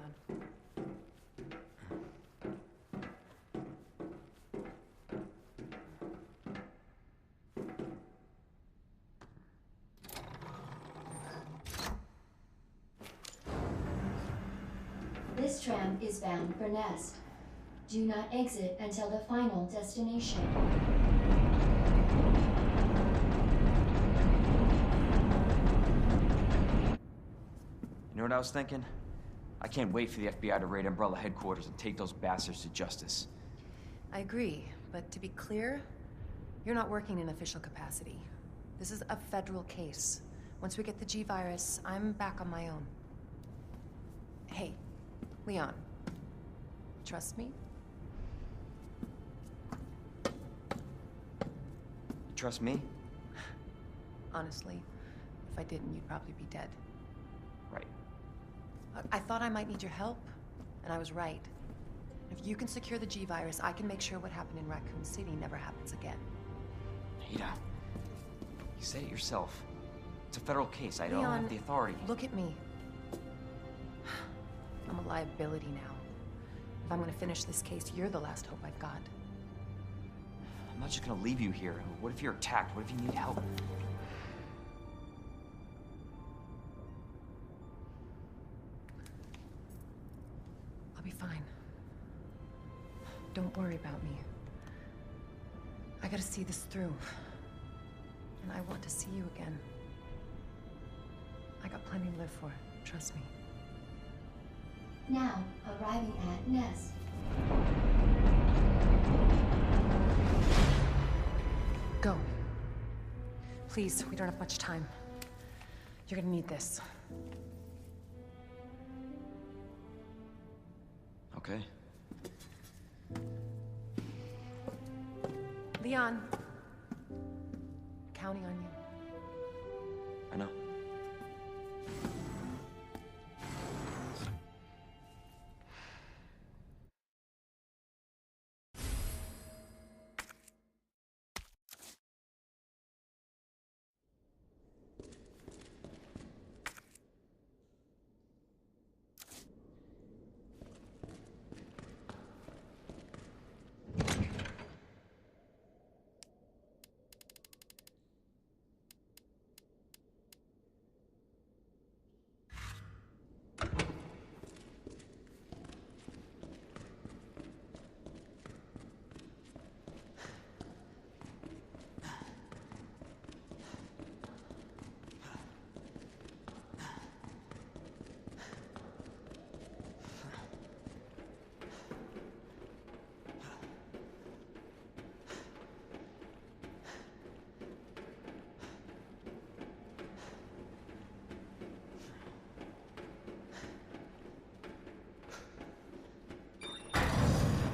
This tram is bound for Nest. Do not exit until the final destination.
You know what I was thinking? I can't wait for the FBI to raid Umbrella headquarters and take those bastards to justice.
I agree, but to be clear, you're not working in official capacity. This is a federal case. Once we get the G-Virus, I'm back on my own. Hey, Leon. Trust me?
Trust me?
Honestly, if I didn't, you'd probably be dead.
Right.
I thought I might need your help, and I was right. If you can secure the G-Virus, I can make sure what happened in Raccoon City never happens again.
Ada, you said it yourself. It's a federal case. I don't
Leon,
have the authority.
Look at me. I'm a liability now. If I'm gonna finish this case, you're the last hope I've got.
I'm not just gonna leave you here. What if you're attacked? What if you need help?
I'll be fine. Don't worry about me. I gotta see this through. And I want to see you again. I got plenty to live for, trust me.
Now, arriving at Nest.
Go. Please, we don't have much time. You're gonna need this.
Okay.
Leon. Counting on you.
I know.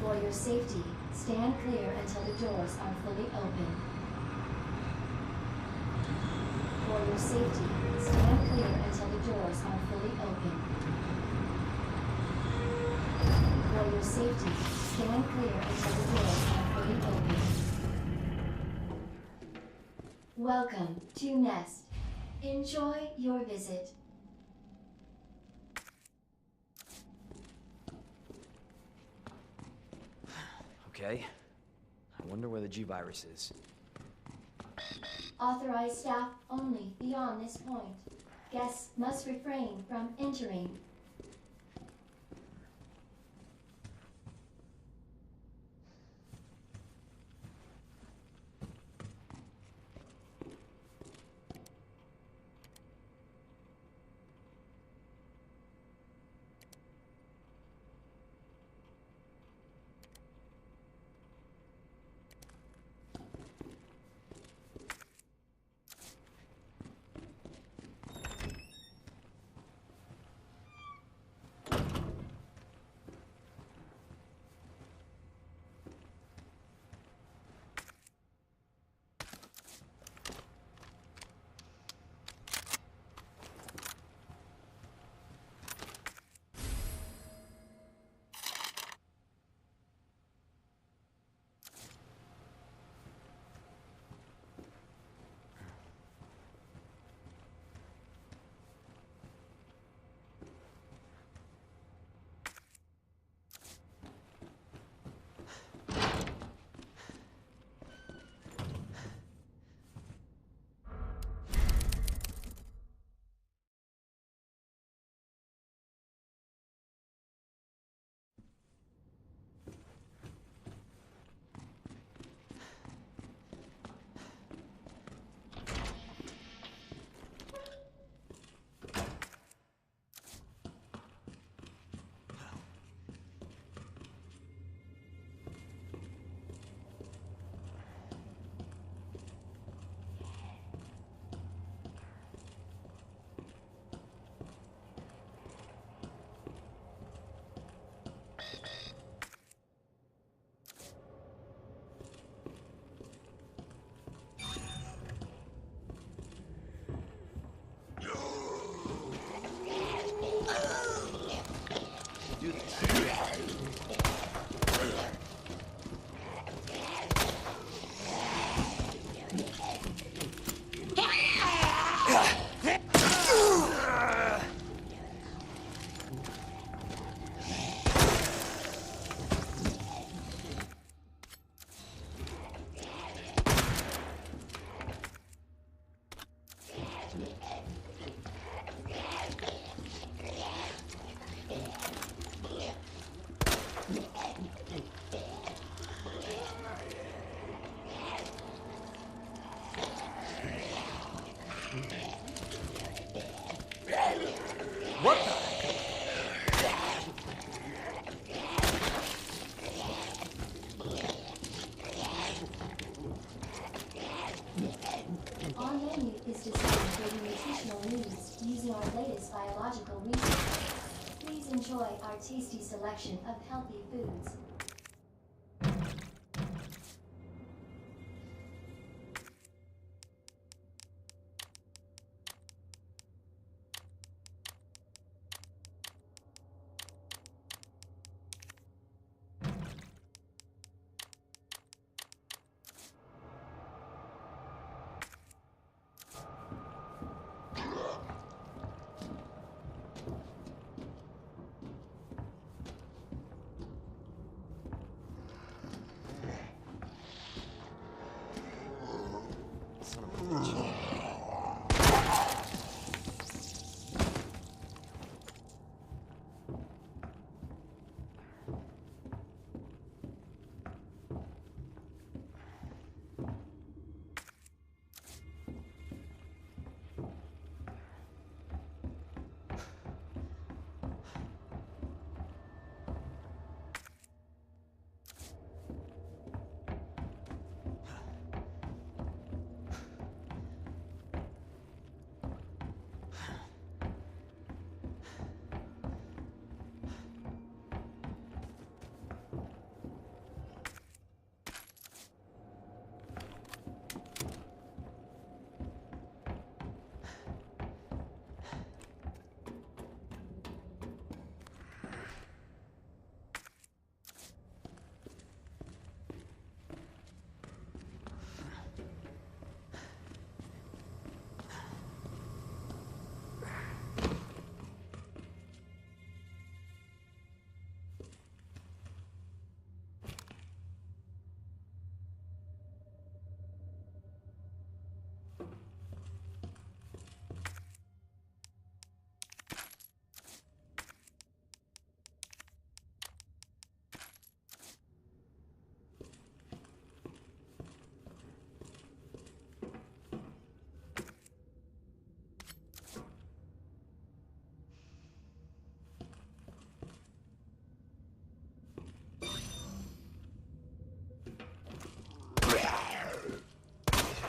For your safety, stand clear until the doors are fully open. For your safety, stand clear until the doors are fully open. For your safety, stand clear until the doors are fully open. Welcome to Nest. Enjoy your visit.
Okay. I wonder where the G-Virus is.
Authorized staff only beyond this point. Guests must refrain from entering.
What the?
Our menu is designed for your nutritional needs using our latest biological research. Please enjoy our tasty selection of healthy foods.
Son of a bitch.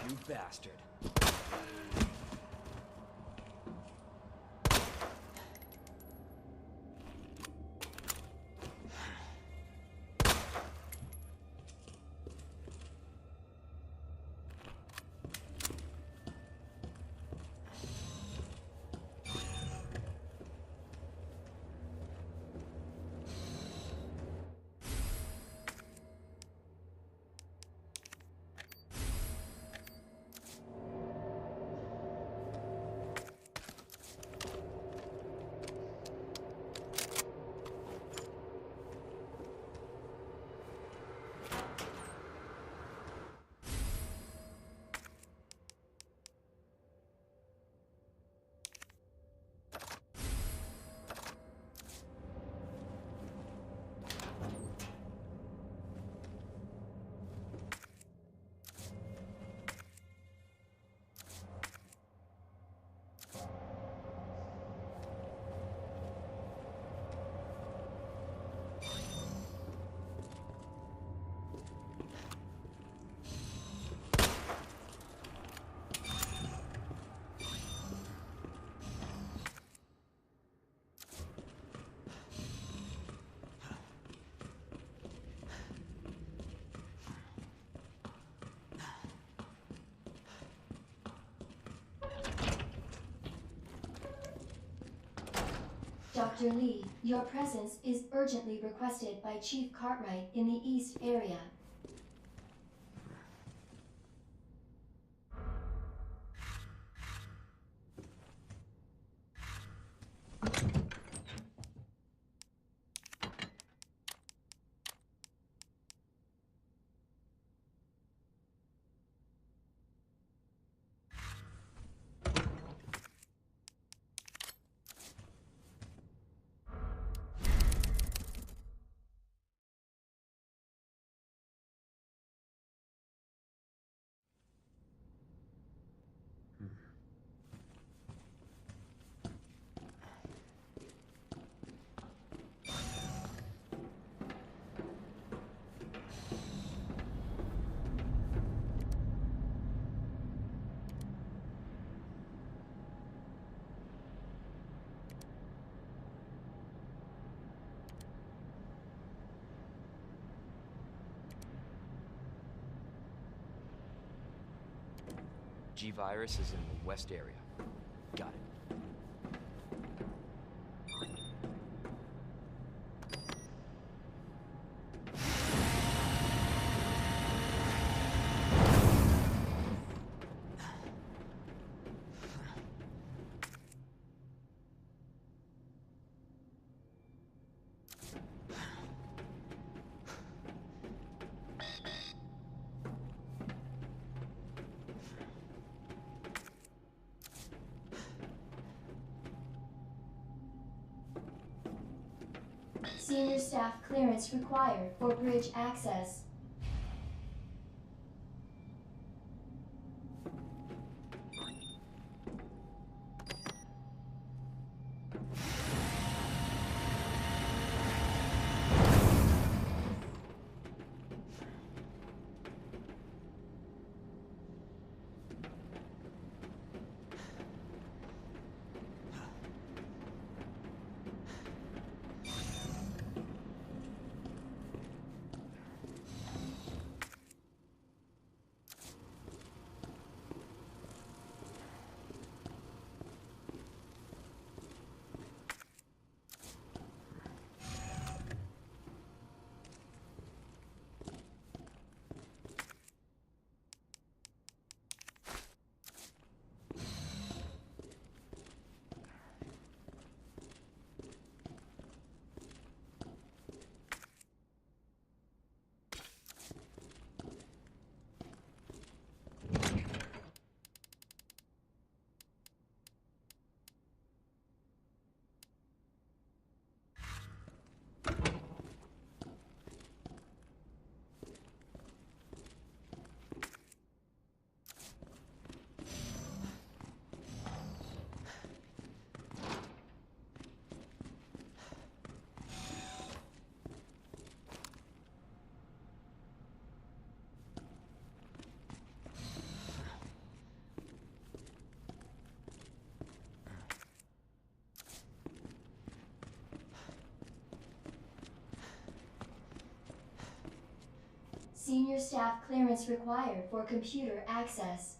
You bastard.
Dr. Lee, your presence is urgently requested by Chief Cartwright in the East area.
G-Virus is in the west area. Got it.
Senior staff clearance required for bridge access. Senior staff clearance required for computer access.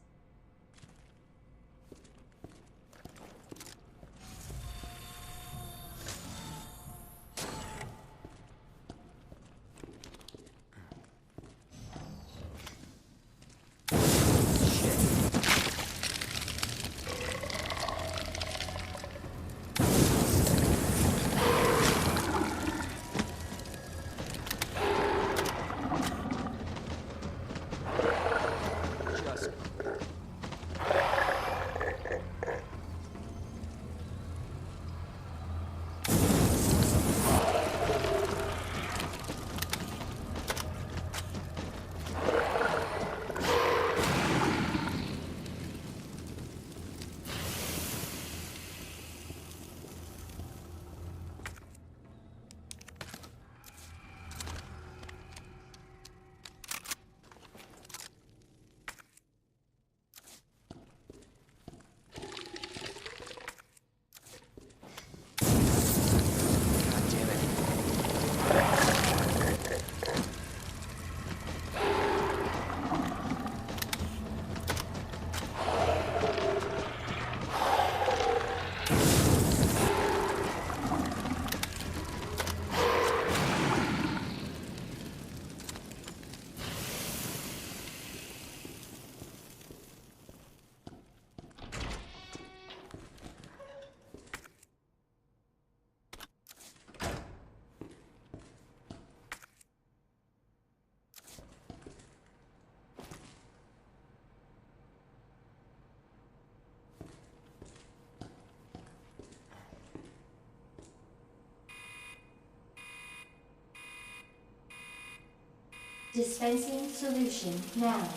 Dispensing solution now.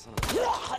Son of a...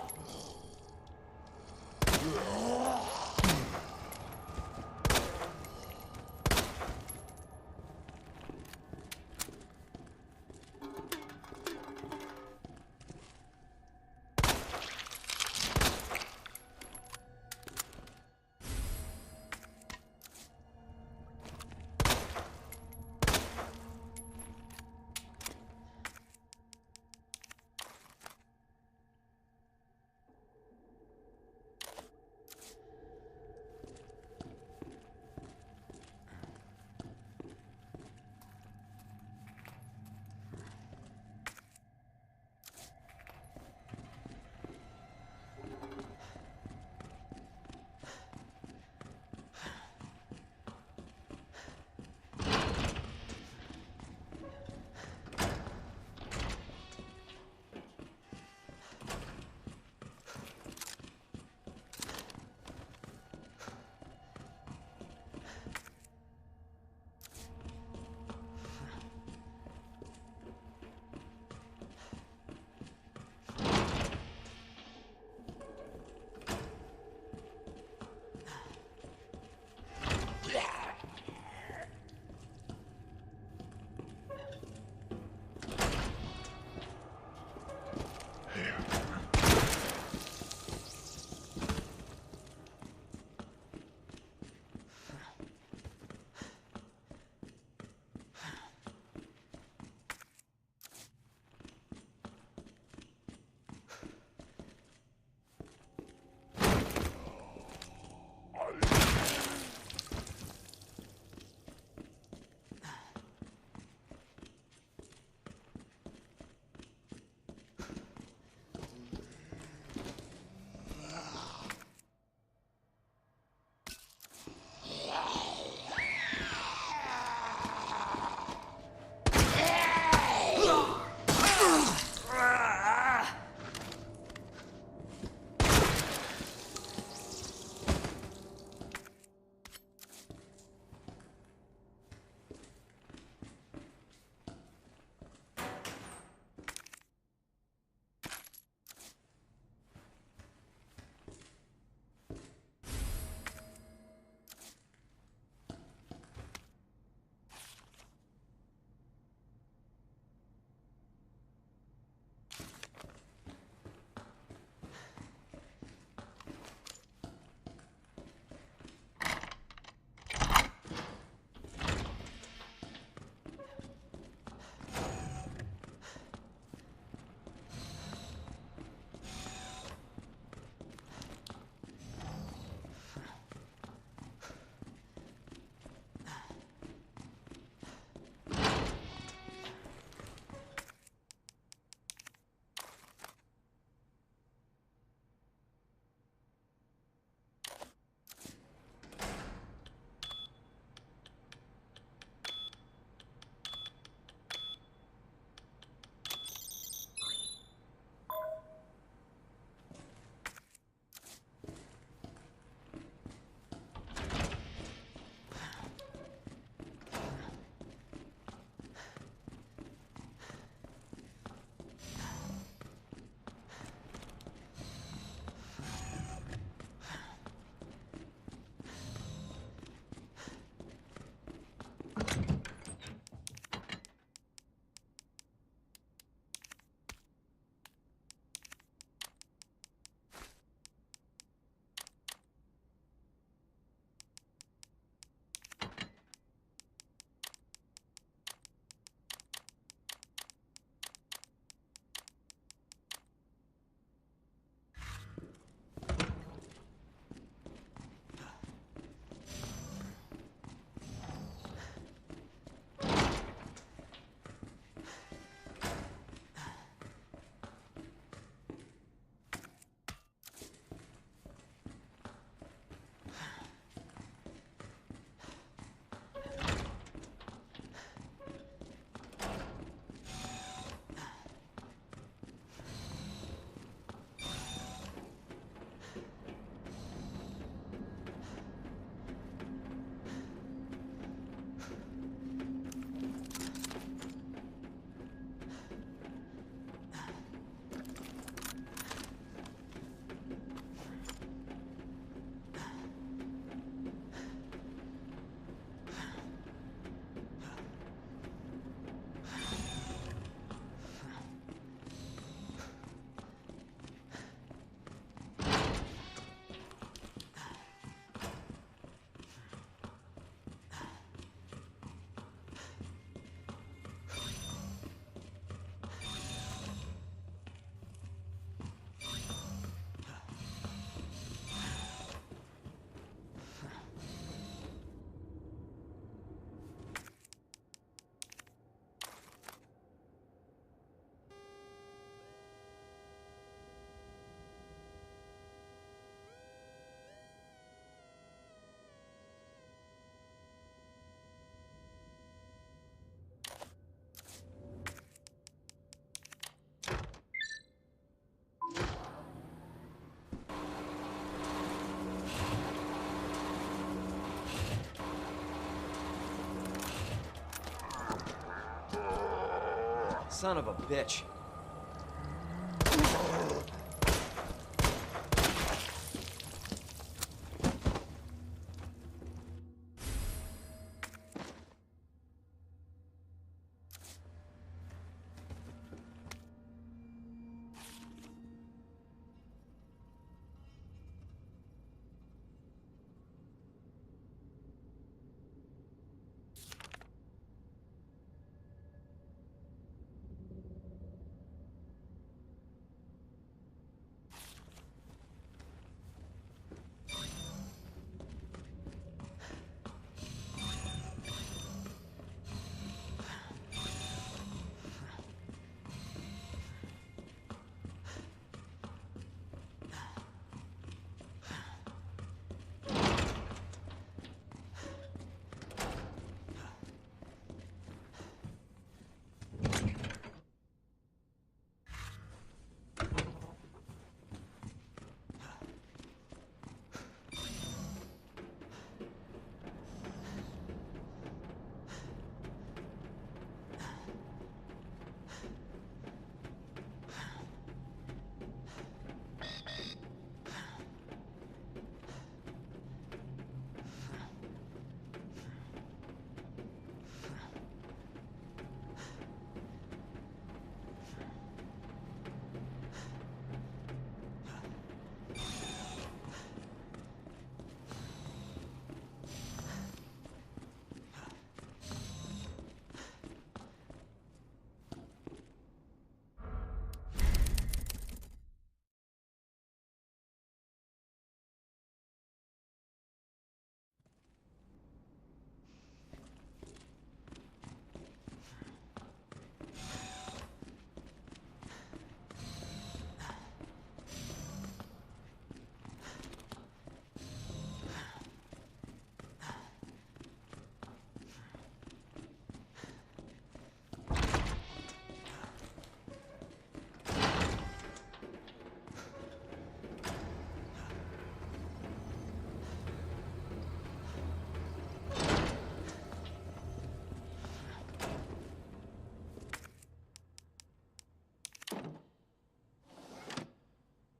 Son of a bitch.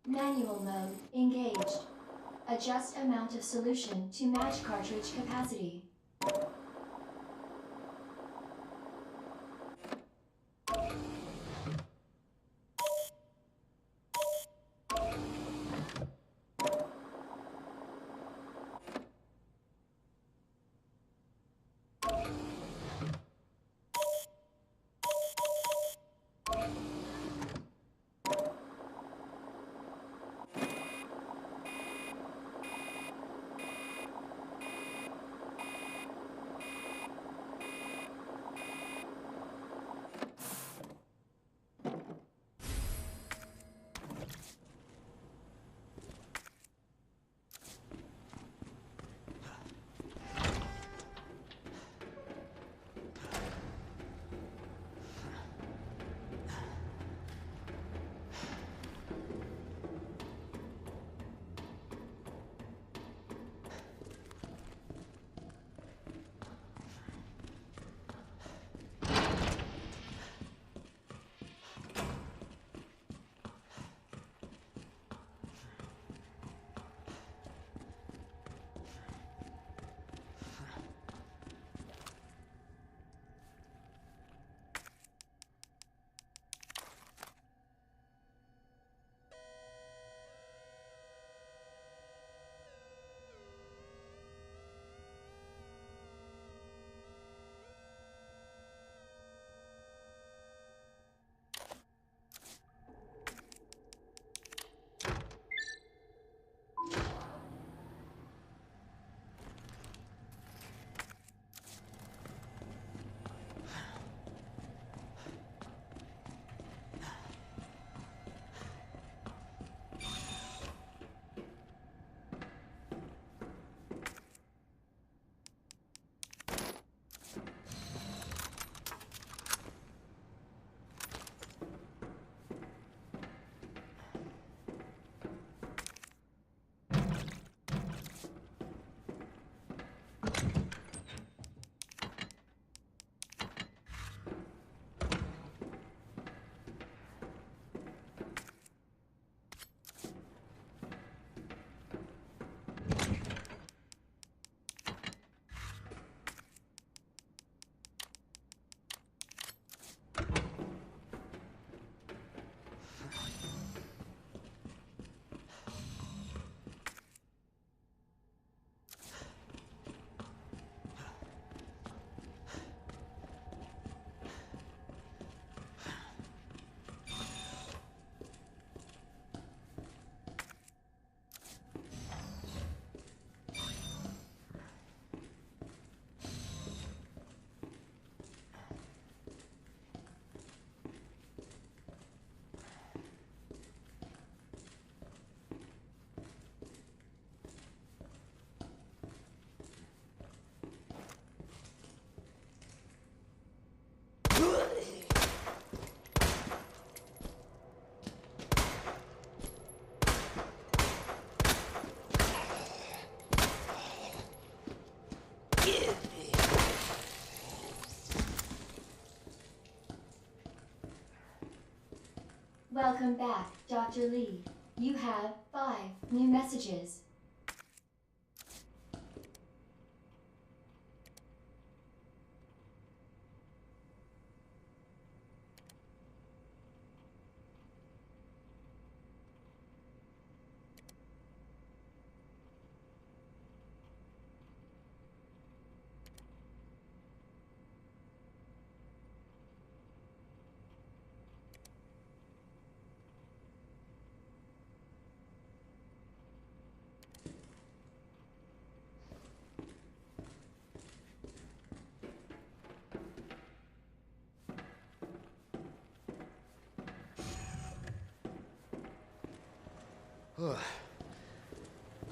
Manual mode engaged. Adjust amount of solution to match cartridge capacity. Welcome back, Dr. Lee. You have 5 new messages.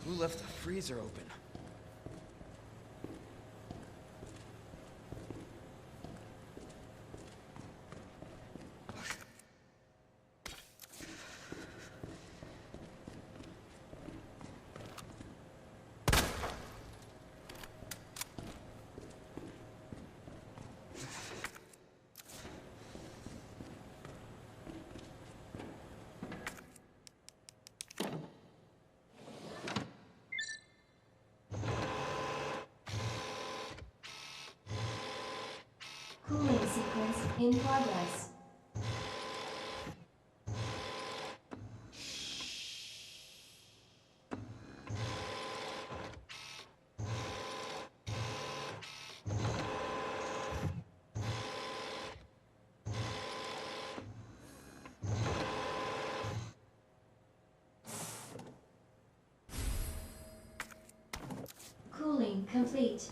Who left the freezer open?
Cooling sequence in progress. Cooling complete.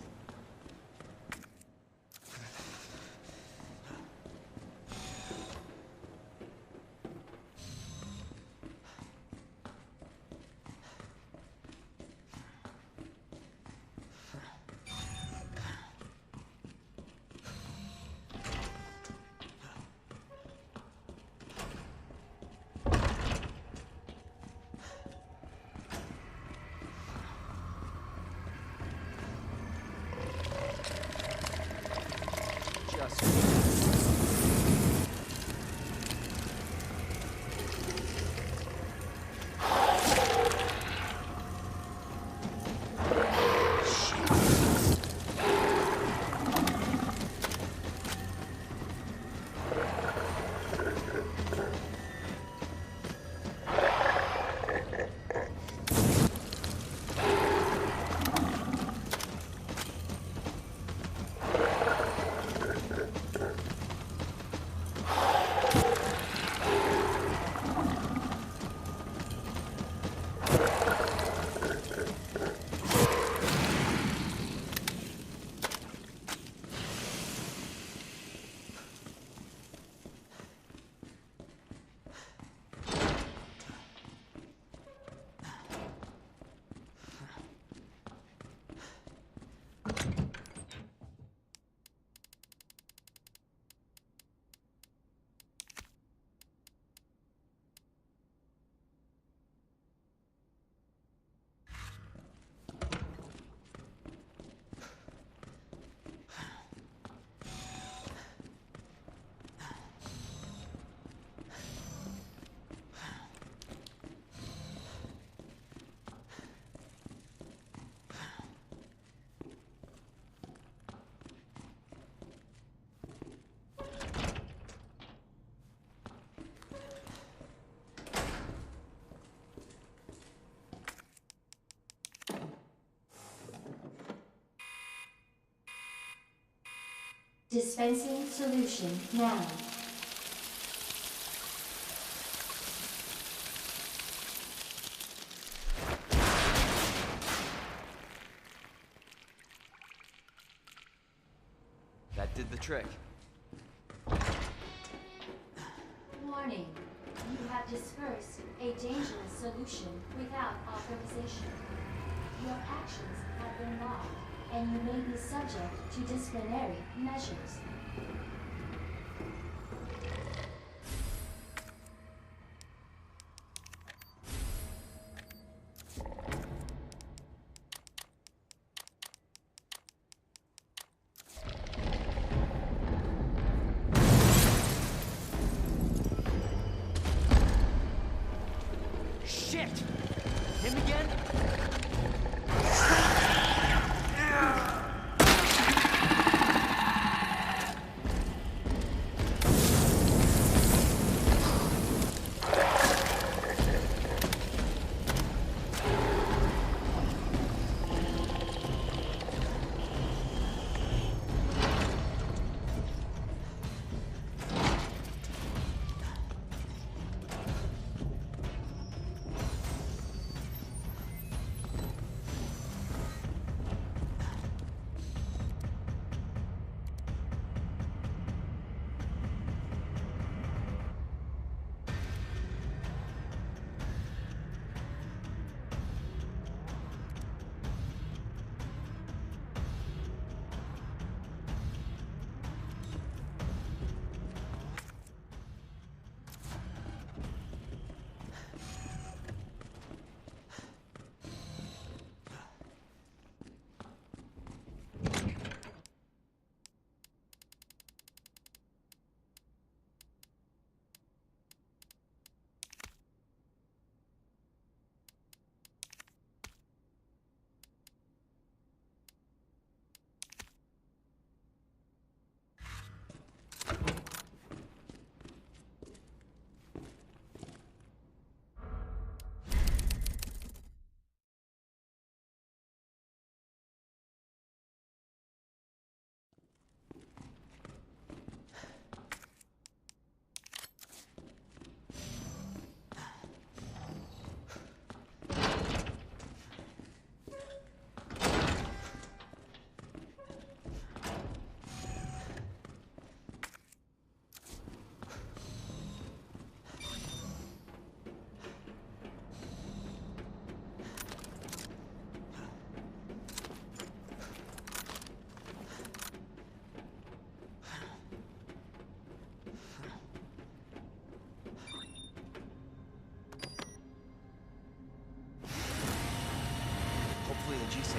Dispensing solution now.
That did the trick.
Warning. You have dispersed a dangerous solution without authorization. Your actions have been logged, and you may be subject to disciplinary measures.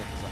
samples up.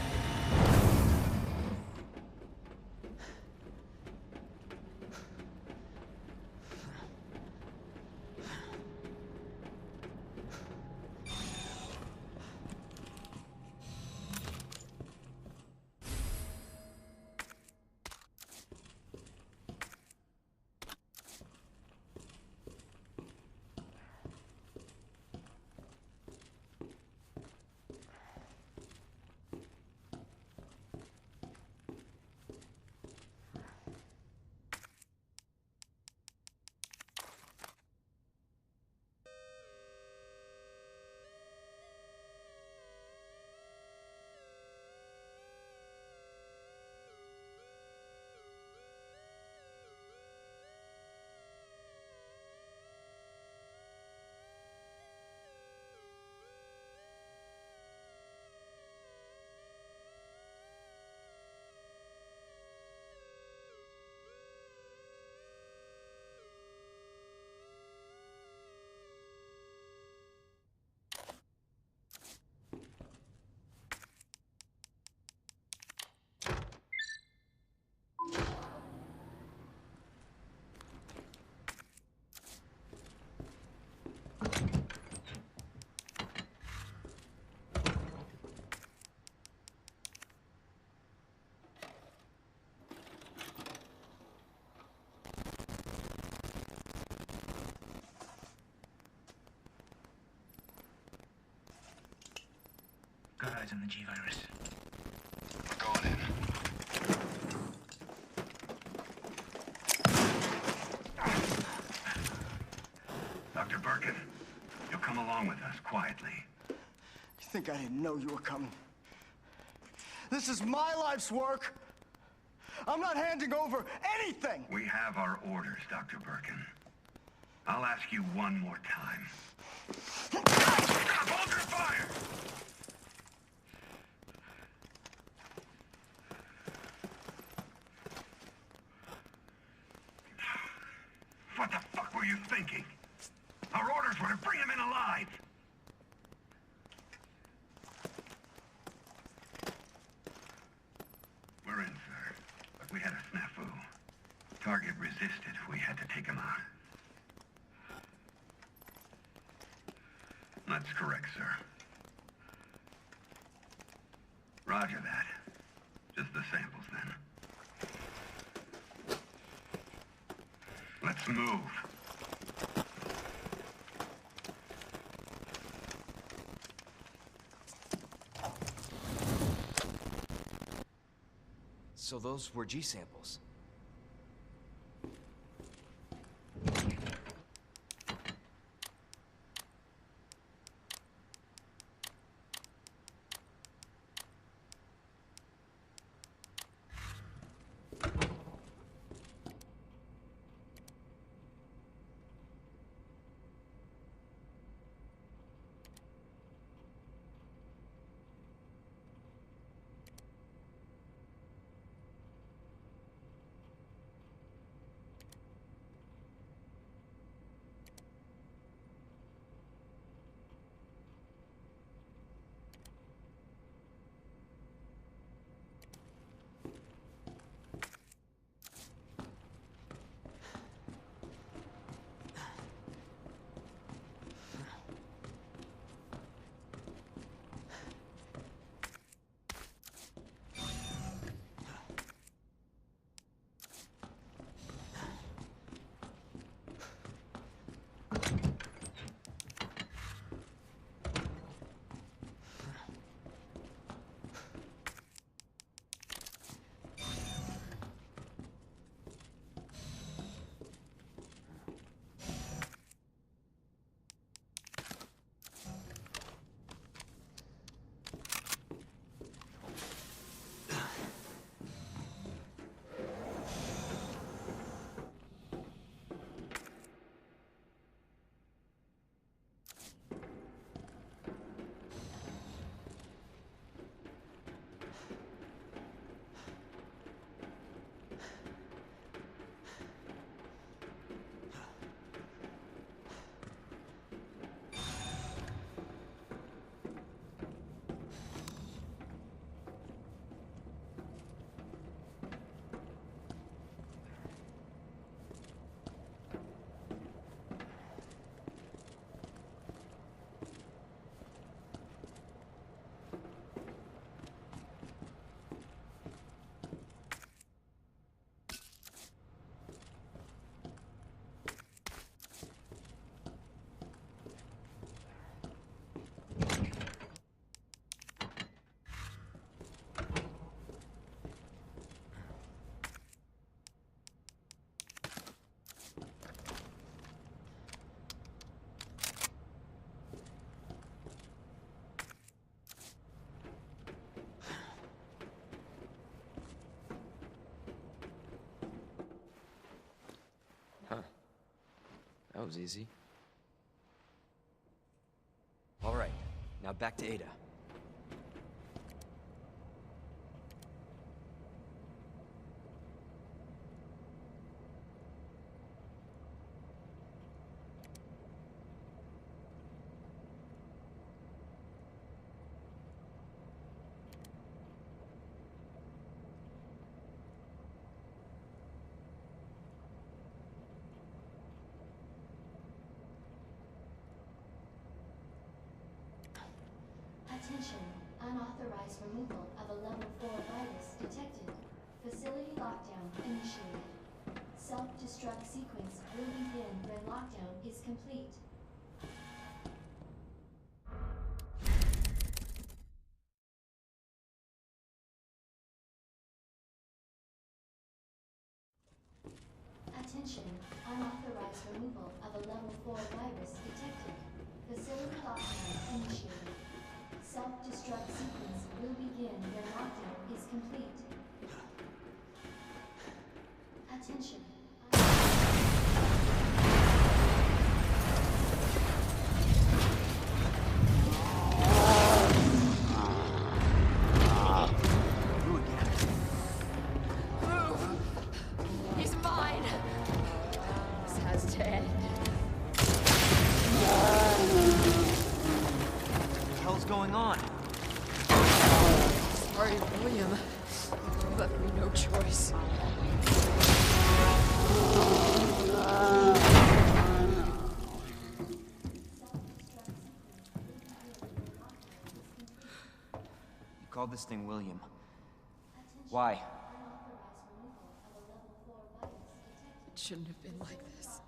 Got eyes on the G-Virus.
We're going in.
Dr. Birkin, you'll come along with us quietly.
You think I didn't know you were coming? This is my life's work. I'm not handing over anything.
We have our orders, Dr. Birkin. I'll ask you one more time. Stop! Hold your fire! What the fuck were you thinking? Our orders were to bring him in alive! We're in, sir. But we had a snafu. Target resisted. We had to take him out. That's correct, sir. Roger that. Just the samples, then. Let's move.
So those were G samples. ourselves easy. All right, now back to Ada.
Attention, unauthorized removal of a level 4 virus detected. Facility lockdown initiated. Self-destruct sequence will begin when lockdown is complete. Attention, unauthorized removal of a level 4 virus detected. Facility lockdown initiated. Self-destruct sequence will begin when lockdown is complete. Attention.
He's mine. This has to end.
What the hell's going on?
Sorry, William. You left me no choice.
You called this thing William. Why?
It shouldn't have been like this.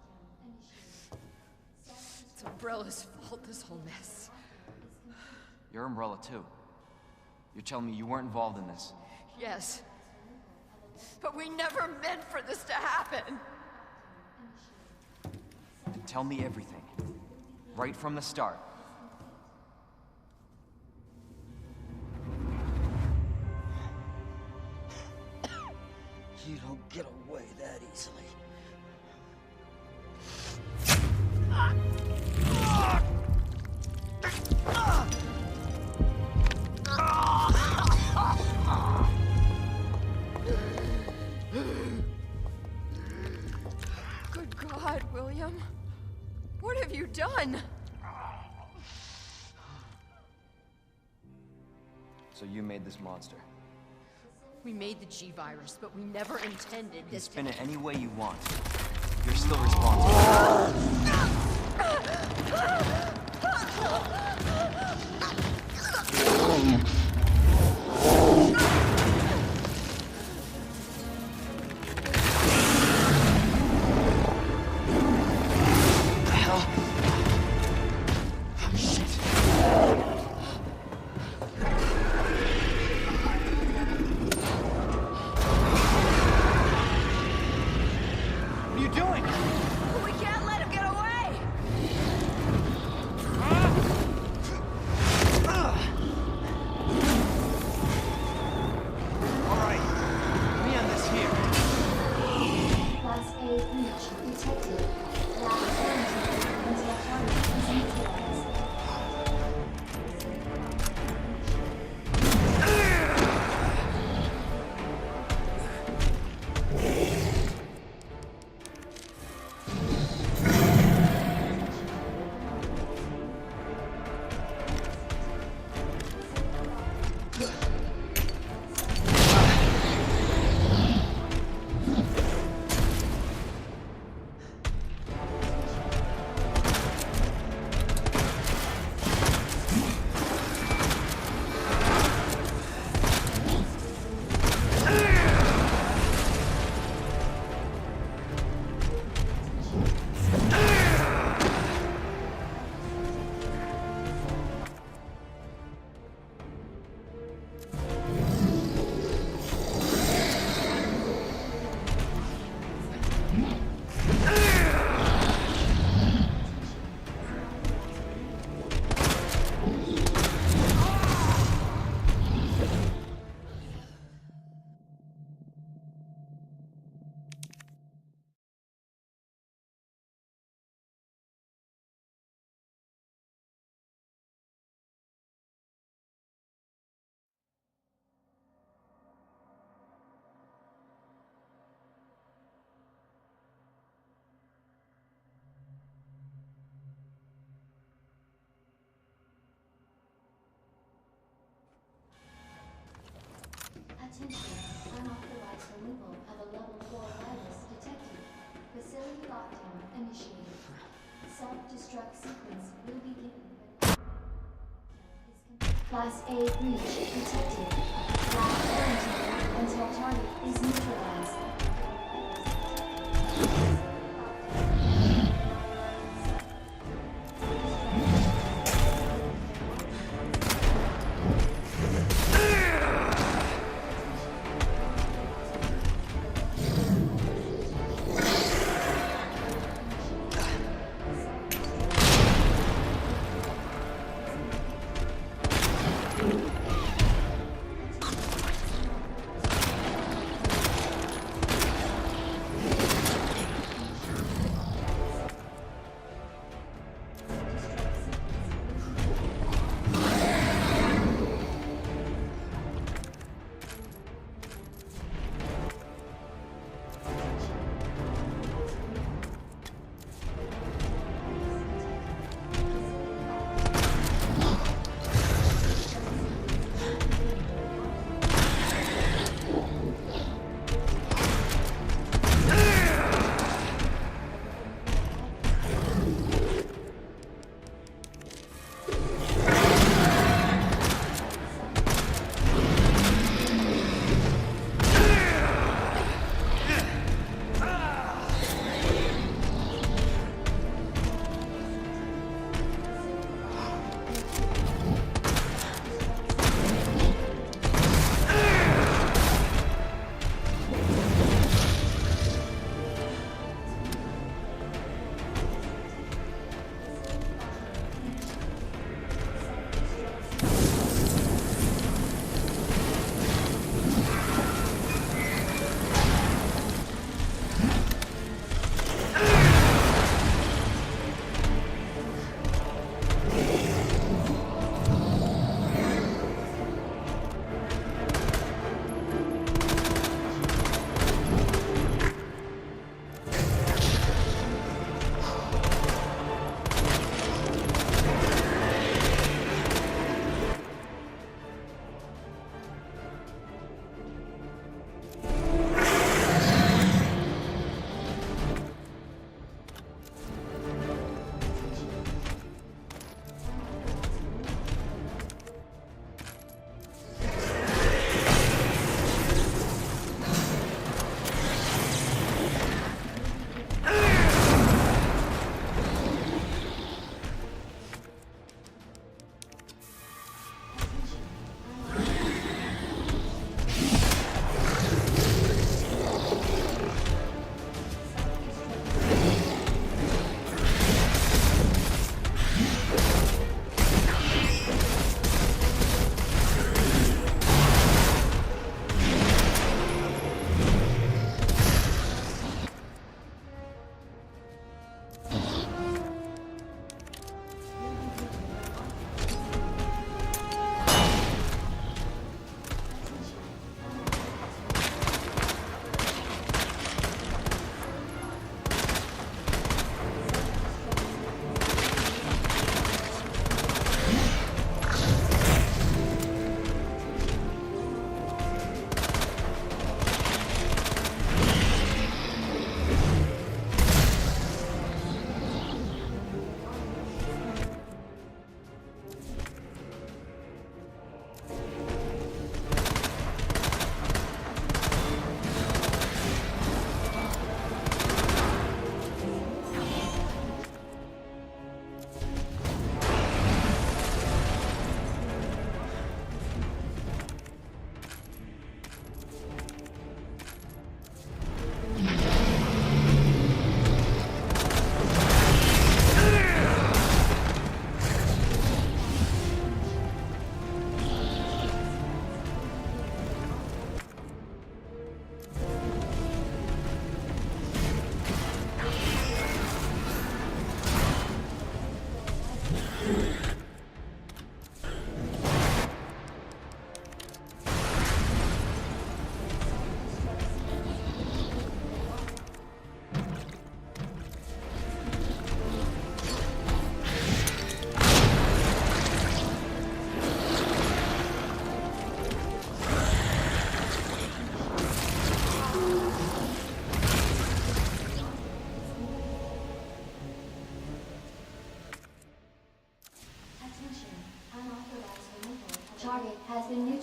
It's Umbrella's fault, this whole mess.
You're Umbrella too. You're telling me you weren't involved in this?
Yes. But we never meant for this to happen.
Then tell me everything. Right from the start.
You don't get away that easily.
Good God, William. What have you done?
So you made this monster.
We made the G-Virus, but we never intended
You can
this
spin it any way you want. You're still responsible. What are you doing?
self-destruct sequence will begin. Class A breach detected. Last quarantine until target is neutralized.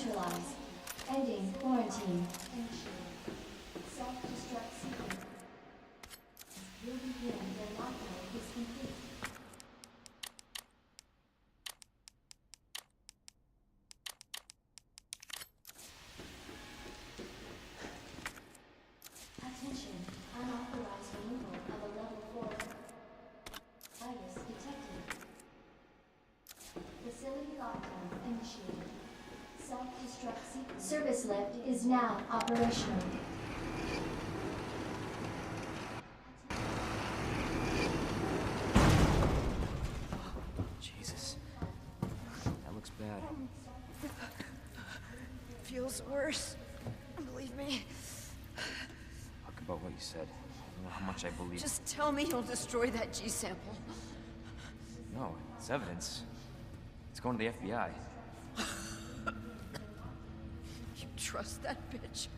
Neutralize. Ending quarantine. Self-destruct sequence. Will begin when lockdown is complete. Attention. Unauthorized removal of a level 4 virus detected. Facility lockdown initiated. Self-destruct sequence. Service lift is now operational.
Jesus. That looks bad.
Feels worse. Believe me.
Talk about what you said. I don't know how much I believe.
Just tell me you'll destroy that G sample.
No, it's evidence. It's going to the FBI.
You trust that bitch?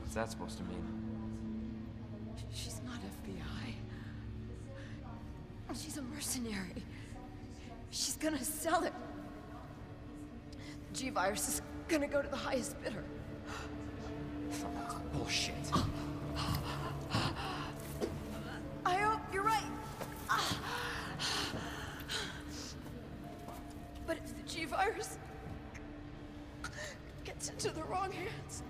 What's that supposed to mean?
She's not FBI. She's a mercenary. She's gonna sell it. The G-Virus is gonna go to the highest bidder.
That's bullshit.
I hope you're right. But if the G-Virus gets into the wrong hands...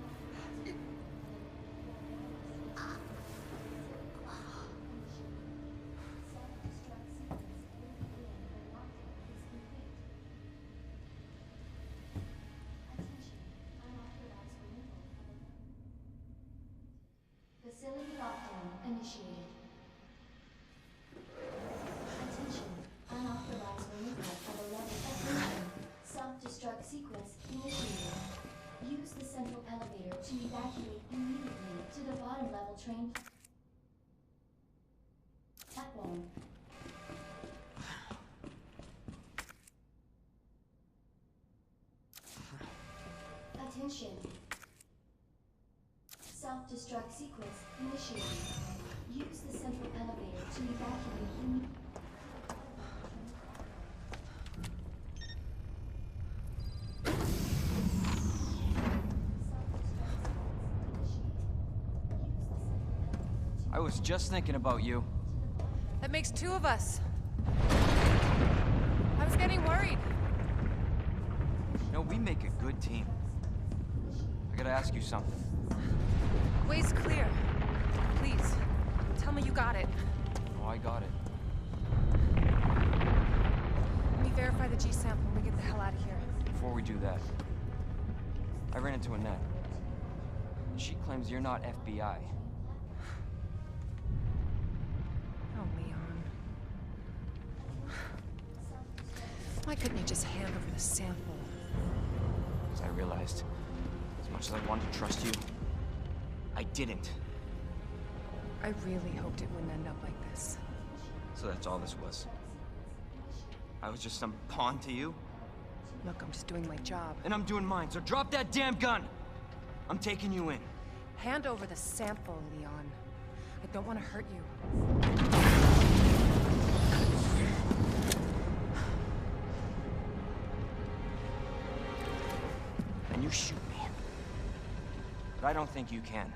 Facility lockdown initiated. Attention. Unauthorized removal of a level 4 self-destruct sequence initiated. Use the central elevator to evacuate immediately to the bottom level train platform. Attention. Self-destruct sequence initiated. Use the central elevator to evacuate immediately.
I was just thinking about you.
That makes 2 of us. I was getting worried.
No, we make a good team. I gotta ask you something.
Way's clear. Please, tell me you got it.
Oh, I got it.
Let me verify the G sample and we get the hell out of here.
Before we do that, I ran into Annette. She claims you're not FBI.
Oh, Leon. Why couldn't you just hand over the sample?
As I realized, as much as I wanted to trust you, I didn't.
I really hoped it wouldn't end up like this.
So that's all this was. I was just some pawn to you?
Look, I'm just doing my job.
And I'm doing mine, so drop that damn gun! I'm taking you in.
Hand over the sample, Leon. I don't want to hurt you.
And you shoot me. But I don't think you can.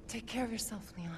Take care of yourself, Leon.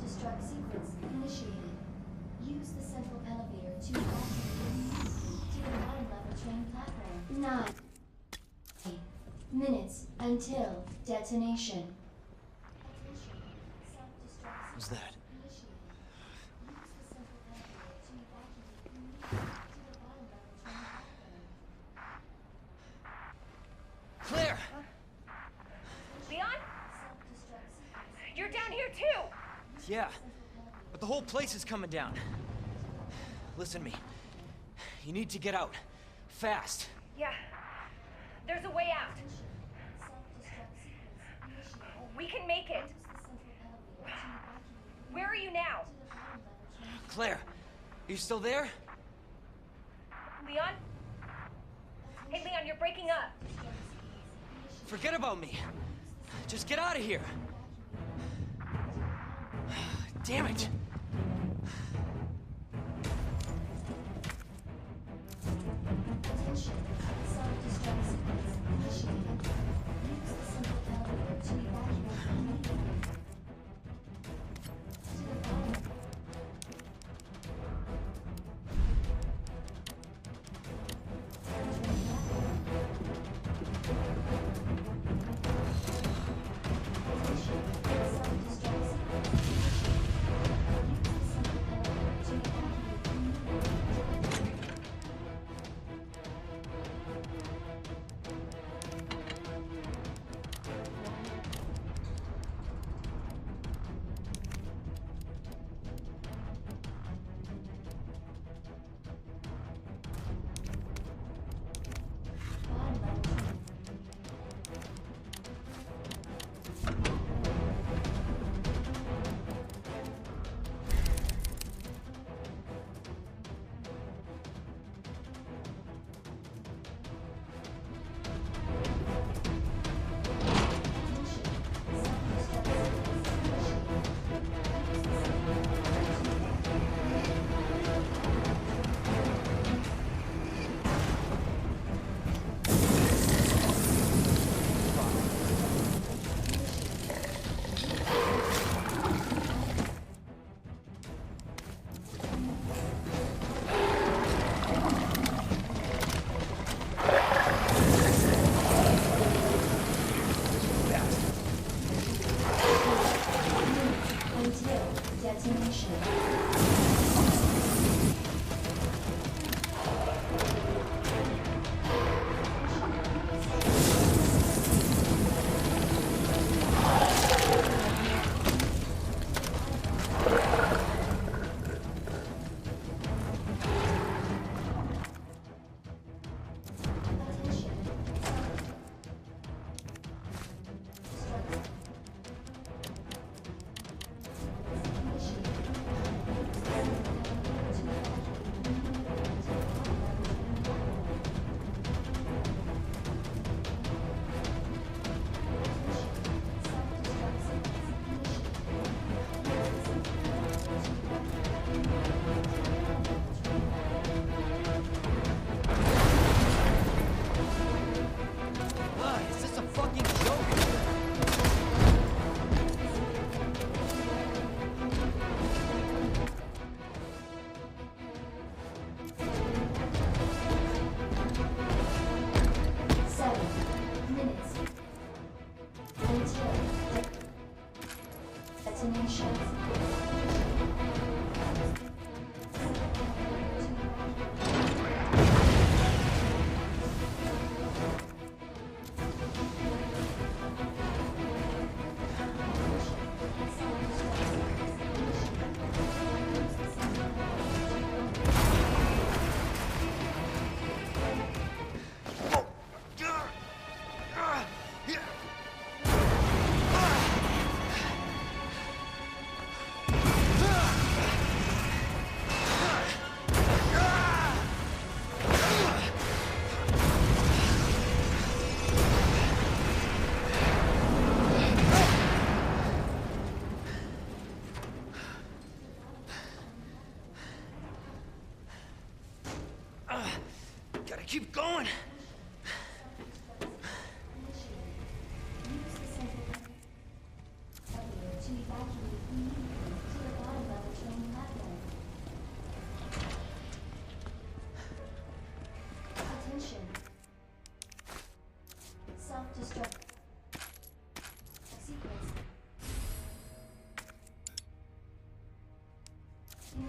Self-destruct sequence initiated. Use the central elevator to activate to the bottom level train platform. 9 minutes until detonation.
Who's that? Claire!
Leon? You're down here too!
Yeah, but the whole place is coming down. Listen to me. You need to get out. Fast.
Yeah. There's a way out. We can make it. Where are you now?
Claire, are you still there?
Leon? Hey, Leon, you're breaking up.
Forget about me. Just get out of here. Damn it.
Attention. Self-destruct sequence initiated. Use the central elevator to evacuate immediately. To the bottom.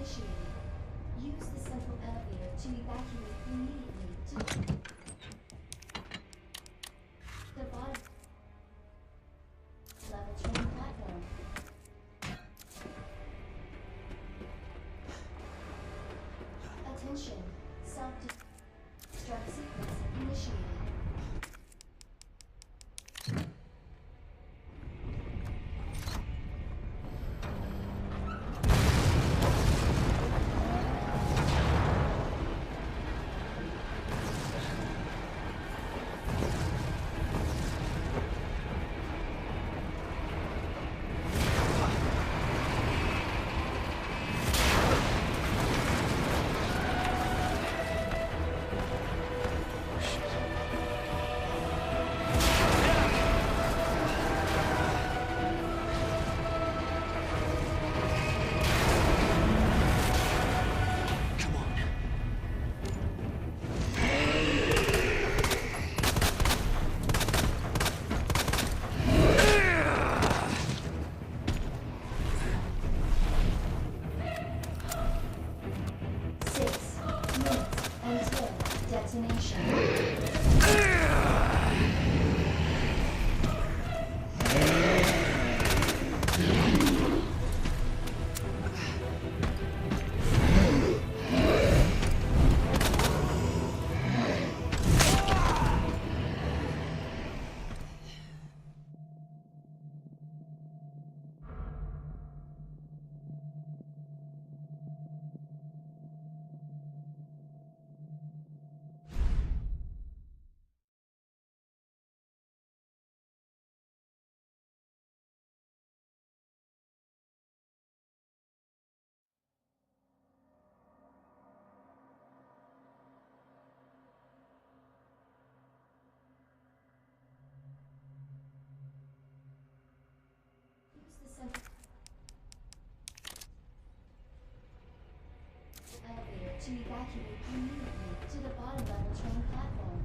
initiated. Use the central elevator to evacuate immediately to the bottom level train platform. Attention, self-destruct sequence initiated. Elevator to evacuate immediately to the bottom level train platform.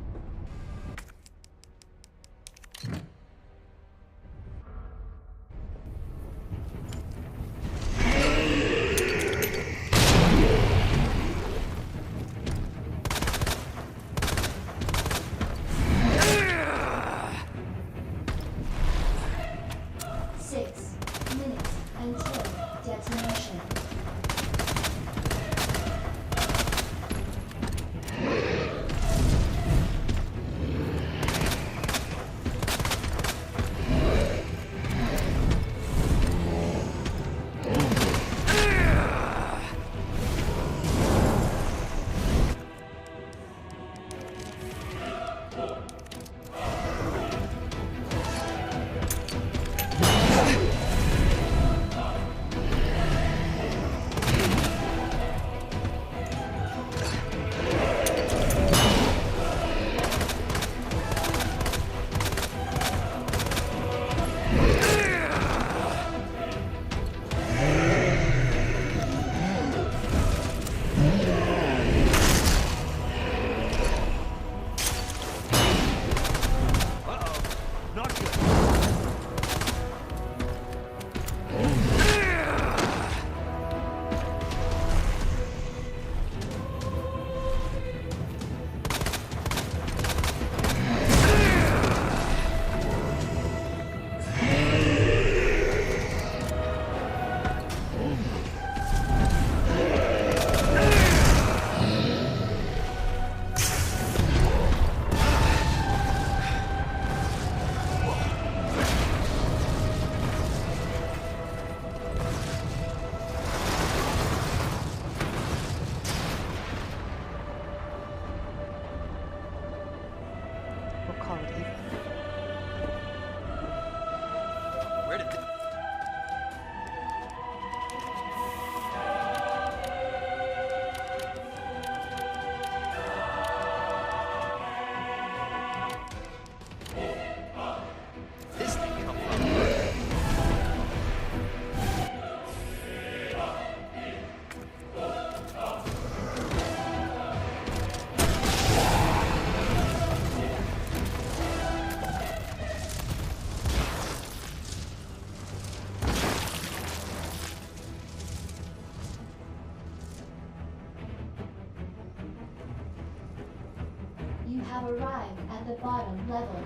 have arrived at the bottom level.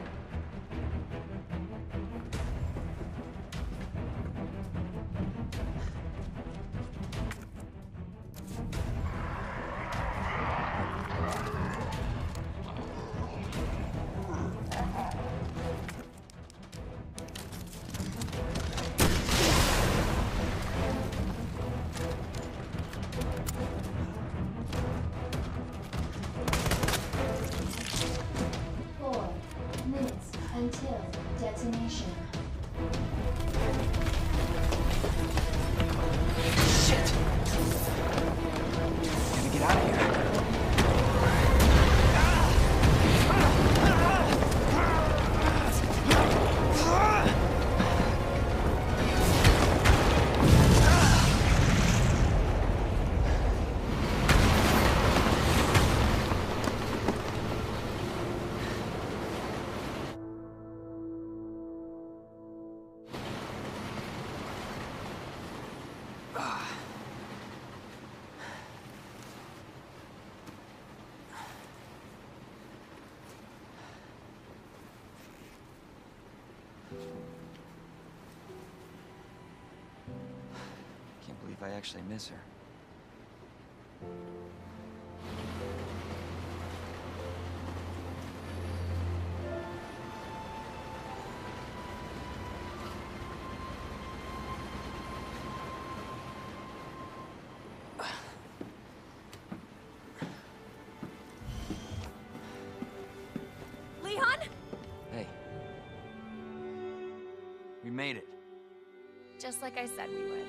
Until detonation.
Shit! Gotta get out of here. Can't believe I actually miss her.
Leon?
Hey. We made it.
Just like I said we would.